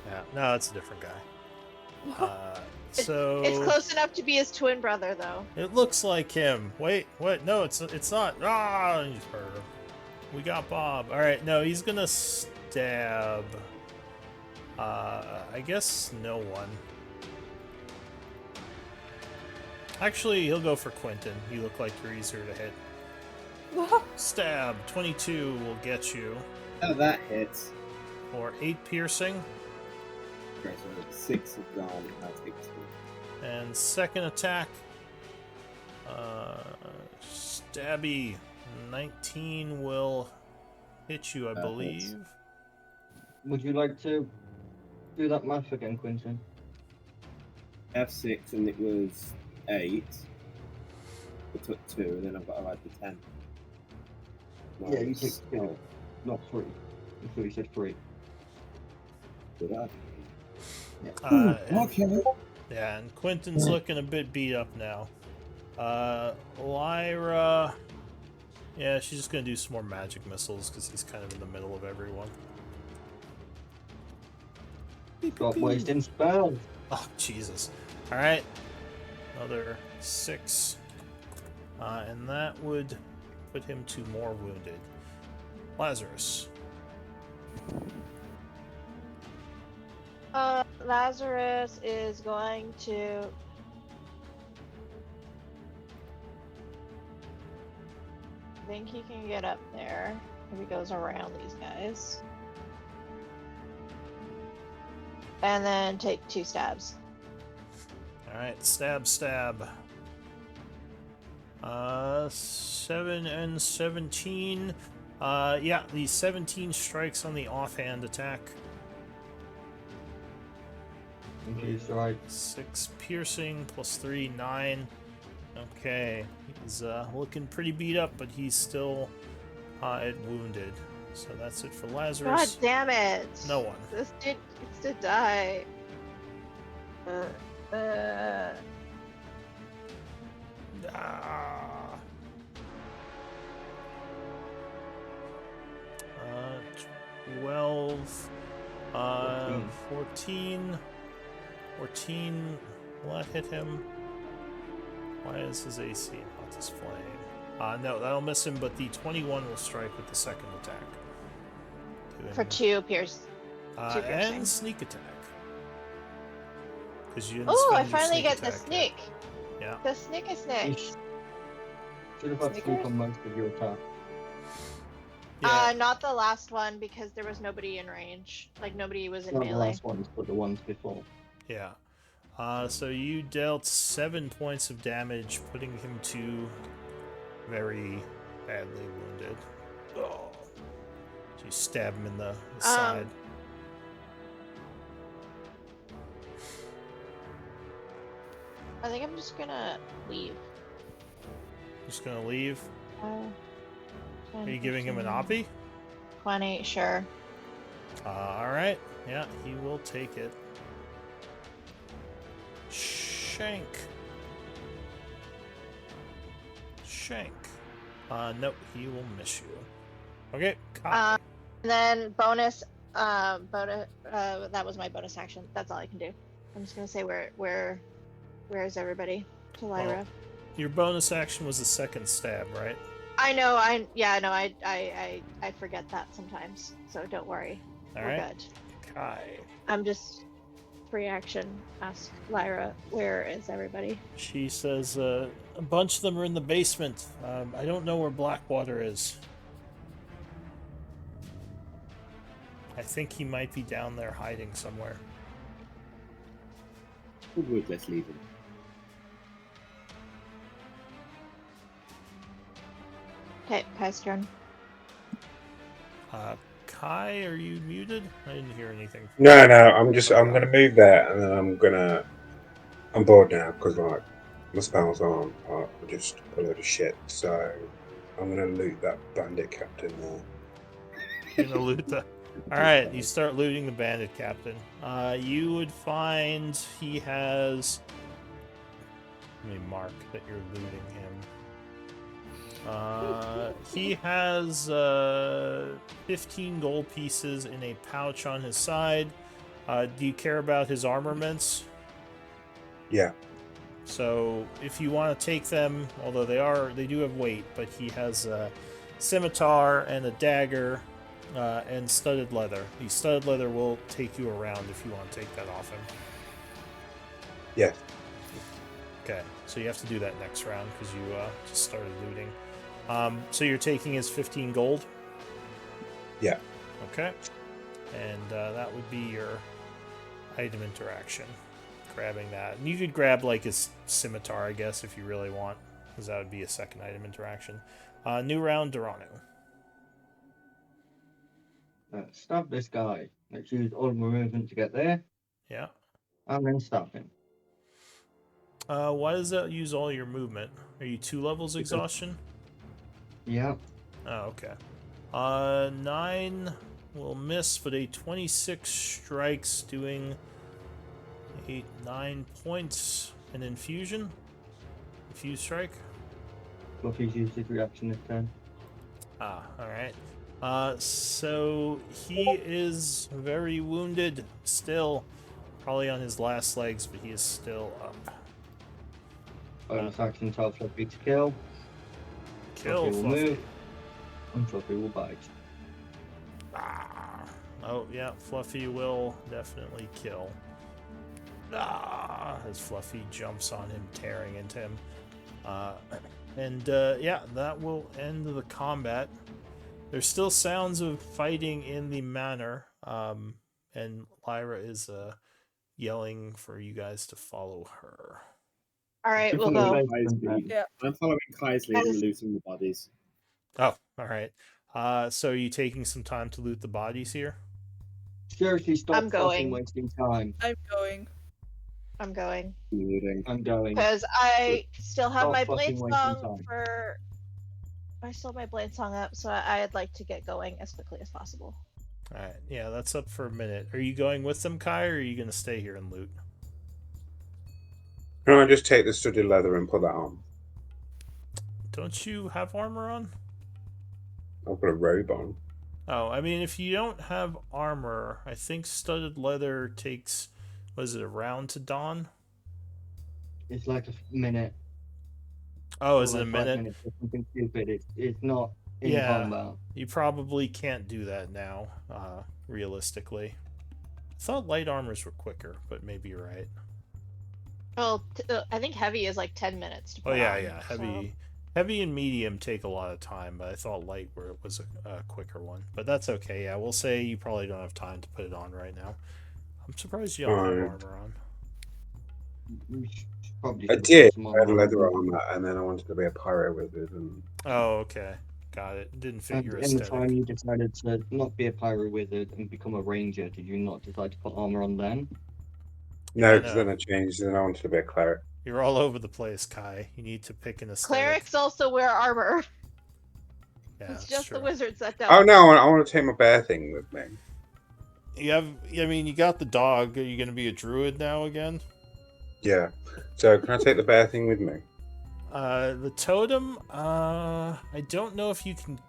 Yeah, no, it's a different guy. So It's close enough to be his twin brother, though. it looks like him. Wait, what? No, it's not. Ah, you heard him. We got Bob. All right, no, he's gonna stab. I guess no one. Actually, he'll go for Quentin. You look like you're easier to hit. Stab. 22 will get you. Oh, that hits. for 8 piercing. Okay, so 6 have gone. I'll take 2. And second attack, stabby, 19 will hit you, I That believe. hits. Would you like to do that math again, Quinton? F6 and it was 8. I took 2 and then I've got to add the 10. Yeah, you Nice. took 2, not 3. I thought you said 3. Did I? And- Okay. yeah, and Quentin's looking a bit beat up now. Lyra, yeah, she's just gonna do some more magic missiles because he's kind of in the middle of everyone. Got wasting spells. Oh, Jesus. Alright. Another 6. And that would put him to more wounded. Lazarus. Lazarus is going to. I think he can get up there if he goes around these guys. And then take 2 stabs. Alright, stab. 7 and 17. Yeah, the 17 strikes on the offhand attack. He's right. 6 piercing plus 3, 9. Okay, he's looking pretty beat up, but he's still wounded. So that's it for God Lazarus. damn it! No one. This dude gets to die. Ah. 12. 14. 14. Will that hit him? Why is his AC not displaying? No, that'll miss him, but the 21 will strike with the second attack. For 2 pierce. two piercing. And sneak attack. Because you didn't Oh, I spend your finally sneak get the attack sneak. yet. The sneak is You next. should have had Snickers? sleep on most of your attack. Yeah. Not the last one because there was nobody in range. Like nobody was in Not the melee. last ones, but the ones before. Yeah. So you dealt 7 points of damage, putting him to very badly wounded. Oh. So you stab him in the side. I think I'm just gonna leave. Just gonna leave. 10, Are you giving him an 15, oppie? 20, sure. Alright. Yeah, he will take it. Shank. Nope, he will miss you. Okay, Kai. And then bonus, that was my bonus action. That's all I can do. I'm just gonna say where is everybody? To Lyra. Well, your bonus action was the second stab, right? I know. I forget that sometimes. So don't worry. We're Alright. good. Kai. I'm just free action. Ask Lyra, where is everybody? She says, a bunch of them are in the basement. I don't know where Blackwater is. I think he might be down there hiding somewhere. Good, let's leave him. Okay, Kai's turn. Kai, are you muted? I didn't hear anything. No, I'm gonna move there, and then I'm bored now because like my spells are just a load of shit. So I'm gonna loot that bandit captain there. You're gonna loot the. Alright, you start looting the bandit captain. You would find he has. Let me mark that you're looting him. He has 15 gold pieces in a pouch on his side. Do you care about his armaments? Yeah. So if you want to take them, although they do have weight, but he has a scimitar and a dagger and studded leather. The studded leather will take you around if you want to take that off him. Yes. Okay, so you have to do that next round because you just started looting. So you're taking his 15 gold? Yeah. Okay. And that would be your item interaction. Grabbing that. And you could grab like his scimitar, I guess, if you really want. Because that would be a second item interaction. New round, Durano. Stab this guy. Let's use all my movement to get there, Yeah. and then stab him. Why does that use all your movement? Are you 2 levels exhaustion? Yeah. Oh, okay. 9 will miss, but a 26 strikes, doing 9 points. An infusion? Infuse strike? Fluffy's used his reaction this turn. Alright. So he is very wounded still. Probably on his last legs, but he is still up. Bonus action tells Fluffy to kill. Kill Fluffy will Fluffy. move, and Fluffy will bite. Oh, yeah, Fluffy will definitely kill. As Fluffy jumps on him, tearing into him. Yeah, that will end the combat. There's still sounds of fighting in the manor, and Lyra is yelling for you guys to follow her. All right, Good we'll for you, go. guys. Kai's lead. Yeah. I'm following Kai's lead and looting the bodies. Oh, alright. So are you taking some time to loot the bodies here? Seriously, stop I'm fucking going. wasting time. I'm going. I'm going. Looting. I'm going. Because I still have Stop my fucking blade wasting song time. for. I still have my blade song up, so I'd like to get going as quickly as possible. Alright, yeah, that's up for a minute. Are you going with them, Kai, or are you going to stay here and loot? Can I just take the studded leather and put that on? Don't you have armor on? I'll put a robe on. Oh, I mean, if you don't have armor, I think studded leather takes, was it a round to don? It's like a minute. Oh, or is it a like 5 minute? minutes or something stupid. It's not in Yeah. combat. You probably can't do that now, realistically. I thought light armors were quicker, but maybe you're right. Well, I think heavy is like 10 minutes to put Oh yeah, on, yeah. so- Heavy and medium take a lot of time, but I thought light was a quicker one. But that's okay. Yeah, we'll say you probably don't have time to put it on right now. I'm surprised you don't have Alright. armor on. We probably I should did. put some I had armor leather on. armor, and then I wanted to be a pyro wizard. And Oh, okay. Got it. Didn't fit And your in the time aesthetic. you decided to not be a pyro wizard and become a ranger, did you not decide to put armor on then? no, I because know. then I changed, and I wanted to be a cleric. You're all over the place, Kai. You need to pick an aesthetic. Clerics also wear armor. Yeah, It's that's just true. the wizards that don't. Oh no, I want to take my bear thing with me. You have. I mean, you got the dog. Are you going to be a druid now again? Yeah. So can I take the bear thing with me? The totem. I don't know if you can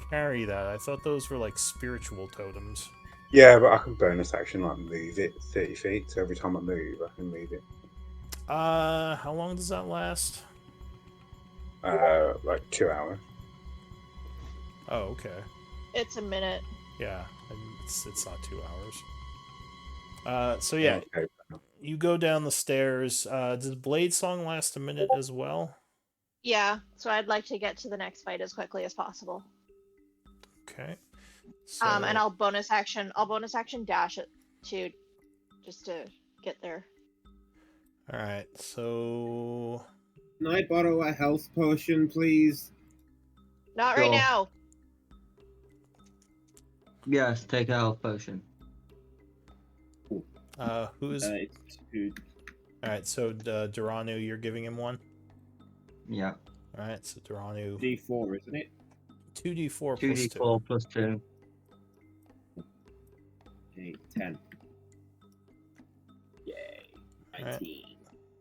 carry that. I thought those were like spiritual totems. Yeah, but I can bonus action like move it 30 feet. So every time I move, I can move it. How long does that last? Like 2 hours. Oh, okay. It's a minute. Yeah, it's not 2 hours. So yeah, Okay. you go down the stairs. Does Blade Song last a minute as well? Yeah, so I'd like to get to the next fight as quickly as possible. Okay. So, And I'll bonus action dash it to just to get there. all right. So Can I borrow a health potion, please? Not right Sure. now. Yes, take a health potion. who's It's 2. all right? So Duranu, you're giving him one. Yeah. All right. So Duranu, D4, isn't it? 2d4 plus 2d4 plus 2. Okay, 10. Yay. Alright. 19.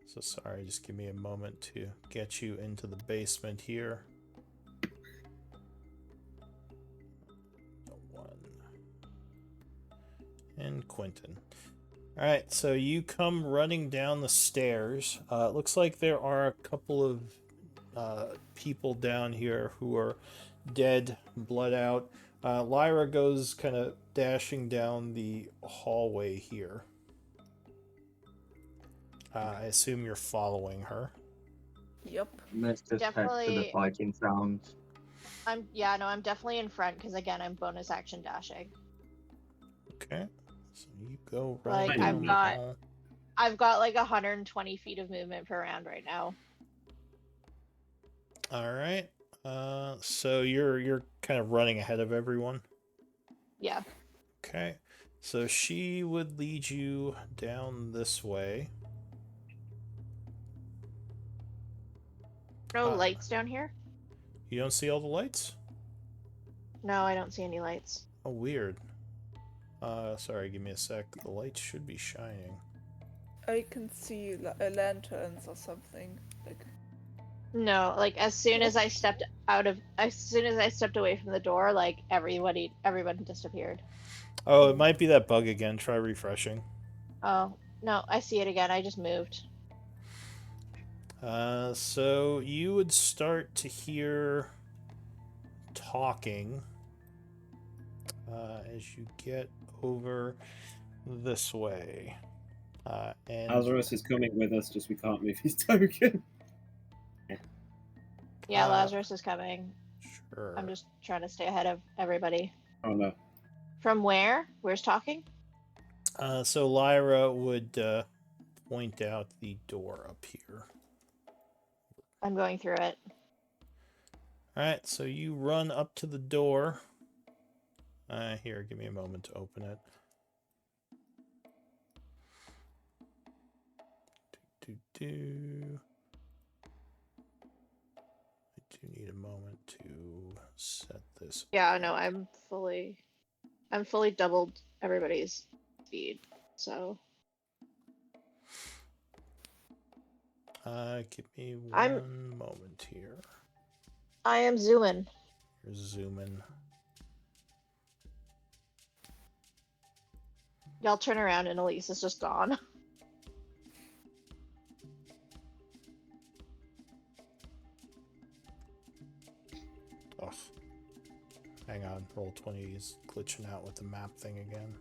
So sorry, just give me a moment to get you into the basement here. One. And Quentin. Alright, so you come running down the stairs. It looks like there are a couple of people down here who are dead, blood out. Lyra goes kind of dashing down the hallway here. I assume you're following her. Yep. Let's just head to the Definitely- fighting sounds. I'm definitely in front because again I'm bonus action dashing. Okay. So you go Like, right I've down the got- hall. I've got like 120 feet of movement per round right now. All right. So you're kind of running ahead of everyone. Yeah. Okay. So she would lead you down this way. No Uh, lights down here? You don't see all the lights? No, I don't see any lights. Oh, weird. Sorry, give me a sec. The lights should be shining. I can see lanterns or something. Like, No, like as soon as I stepped away from the door, like everyone disappeared. Oh, it might be that bug again. Try refreshing. Oh, no, I see it again. I just moved. So you would start to hear talking as you get over this way. And Lazarus is coming with us, just we can't move his token. Yeah, Uh, Lazarus is coming. sure. I'm just trying to stay ahead of everybody. Oh no. From where? Where's talking? So Lyra would point out the door up here. I'm going through it. All right, so you run up to the door. Here, give me a moment to open it. Do. I do need a moment to set this. Yeah, no, I'm fully doubled everybody's speed. So Give me I'm- one moment here. I am zooming. You're zooming. Y'all turn around and Elise is just gone. Ugh. Hang on, Roll20 is glitching out with the map thing again.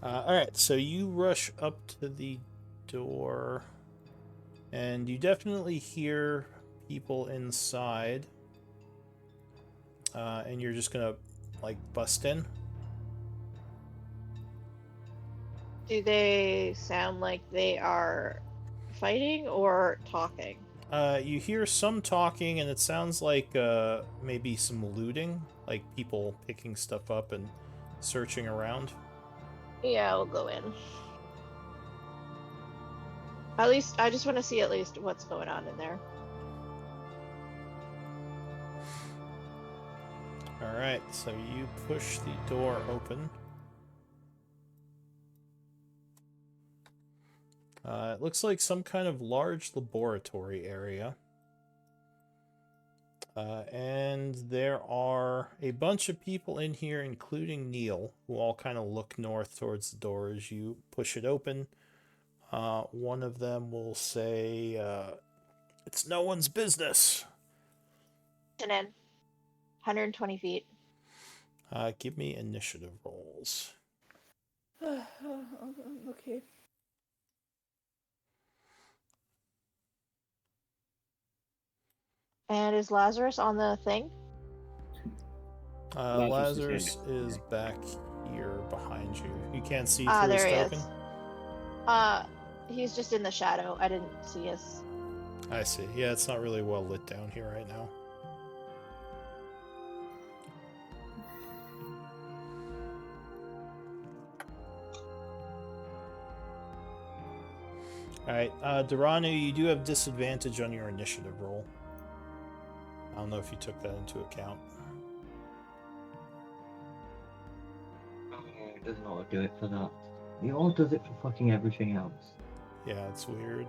Alright, so you rush up to the door, and you definitely hear people inside, and you're just gonna, like, bust in. Do they sound like they are fighting or talking? You hear some talking, and it sounds like maybe some looting, like people picking stuff up and searching around. Yeah, we'll go in. At least, I just want to see at least what's going on in there. Alright, so you push the door open. It looks like some kind of large laboratory area. And there are a bunch of people in here, including Neil, who all kind of look north towards the door as you push it open. One of them will say, "It's no one's business." And in 120 feet. Give me initiative rolls. okay. And is Lazarus on the thing? Lazarus is back here behind you. You can't see Ah, through his there he token? is. He's just in the shadow. I didn't see his. I see. Yeah, it's not really well lit down here right now. Alright, Duranu, you do have disadvantage on your initiative roll. I don't know if you took that into account. It does not do it for that. It all does it for fucking everything else. Yeah, it's weird.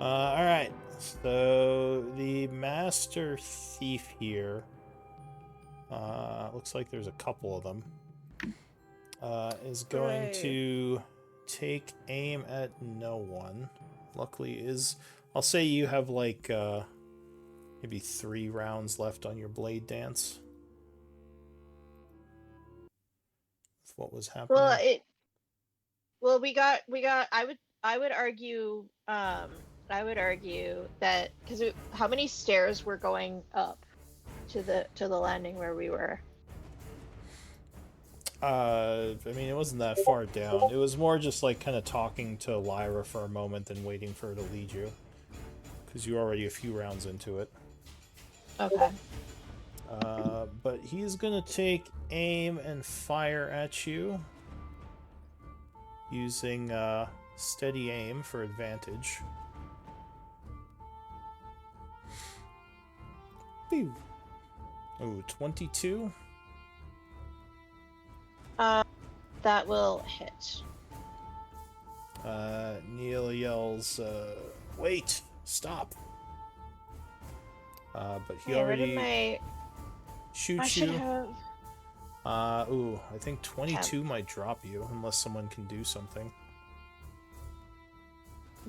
Alright, so the Master Thief here, looks like there's a couple of them, is going Hooray. to take aim at no one. Luckily I'll say you have like, maybe 3 rounds left on your blade dance. With what was happening. Well, Well, we got. I would argue. I would argue that because how many stairs were going up to the landing where we were? I mean, it wasn't that far down. It was more just like kind of talking to Lyra for a moment and waiting for her to lead you. Because you're already a few rounds into it. Okay. But he's gonna take aim and fire at you. Using steady aim for advantage. Pew. Ooh, 22? That will hit. Neil yells, wait! Stop! But he Yeah, already I shoots should you. have. Ooh, I think 22 might drop you, unless someone can do something.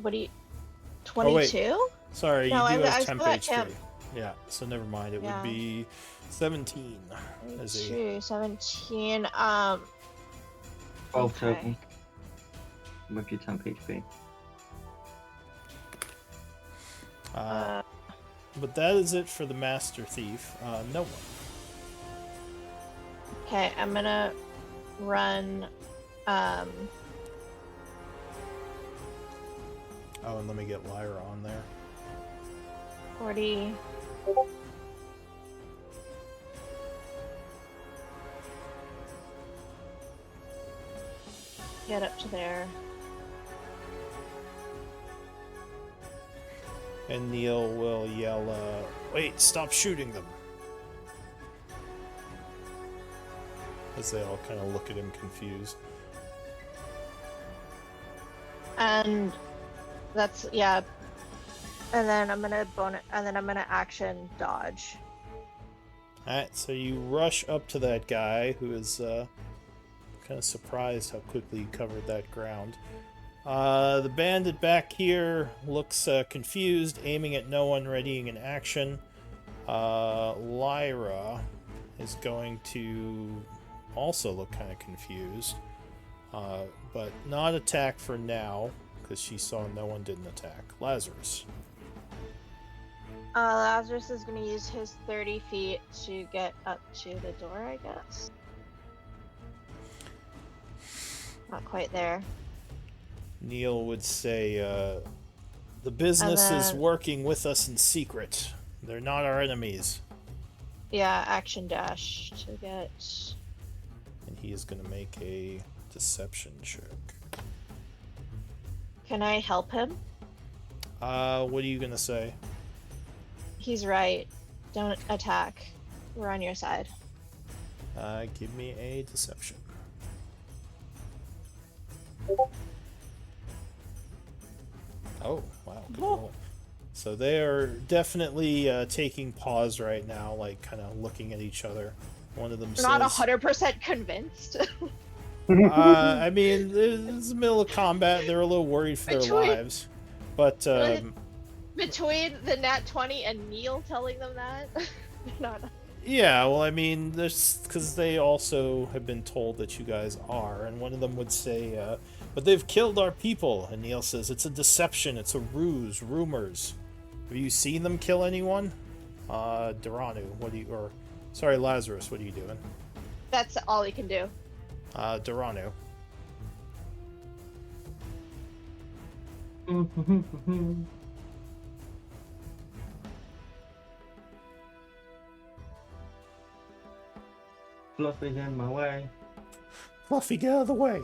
What do you? Oh, wait. 22? Sorry, No, you do I have was temp still at HP. temp. Yeah, so never mind. It Yeah. would be 17 as a... 22, 17. 12 Okay. total. With your temp HP. But that is it for the Master Thief. No one. Okay, I'm gonna run. Oh, and let me get Lyra on there. 40. Get up to there. And Neil will yell, wait, stop shooting them. As they all kind of look at him confused. And that's, yeah. And then I'm gonna action dodge. Alright, so you rush up to that guy who is kind of surprised how quickly you covered that ground. The bandit back here looks confused, aiming at no one, readying an action. Lyra is going to also look kind of confused, but not attack for now, because she saw no one didn't attack. Lazarus. Lazarus is gonna use his 30 feet to get up to the door, I guess. Not quite there. Neil would say, the business is then- working with us in secret. They're not our enemies. Yeah, action dash to get. And he is going to make a deception check. Can I help him? What are you going to say? He's right. Don't attack. We're on your side. Give me a deception. Oh, wow. Good roll. So they are definitely taking pause right now, like kind of looking at each other. One of them Not says, 100% convinced. I mean, it's the middle of combat. They're a little worried for their Between- lives. But, Between the nat 20 and Neil telling them that. Not. yeah, well, I mean, there's because they also have been told that you guys are, and one of them would say, but they've killed our people. And Neil says, it's a deception, it's a ruse, rumors. Have you seen them kill anyone? Duranu, what do you, or, sorry, Lazarus, what are you doing? That's all he can do. Duranu. Fluffy's in my way. Fluffy, get out of the way.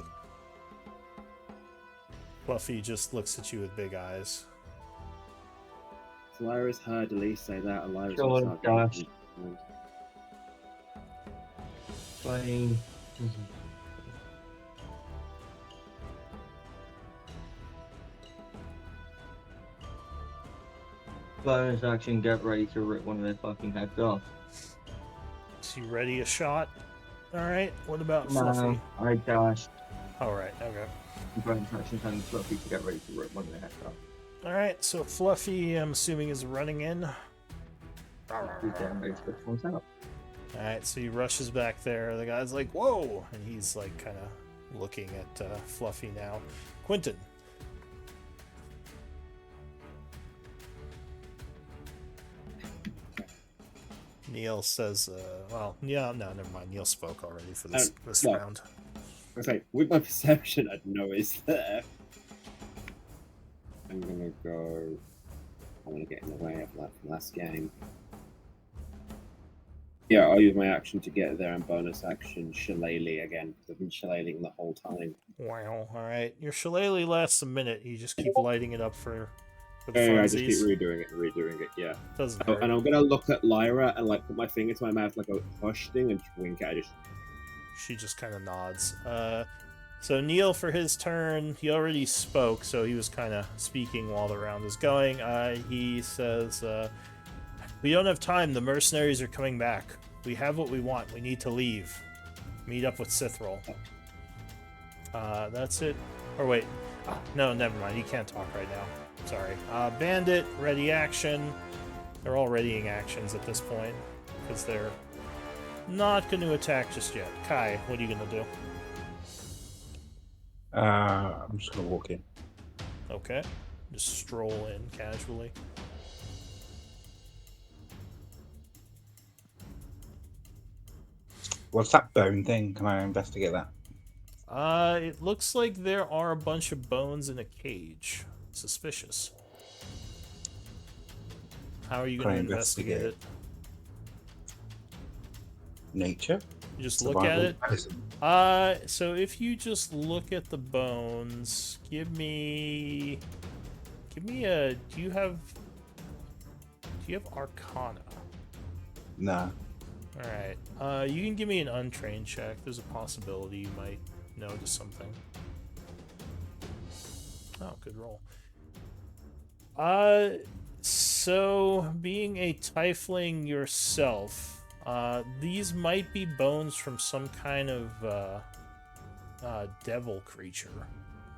Fluffy just looks at you with big eyes. Lyra's heard Elise say that, and Lyra's Sure, gonna start gosh. going, Playing. Bonus action, get ready to rip one of their fucking heads off. Is he ready a shot? Alright, what about Fluffy? No, I dashed. Alright, okay. Bonus action telling Fluffy to get ready to rip one of their heads off. Alright, so Fluffy, I'm assuming, is running in. He's getting ready to rip one's out. Alright, so he rushes back there. The guy's like, whoa! And he's like, kind of looking at Fluffy now. Quentin. Neil says, well, yeah, no, never mind. Neil spoke already for this look. round. Okay, with my perception, I know it's there. I'm gonna go. I want to get in the way of that from last game. Yeah, I'll use my action to get there and bonus action shillelagh again, because I've been shillelaghing the whole time. Wow, alright. Your shillelagh lasts a minute. You just keep lighting it up for the Yeah, I just funsies. keep redoing it, yeah. Doesn't Oh, hurt. and I'm gonna look at Lyra and like put my finger to my mouth like a hush thing and just wink at her. She just kind of nods. So Neil, for his turn, he already spoke, so he was kind of speaking while the round is going. He says, we don't have time. The mercenaries are coming back. We have what we want. We need to leave. Meet up with Cithril. That's it. Or wait. No, never mind. He can't talk right now. Sorry. Bandit, ready action. They're all readying actions at this point, because they're not going to attack just yet. Kai, what are you going to do? I'm just gonna walk in. Okay. Just stroll in casually. What's that bone thing? Can I investigate that? It looks like there are a bunch of bones in a cage. Suspicious. How are you going to investigate it? Nature? You just Survival? look at it? Medicine? So if you just look at the bones, give me a, do you have Arcana? No. Alright. You can give me an untrained check. There's a possibility you might notice something. Oh, good roll. So being a tiefling yourself, these might be bones from some kind of devil creature,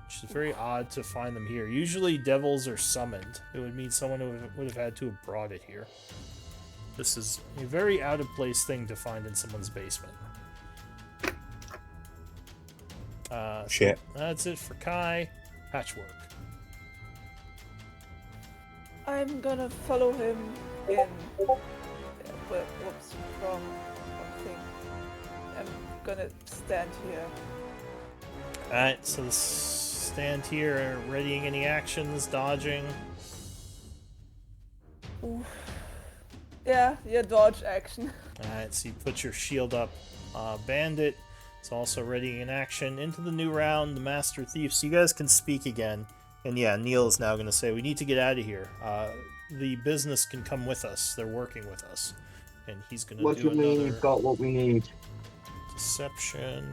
which is very odd to find them here. Usually devils are summoned. It would mean someone would have had to have brought it here. This is a very out-of-place thing to find in someone's basement. Shit. So that's it for Kai. Patchwork. I'm gonna follow him in. Whoops, wrong thing. I'm gonna stand here. Alright, so stand here, readying any actions, dodging. Ooh. Yeah, dodge action. Alright, so you put your shield up. Bandit is also readying an action. Into the new round, the Master Thief. So you guys can speak again. And yeah, Neil is now going to say, we need to get out of here. The business can come with us. They're working with us. And he's going to do What do you mean another you've got what we need? deception.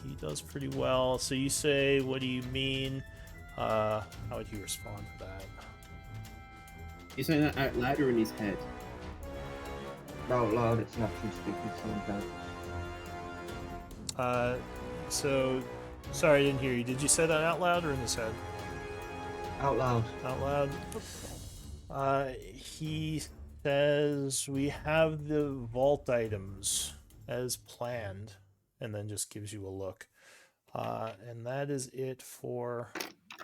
He does pretty well. So you say, what do you mean? How would he respond to that? He's saying that out loud or in his head? Out loud, it's an action speaking to someone else. So, sorry, I didn't hear you. Did you say that out loud or in his head? Out loud. Out loud. He says we have the vault items as planned, and then just gives you a look. And that is it for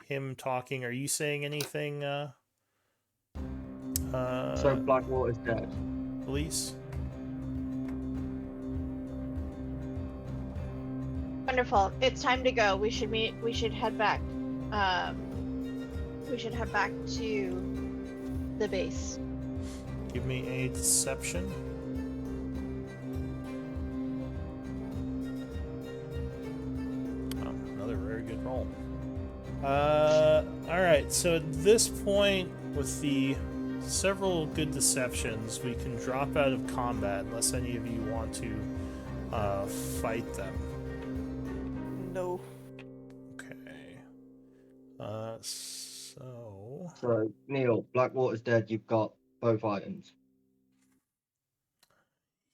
him talking. Are you saying anything? So Blackwater's dead. Police? Wonderful. It's time to go. We should head back. We should head back to the base. Give me a deception. Oh, another very good roll. Alright, so at this point, with the several good deceptions, we can drop out of combat unless any of you want to fight them. No. Okay. So So, Neil, Blackwater's dead, you've got both items.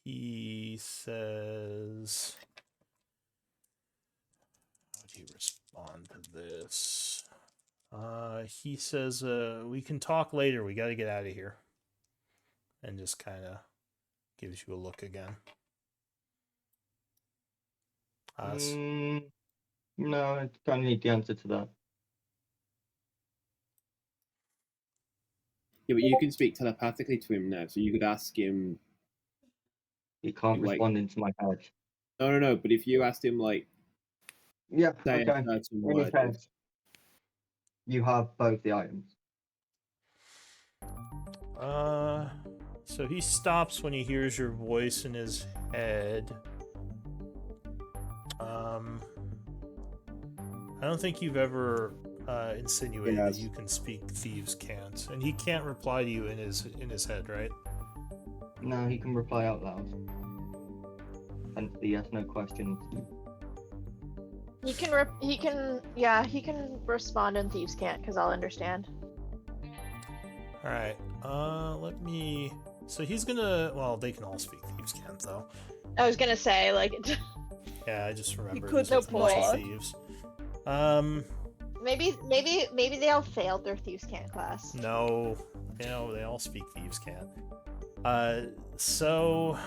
he says, how do you respond to this? He says, we can talk later. We got to get out of here. And just kind of gives you a look again. No, I kind of need the answer to that. Yeah, but you can speak telepathically to him now, so you could ask him. He can't Like- respond into my head. No. But if you asked him, like, Yeah, say okay. a certain In his word, head, you have both the items. So he stops when he hears your voice in his head. I don't think you've ever insinuated that Yes. you can speak thieves can't, and he can't reply to you in his head, right? No, he can reply out loud. Hence the yes/no questions. He can respond in Thieves Can't because I'll understand. All right. Let me. So he's gonna. Well, they can all speak thieves can't though. I was gonna say, like, Yeah, I just remembered. could there's no a bunch of point. thieves. maybe they all failed their Thieves Can't class. No, they all speak thieves can't. So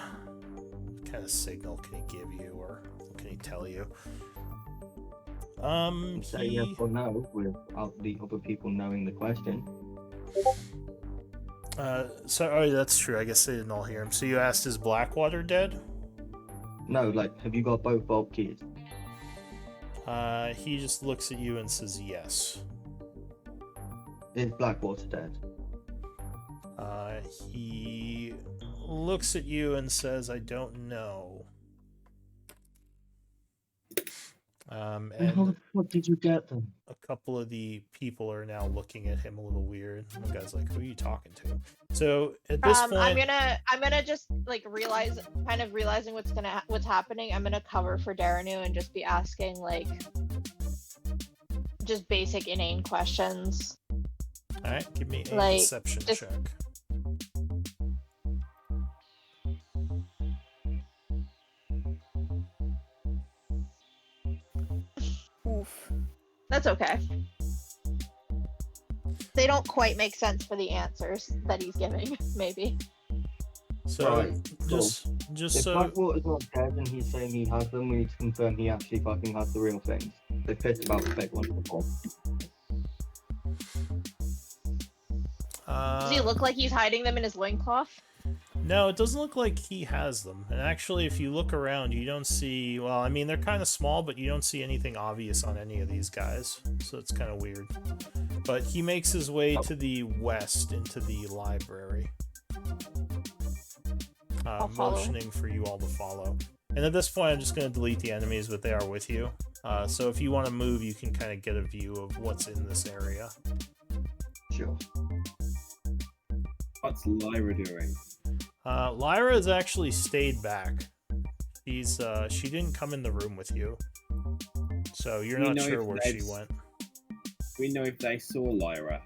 what kind of signal can he give you, or what can he tell you? Say yes or no without the other people knowing the question. That's true. I guess they didn't all hear him. So you asked, is Blackwater dead? No, like, have you got both bulb keys? He just looks at you and says yes. Is Blackwater dead? He looks at you and says, I don't know. And how And the fuck did you get them? a couple of the people are now looking at him a little weird. One guy's like, who are you talking to? So at this point, I'm gonna just like realizing what's happening. I'm gonna cover for Daranu and just be asking like just basic inane questions. all right, give me a like, deception just- check. Oof. That's okay. They don't quite make sense for the answers that he's giving, maybe. So Right, cool. just If so Blackwater's not dead and he's saying he has them, we need to confirm he actually fucking has the real things. They pissed about the fake ones before. Does he look like he's hiding them in his loincloth? No, it doesn't look like he has them. And actually, if you look around, you don't see... Well, I mean, they're kind of small, but you don't see anything obvious on any of these guys. So it's kind of weird. But he makes his way to the west into the library. I'll follow. Motioning for you all to follow. And at this point, I'm just going to delete the enemies, but they are with you. So if you want to move, you can kind of get a view of what's in this area. Sure. what's Lyra doing? Lyra has actually stayed back. She didn't come in the room with you, so you're We not know sure if where she they've- went. We know if they saw Lyra.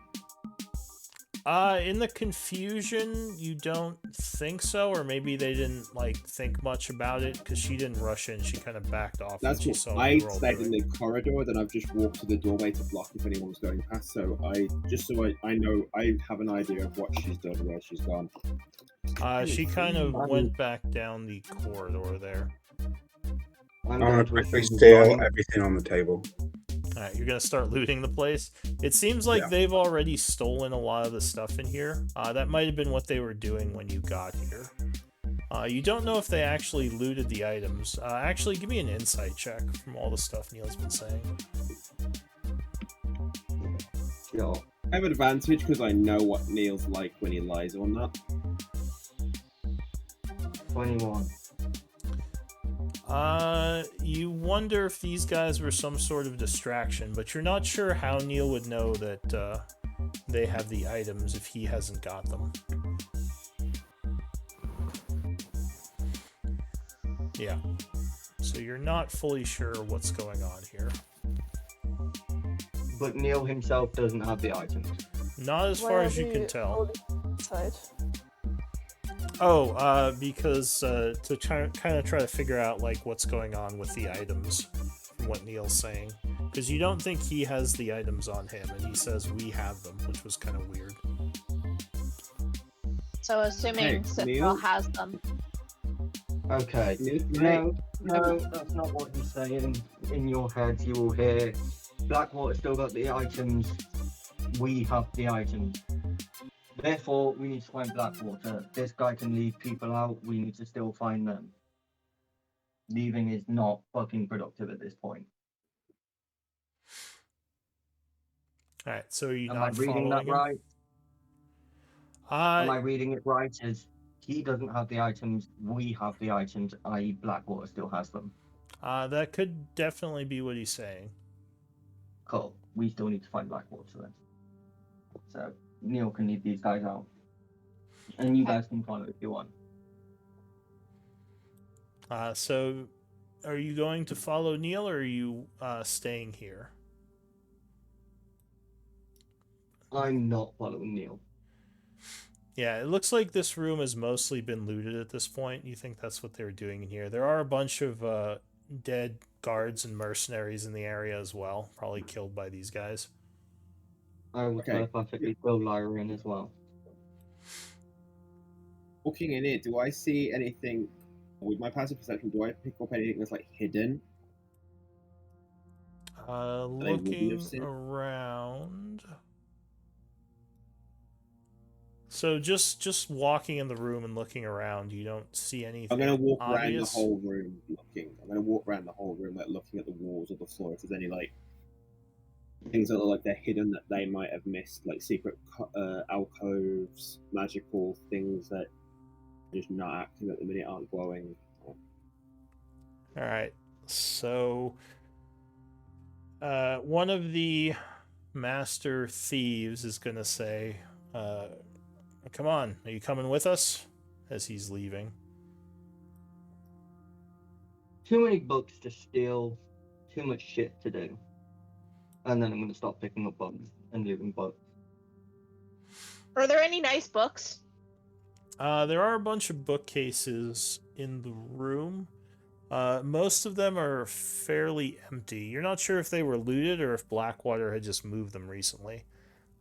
In the confusion, you don't think so, or maybe they didn't think much about it because she didn't rush in. She kind of backed off. That's when she what saw I you were all stayed in doing. the corridor. Then I've just walked to the doorway to block if anyone was going past. So I know I have an idea of what she's done, where she's gone. She kind of went back down the corridor there. I'm I'm going gonna to quickly assume steal Johnny- everything on the table. Alright, you're gonna start looting the place. It seems like Yeah. they've already stolen a lot of the stuff in here. That might have been what they were doing when you got here. You don't know if they actually looted the items. Actually, give me an insight check from all the stuff Neil's been saying. Sure. I have advantage because I know what Neil's like when he lies or not. 21. You wonder if these guys were some sort of distraction, but you're not sure how Neil would know that they have the items if he hasn't got them. Yeah. So you're not fully sure what's going on here. But Neil himself doesn't have the items. Not as far as you can tell. Side. Oh, because to kind of try to figure out what's going on with the items, from what Neil's saying, because you don't think he has the items on him, and he says we have them, which was kind of weird. So assuming Hey, Citadel Neil? has them. Okay. No, that's not what he's saying. In your head, you will hear Blackwater still got the items. We have the items. Therefore, we need to find Blackwater. This guy can leave people out. We need to still find them. Leaving is not fucking productive at this point. All right, so are you Am not I reading that following him? right? Am I reading it right as he doesn't have the items, we have the items, i.e. Blackwater still has them? That could definitely be what he's saying. Cool. We still need to find Blackwater then. So Neil can lead these guys out. And you guys can follow if you want. So are you going to follow Neil, or are you staying here? I'm not following Neil. Yeah, it looks like this room has mostly been looted at this point. You think that's what they were doing in here? There are a bunch of dead guards and mercenaries in the area as well, probably killed by these guys. I would perfectly throw Lyra in as well. Looking in it, do I see anything with my passive perception? Do I pick up anything that's like hidden? Looking have seen? around. So just walking in the room and looking around, you don't see anything. I'm gonna walk around the obvious? whole room looking. I'm gonna walk around the whole room, like looking at the walls or the floor. If there's any like things that are like they're hidden that they might have missed, like secret alcoves, magical things that are just not active at the minute, aren't glowing. All right. So one of the master thieves is gonna say, "Come on, are you coming with us?" As he's leaving. Too many books to steal, too much shit to do. And then I'm going to stop picking up books and leaving books. Are there any nice books? There are a bunch of bookcases in the room. Most of them are fairly empty. You're not sure if they were looted or if Blackwater had just moved them recently.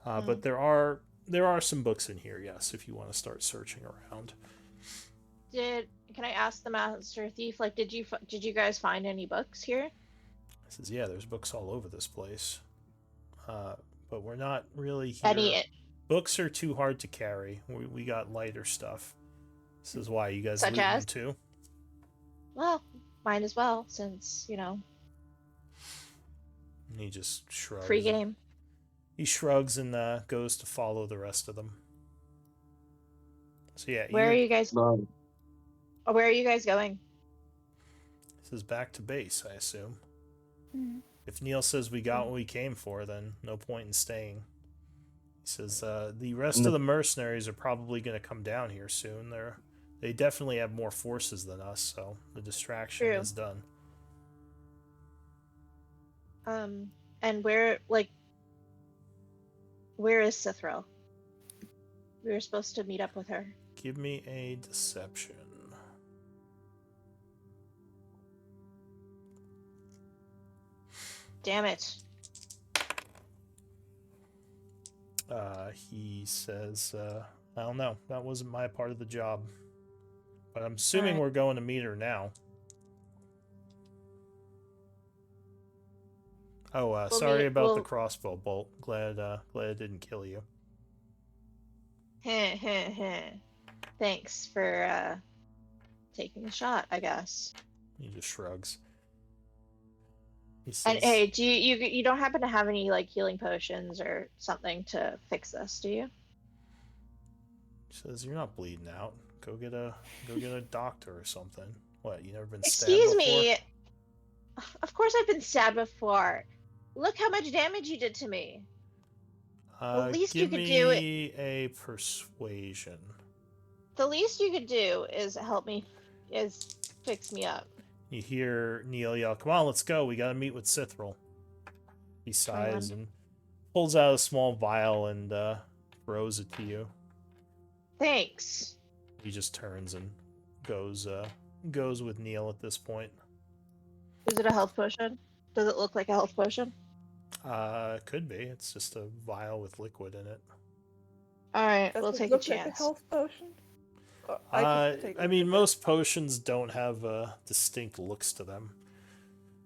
But there are some books in here, yes, if you want to start searching around. Can I ask the master thief, like, did you guys find any books here? He says, yeah, there's books all over this place. But we're not really here. Any Books are too hard to carry. We got lighter stuff. This is why you guys Such loot them as? too. Well, mine as well, since, And he just shrugs. free game. He shrugs and goes to follow the rest of them. So yeah, Where are you guys? Right. Where are you guys going? This is back to base, I assume. Hmm. If Neil says we got what we came for, then no point in staying. He says the rest of the mercenaries are probably going to come down here soon. They definitely have more forces than us, so the distraction True. is done. And where is Cithril? We were supposed to meet up with her. Give me a deception. Damn it. He says, I don't know. That wasn't my part of the job. But I'm assuming Alright. we're going to meet her now. Oh, sorry about the crossbow bolt. Glad it didn't kill you. Thanks for taking the shot, I guess. He just shrugs. He And says, hey, do you don't happen to have any like healing potions or something to fix this, do you? He says, you're not bleeding out. Go get a doctor or something. What, you never been stabbed Excuse before? me. Of course I've been stabbed before. Look how much damage you did to me. The least you give could me do a persuasion. The least you could do is fix me up. You hear Neil yell, "Come on, let's go. We gotta meet with Cithril." He sighs and pulls out a small vial and throws it to you. Thanks. He just turns and goes with Neil at this point. Is it a health potion? Does it look like a health potion? Could be. It's just a vial with liquid in it. Alright, Does we'll it take look a like a chance. health potion? I could take a I look mean, at most potions don't have distinct looks to them.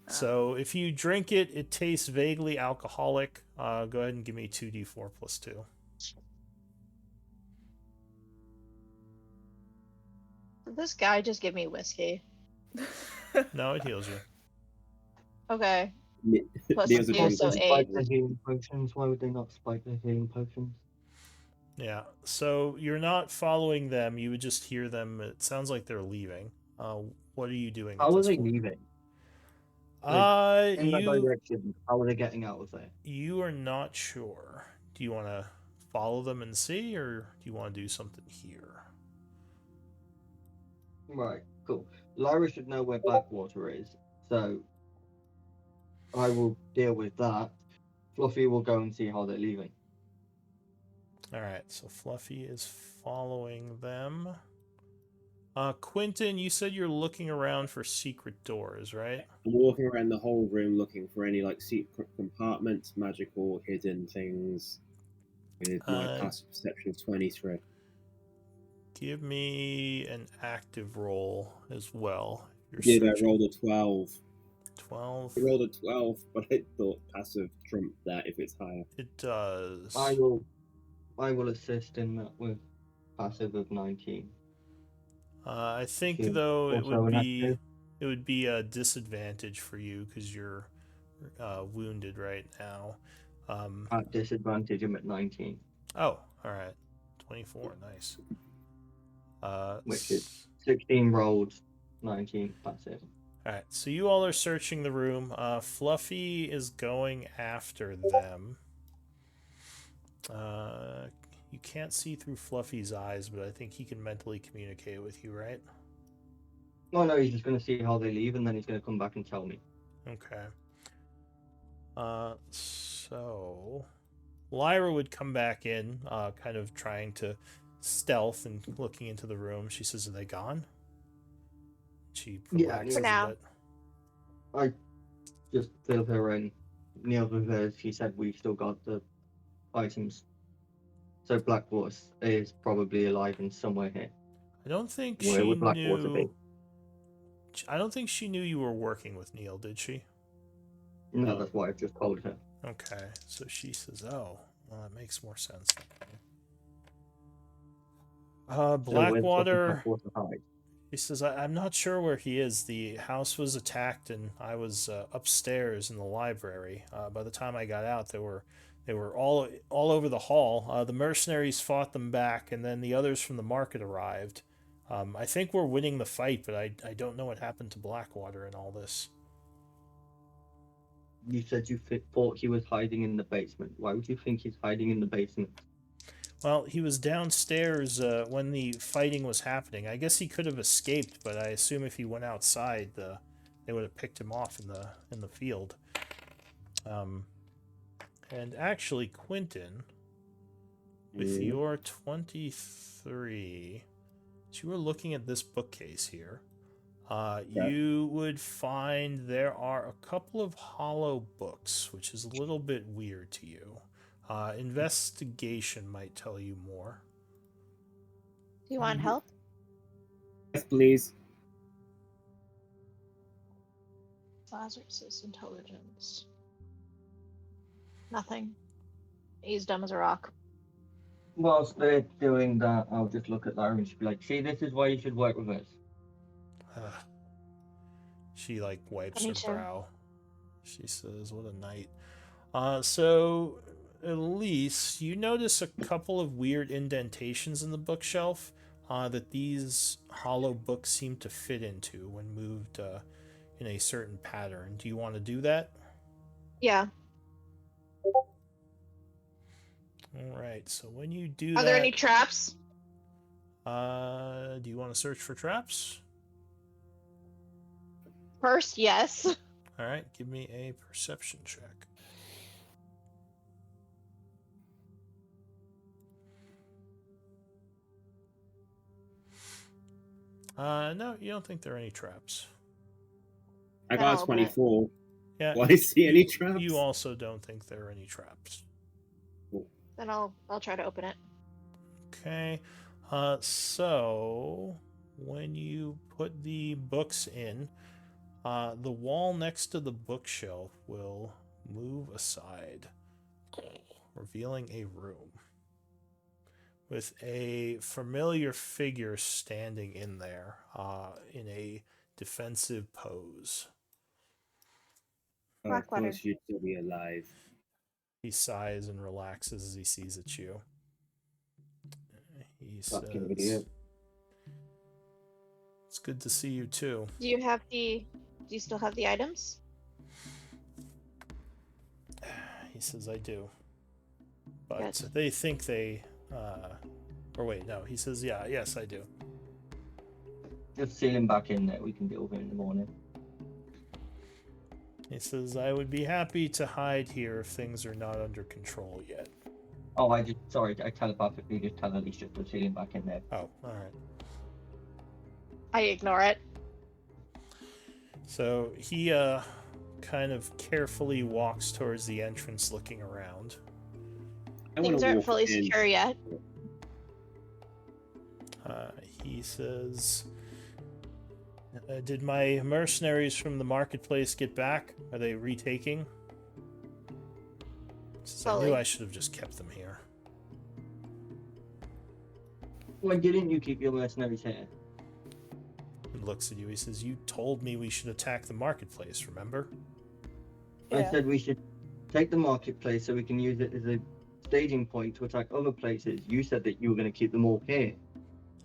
Ah. So if you drink it, it tastes vaguely alcoholic. Go ahead and give me 2d4 plus 2. Did this guy just give me whiskey? it. No, it heals you. Okay. Plus Neil's a two, drunk. so They 8. spike the healing potions. Why would they not spike the healing potions? Yeah. So you're not following them. You would just hear them. It sounds like they're leaving. What are you doing? How at are this they point? leaving? In that You direction, how are they getting out of there? you are not sure. Do you want to follow them and see, or do you want to do something here? Right, cool. Lyra should know where Blackwater is, so I will deal with that. Fluffy will go and see how they're leaving. All right. So Fluffy is following them. Quentin, you said you're looking around for secret doors, right? I'm walking around the whole room looking for any like secret compartments, magical, hidden things. With my passive perception of 23. Give me an active roll as well. You're Did I searching. rolled a 12? 12. I rolled a 12, but I thought passive trumped that if it's higher. It does. I will assist in that with passive of 19. I think Okay, though it also would an be active? a disadvantage for you because you're wounded right now. At disadvantage, I'm at 19, Oh, all right. 24. Nice. which is 16 rolled, 19 passive. All right. So you all are searching the room. Fluffy is going after them. You can't see through Fluffy's eyes, but I think he can mentally communicate with you, right? Oh no, he's just going to see how they leave and then he's going to come back and tell me. Okay. So Lyra would come back in, kind of trying to stealth and looking into the room. She says, "Are they gone?" She Yeah, relaxes For now. a bit. I just fill her in. Neil with her, she said we've still got the items. So Blackwater is probably alive and somewhere here. I don't think Where she would Blackwater knew. be? I don't think she knew you were working with Neil, did she? No, that's why I've just told her. Okay, so she says, "Oh, well, that makes more sense." So where's Blackwater. Blackwater hide? He says, I'm not sure where he is. The house was attacked, and I was upstairs in the library. By the time I got out, they were all over the hall. The mercenaries fought them back, and then the others from the market arrived. I think we're winning the fight, but I don't know what happened to Blackwater in all this. You said you thought he was hiding in the basement. Why would you think he's hiding in the basement? Well, he was downstairs when the fighting was happening. I guess he could have escaped, but I assume if he went outside, they would have picked him off in the field. And actually, Quentin, with your 23, so you were looking at this bookcase here. You would find there are a couple of hollow books, which is a little bit weird to you. Investigation might tell you more. Do you want help? Yes, please. Lazarus's intelligence. Nothing. He's dumb as a rock. Whilst they're doing that, I'll just look at Lyra and she'll be like, see, this is why you should work with us. She wipes Me her too. brow. She says, "What a night." So Elise, you notice a couple of weird indentations in the bookshelf that these hollow books seem to fit into when moved in a certain pattern. Do you want to do that? Yeah. All right. So when you do Are that, there any traps? do you want to search for traps? First, yes. All right. Give me a perception check. No, you don't think there are any traps. I Then got I'll a open it. 24. Yeah. Do I see any traps? You also don't think there are any traps. Then I'll try to open it. Okay. So when you put the books in, the wall next to the bookshelf will move aside, revealing a room with a familiar figure standing in there, in a defensive pose. Oh, of Blackwater. course, you'd still be alive. He sighs and relaxes as he sees it's you. He Fucking says, idiot. "It's good to see you too." Do you still have the items? He says, "I do." But Good. they think they, or wait, no, he says, "Yeah, yes, I do." Just seal him back in there. We can deal with it in the morning. He says, "I would be happy to hide here if things are not under control yet." Oh, I telepathically just tell Alicia to seal him back in there. Oh, alright. I ignore it. So he, kind of carefully walks towards the entrance looking around. I wanna Things aren't walk fully in. secure yet. He says, "Did my mercenaries from the marketplace get back? Are they retaking?" He says, "I knew Slowly. I should have just kept them here." Why didn't you keep your mercenaries here? He looks at you. He says, "You told me we should attack the marketplace, remember?" I Yeah. said we should take the marketplace so we can use it as a staging point to attack other places. You said that you were going to keep them all here.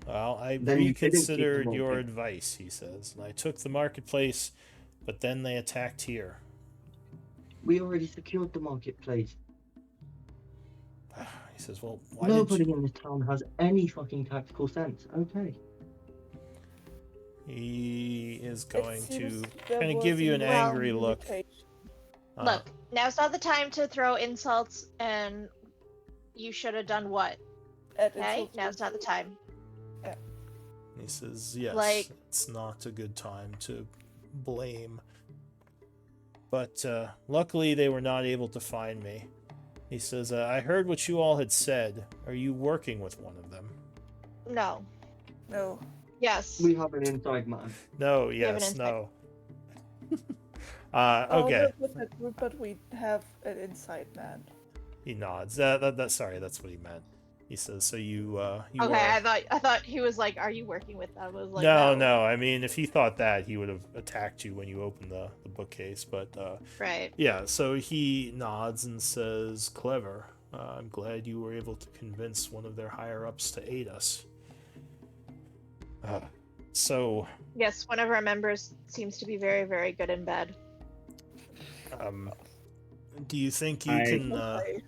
Well, I Then you didn't keep reconsidered them your open. advice, he says, and I took the marketplace, but then they attacked here. We already secured the marketplace. He says, "Well, why Nobody did you..." in this town has any fucking tactical sense. Okay. He is It going seems to there kind of was give you a an angry look. miscommunication. Look, now's not the time to throw insults and you should have done what? Add Okay? insult to Now's not the injury. time. He says, "Yes, Like- it's not a good time to blame. But luckily they were not able to find me." He says, "I heard what you all had said. Are you working with one of them?" No. No. Yes. We have an inside man. No, have an yes, insight. no. Oh, Okay. not with that group, but we have an inside man. He nods. Sorry, that's what he meant. He says, "So you Okay, are..." I thought he was like, "Are you working with them?" I was like, no. I mean, if he thought that, he would have attacked you when you opened the bookcase. But Right. yeah, so he nods and says, "Clever. I'm glad you were able to convince one of their higher ups to aid us." So, Yes, one of our members seems to be very, very good in bed. do you think you I- can? Okay.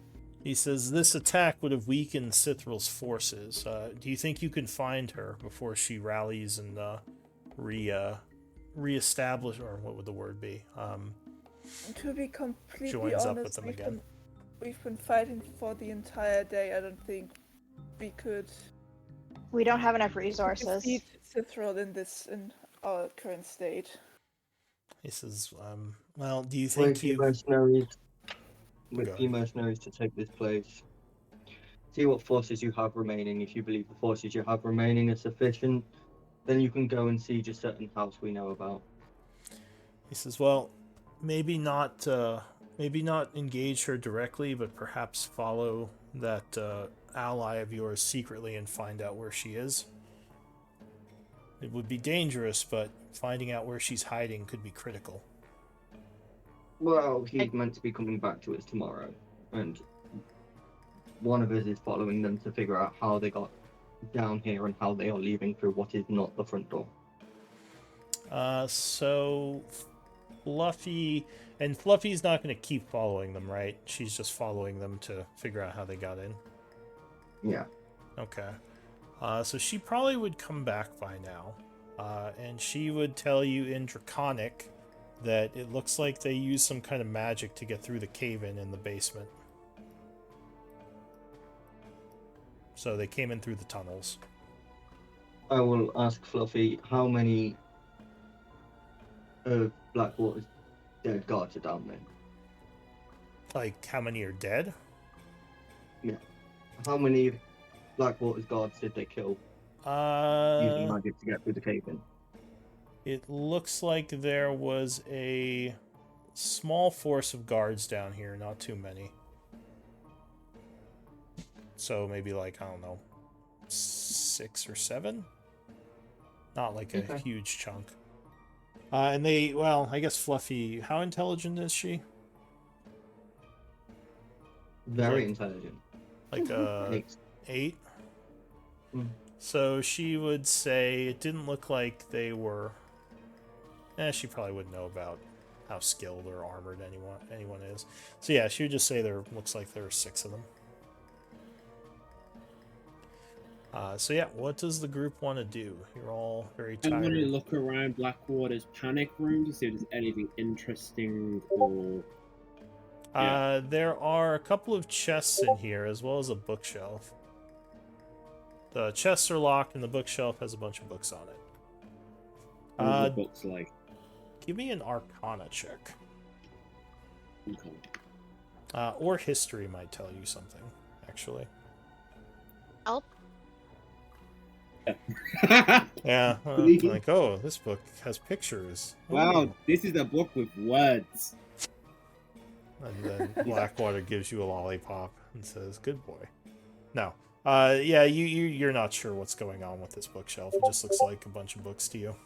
He says this attack would have weakened Cithral's forces. Do you think you can find her before she rallies and reestablish, or what would the word be? To be completely Joins honest, up with them again. We've been fighting for the entire day. I don't think we could We don't have enough resources. defeat Cithral in our current state. He says, "Well, do you With think few you?" mercenaries. Go With few ahead. mercenaries to take this place. See what forces you have remaining. If you believe the forces you have remaining are sufficient, then you can go and siege a certain house we know about. He says, "Well, maybe not engage her directly, but perhaps follow that ally of yours secretly and find out where she is. It would be dangerous, but finding out where she's hiding could be critical." Well, he's meant to be coming back to us tomorrow, and one of us is following them to figure out how they got down here and how they are leaving through what is not the front door. So Fluffy's not going to keep following them, right? She's just following them to figure out how they got in. Yeah. Okay. So she probably would come back by now, and she would tell you in Draconic that it looks like they used some kind of magic to get through the cave-in in the basement. So they came in through the tunnels. I will ask Fluffy how many of Blackwater's dead guards are down there. Like, how many are dead? How many Blackwater's guards did they kill using Uh, magic to get through the cave in? it looks like there was a small force of guards down here, not too many. So maybe like, I don't know, 6 or 7? Not like a Okay. huge chunk. And they, well, I guess Fluffy, how intelligent is she? Very Like- intelligent. Like Eight. 8? Mm. So she would say it didn't look like they were... she probably wouldn't know about how skilled or armored anyone is. So yeah, she would just say there looks like there are 6 of them. So yeah, what does the group want to do? You're all very I want to tired. look around Blackwater's panic room to see if there's anything interesting or. There are a couple of chests in here, as well as a bookshelf. The chests are locked, and the bookshelf has a bunch of books on it. What are the books like? Give me an Arcana check. Okay. Or history might tell you something, actually. Help. Yeah, Please. like, oh, this book has pictures. Wow, Ooh. this is a book with words. And then Blackwater gives you a lollipop and says, "Good boy." No, yeah, you're not sure what's going on with this bookshelf. It just looks like a bunch of books to you.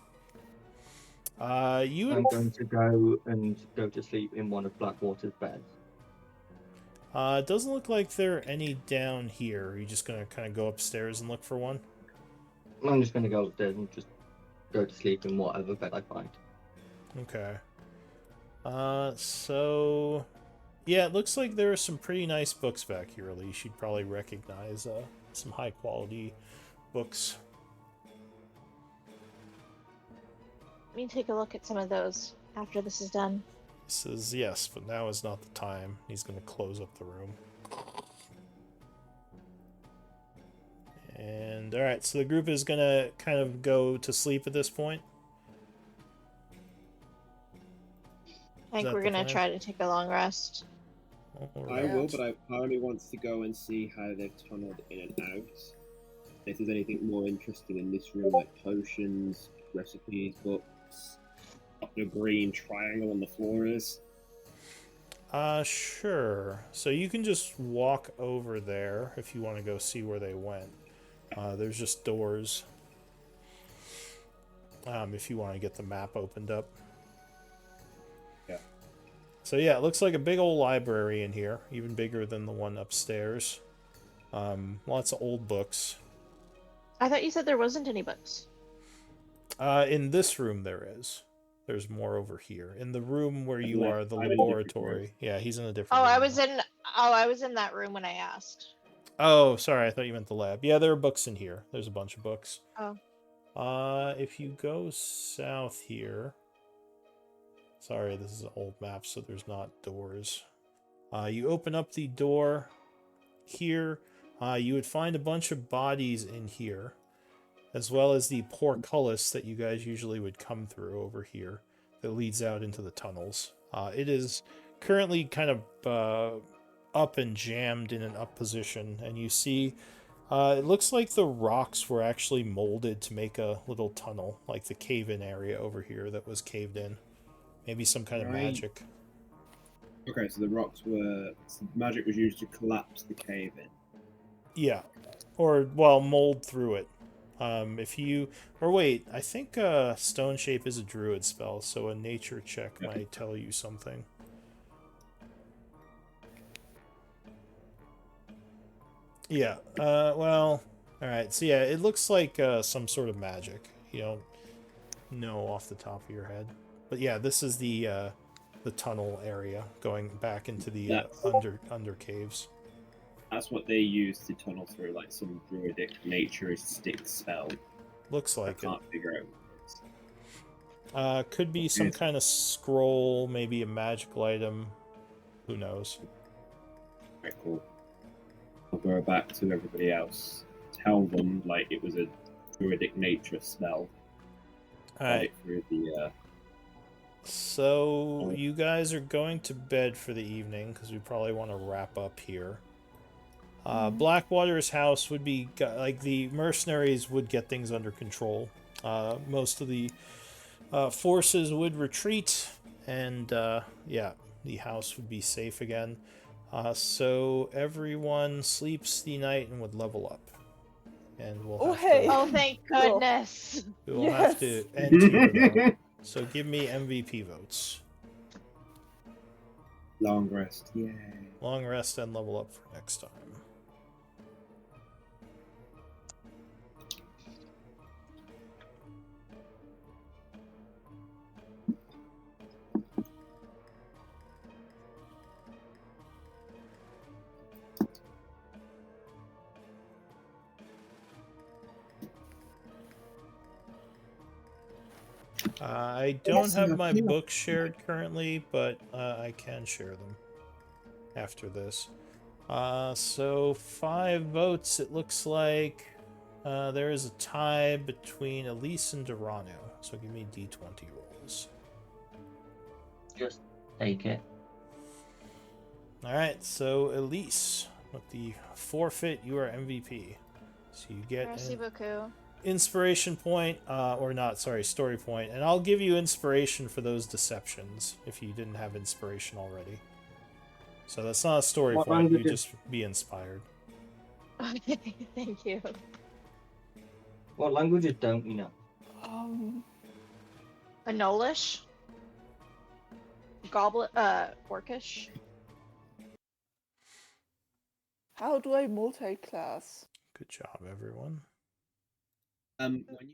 You I'm would, going to go to sleep in one of Blackwater's beds. it doesn't look like there are any down here. Are you just gonna kind of go upstairs and look for one? I'm just going to go upstairs and just go to sleep in whatever bed I find. Okay. So yeah, it looks like there are some pretty nice books back here, Elise. You'd probably recognize some high quality books. Let me take a look at some of those after this is done. He says, yes, but now is not the time. He's going to close up the room. And, alright, so the group is going to kind of go to sleep at this point. I think that we're the gonna plan? try to take a long rest. I Alright. will, but I only wants to go and see how they've tunneled in and out. If there's anything more interesting in this room, like potions, recipes, books, what the green triangle on the floor is. Sure. So you can just walk over there if you want to go see where they went. There's just doors. If you want to get the map opened up. Yeah. So yeah, it looks like a big old library in here, even bigger than the one upstairs. Lots of old books. I thought you said there wasn't any books. In this room there is. There's more over here. In the room where you left. are, the I'm in a different laboratory. room. Yeah, he's in a different Oh, room. I was in that room when I asked. Oh, sorry, I thought you meant the lab. Yeah, there are books in here. There's a bunch of books. Oh. If you go south here... Sorry, this is an old map, so there's not doors. You open up the door here. You would find a bunch of bodies in here, as well as the portcullis that you guys usually would come through over here that leads out into the tunnels. It is currently kind of up and jammed in an up position, and you see it looks like the rocks were actually molded to make a little tunnel, like the cave-in area over here that was caved in. Maybe some kind of Right. magic. Okay, so the rocks were. So magic was used to collapse the cave in. Yeah. Or, well, mold through it. If you... Or wait, I think Stone Shape is a druid spell, so a nature check Yeah. might tell you something. Yeah, well... Alright, so yeah, it looks like some sort of magic. You don't know off the top of your head. But yeah, this is the tunnel area going back into the That's- under caves. That's what they used to tunnel through, like some druidic naturistic spell. Looks I like it. can't figure out what it is. Could be some Yes. kind of scroll, maybe a magical item. Who knows? Right, cool. I'll go back to everybody else. Tell them like it was a druidic nature spell. Alright, Right through the so you guys are going to bed for the evening because we probably want to wrap up here. Blackwater's house would be like the mercenaries would get things under control. Most of the forces would retreat, and yeah, the house would be safe again. So everyone sleeps the night and would level up, and we'll Oh, have hey. to. Oh, thank Cool. goodness. We will have to Yes. end here though. So give me MVP votes. Long rest. Yay. Long rest and level up for next time. I don't have my books shared currently, but I can share them after this. So 5 votes. It looks like there is a tie between Elise and Durano. So give me D20 rolls. Just take it. All right. So Elise, with the forfeit, you are MVP. So you get Merci beaucoup. inspiration point, or not, sorry, story point, and I'll give you inspiration for those deceptions if you didn't have inspiration already. So that's not a story What point, you language just be inspired. Okay, thank you. What languages don't we know? Anolish? Goblet, Orcish? How do I multi-class? Good job, everyone. When you